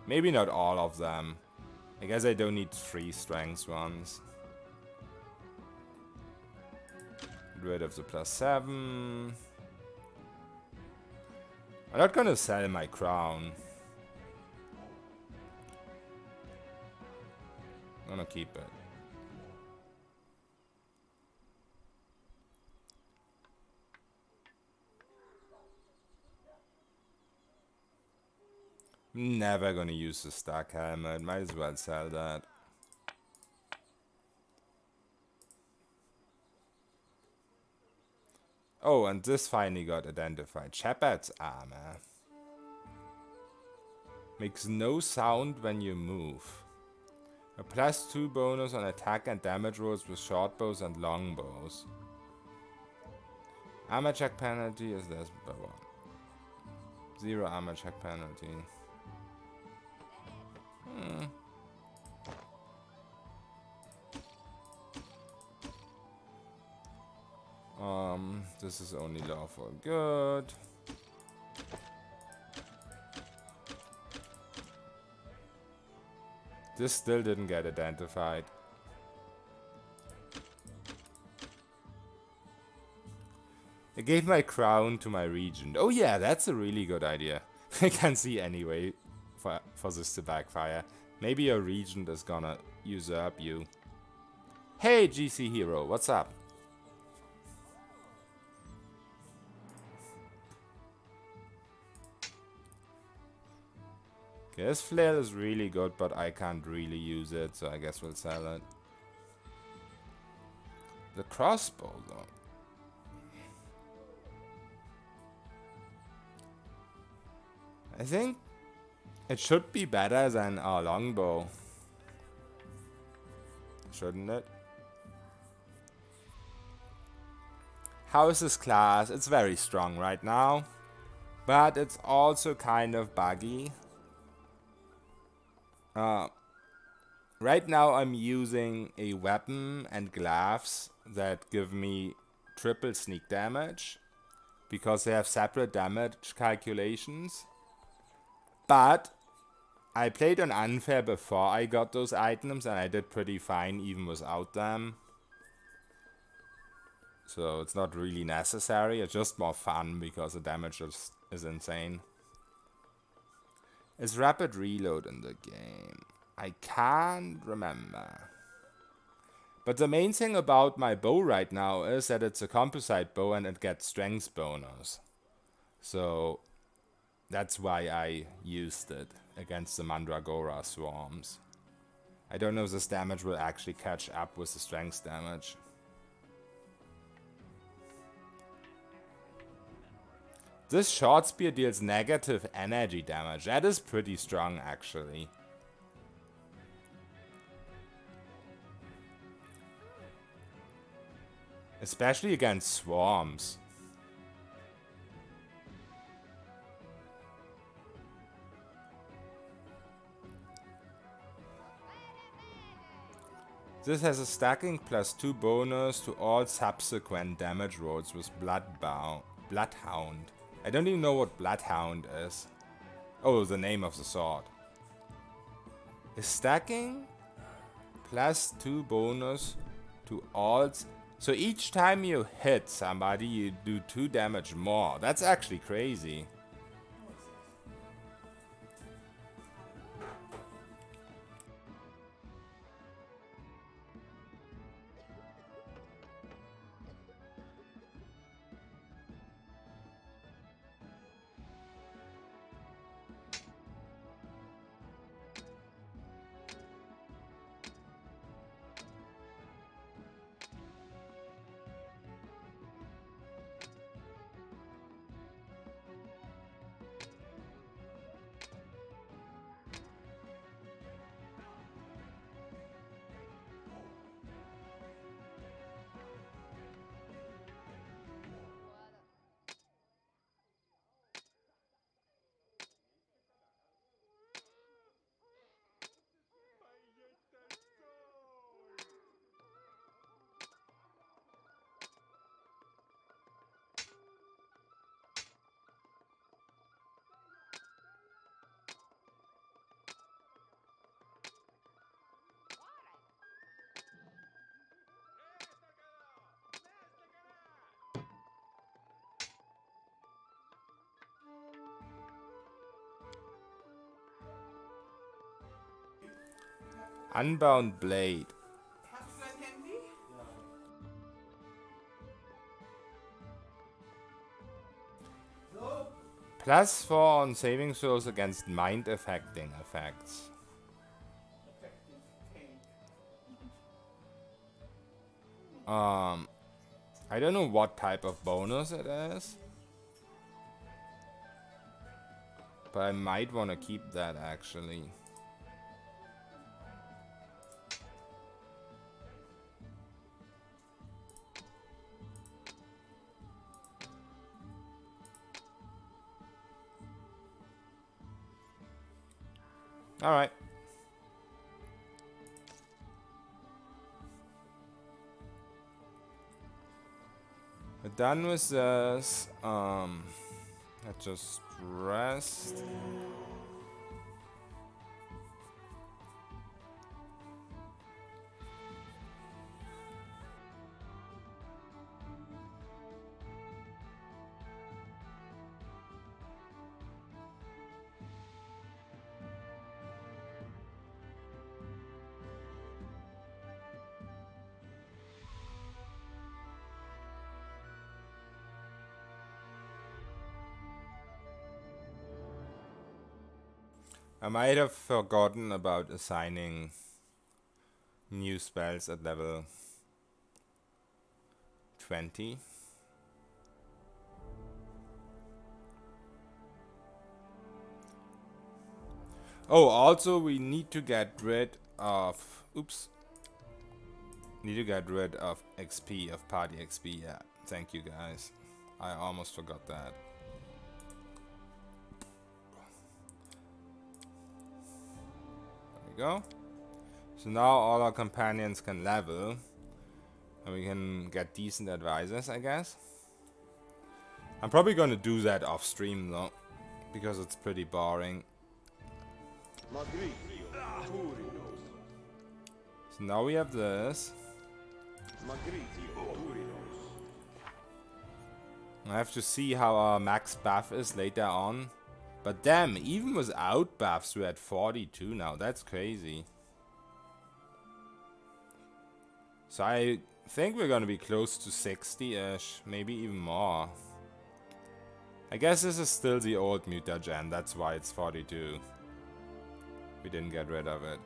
Maybe not all of them. I guess I don't need 3 strength ones. Get rid of the +7. I'm not gonna sell my crown. I'm gonna keep it. Never gonna use the stack helmet. Might as well sell that. Oh, and this finally got identified. Shepherd's armor. Makes no sound when you move. A +2 bonus on attack and damage rolls with short bows and long bows. Armor check penalty is less by 1. 0 armor check penalty. This is only lawful good. This still didn't get identified. I gave my crown to my regent. Oh yeah, that's a really good idea. I can't see any way for this to backfire. Maybe your regent is gonna usurp you. Hey GC Hero, what's up? Okay, this flail is really good, but I can't really use it, so I guess we'll sell it. The crossbow, though. I think it should be better than our longbow. Shouldn't it? How is this class? It's very strong right now, but it's also kind of buggy. Right now I'm using a weapon and gloves that give me triple sneak damage because they have separate damage calculations. But I played on unfair before I got those items and I did pretty fine even without them. So it's not really necessary, it's just more fun because the damage is insane. Is rapid reload in the game? I can't remember. But the main thing about my bow right now is that it's a composite bow and it gets strength bonus. So that's why I used it against the Mandragora swarms. I don't know if this damage will actually catch up with the strength damage. This short spear deals negative energy damage. That is pretty strong, actually. Especially against swarms. This has a stacking +2 bonus to all subsequent damage rolls with Bloodhound. I don't even know what Bloodhound is. Oh, the name of the sword. Is stacking +2 bonus to all. So each time you hit somebody, you do 2 damage more. That's actually crazy. Unbound Blade. Hast du ein Handy? +4 on saving throws against mind affecting effects. I don't know what type of bonus it is, but I might want to keep that actually. All right. We're done with this. Let's just rest. I might have forgotten about assigning new spells at level 20. Oh, also we need to get rid of... Oops. Need to get rid of XP, of party XP, yeah. Thank you guys. I almost forgot that. Go. So now all our companions can level and we can get decent advisors, I guess. I'm probably gonna do that off stream though, because it's pretty boring. So now we have this. I have to see how our max buff is later on. But damn, even without buffs, we're at 42 now. That's crazy. So I think we're gonna be close to 60-ish, maybe even more. I guess this is still the old mutagen, that's why it's 42. We didn't get rid of it.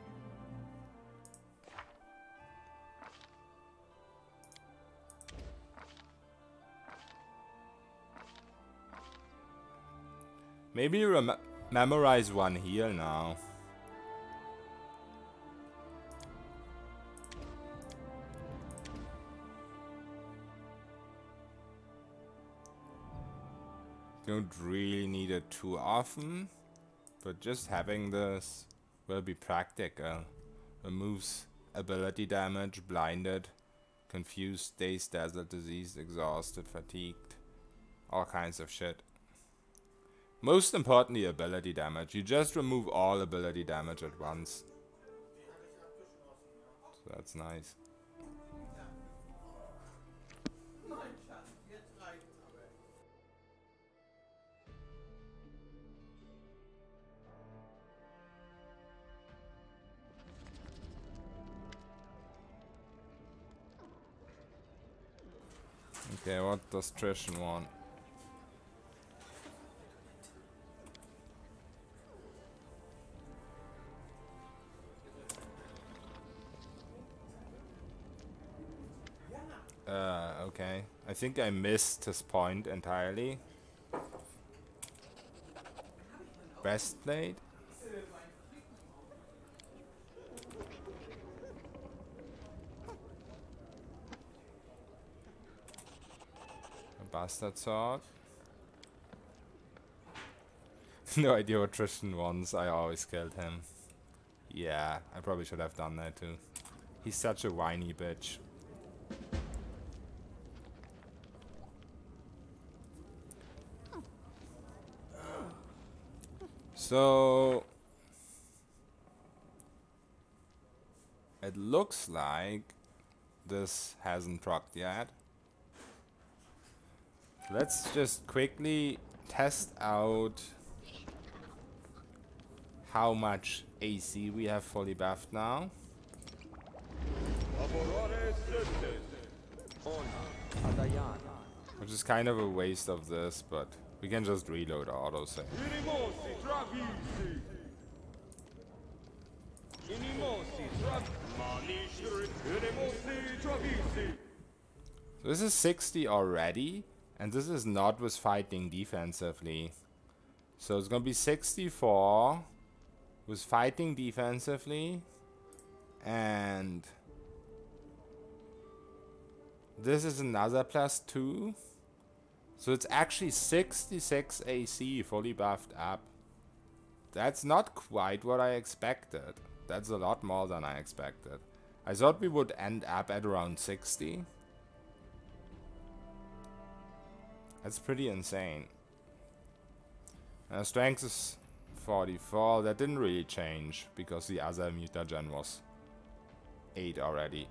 Maybe memorize one heal now. Don't really need it too often, but just having this will be practical. Removes ability damage, blinded, confused, dazed, dazzled, diseased, exhausted, fatigued, all kinds of shit. Most importantly, ability damage. You just remove all ability damage at once. So that's nice. Nein, Schatz, jetzt reicht's aber. Okay, what does Trishan want? Okay. I think I missed his point entirely. Breastplate? A bastard sword? No idea what Tristan wants. I always killed him. Yeah, I probably should have done that too. He's such a whiny bitch. So it looks like this hasn't procced yet. Let's just quickly test out how much AC we have fully buffed now. Which is kind of a waste of this, but we can just reload auto save. So this is 60 already, and this is not with fighting defensively. So it's gonna be 64 with fighting defensively, and this is another +2. So it's actually 66 AC fully buffed up. That's not quite what I expected. That's a lot more than I expected. I thought we would end up at around 60. That's pretty insane. Strength is 44. That didn't really change because the other mutagen was 8 already.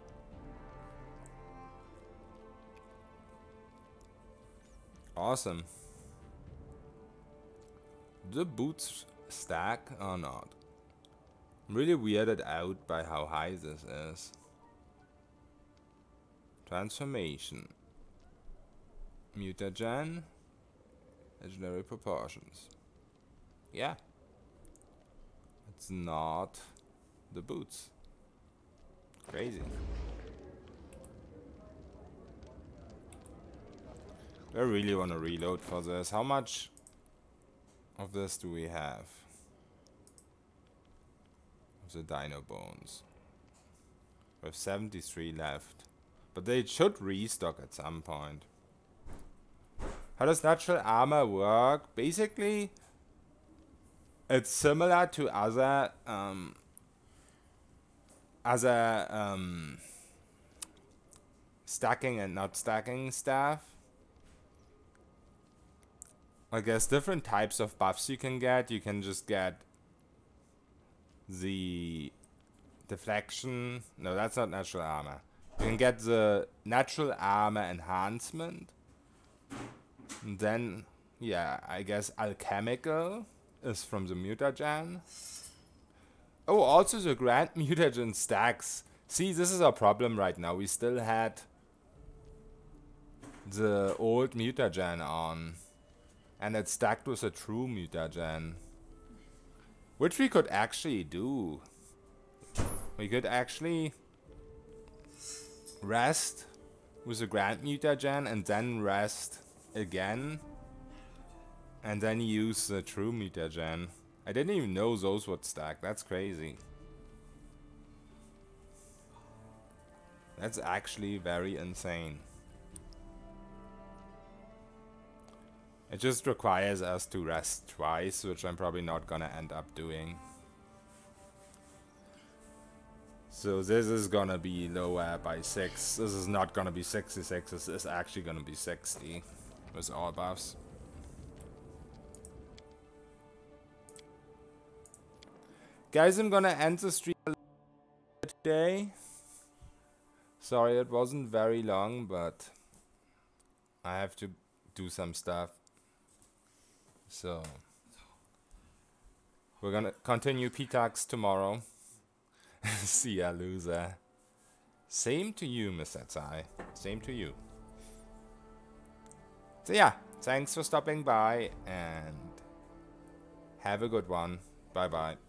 Awesome. The boots stack or not? I'm really weirded out by how high this is. Transformation. Mutagen. Legendary proportions. Yeah. It's not the boots. Crazy. I really want to reload for this. How much of this do we have? Of the dino bones. We have 73 left. But they should restock at some point. How does natural armor work? Basically, it's similar to other stacking and not stacking stuff. Like there's different types of buffs you can get. You can just get the deflection. No, that's not natural armor. You can get the natural armor enhancement. And then, yeah, I guess alchemical is from the mutagen. Oh, also the grand mutagen stacks. See, this is our problem right now. We still had the old mutagen on. And it's stacked with a true mutagen. Which we could actually do. We could actually rest with a grand mutagen and then rest again. And then use the true mutagen. I didn't even know those would stack. That's crazy. That's actually very insane. It just requires us to rest twice, which I'm probably not gonna end up doing. So this is gonna be lower by 6. This is not gonna be 66, this is actually gonna be 60 with all buffs. Guys, I'm gonna end the stream today. Sorry it wasn't very long, but I have to do some stuff. So we're gonna continue PTAX tomorrow. See ya, loser. Same to you, Mr. Tsai. Same to you. So yeah, thanks for stopping by and have a good one. Bye bye.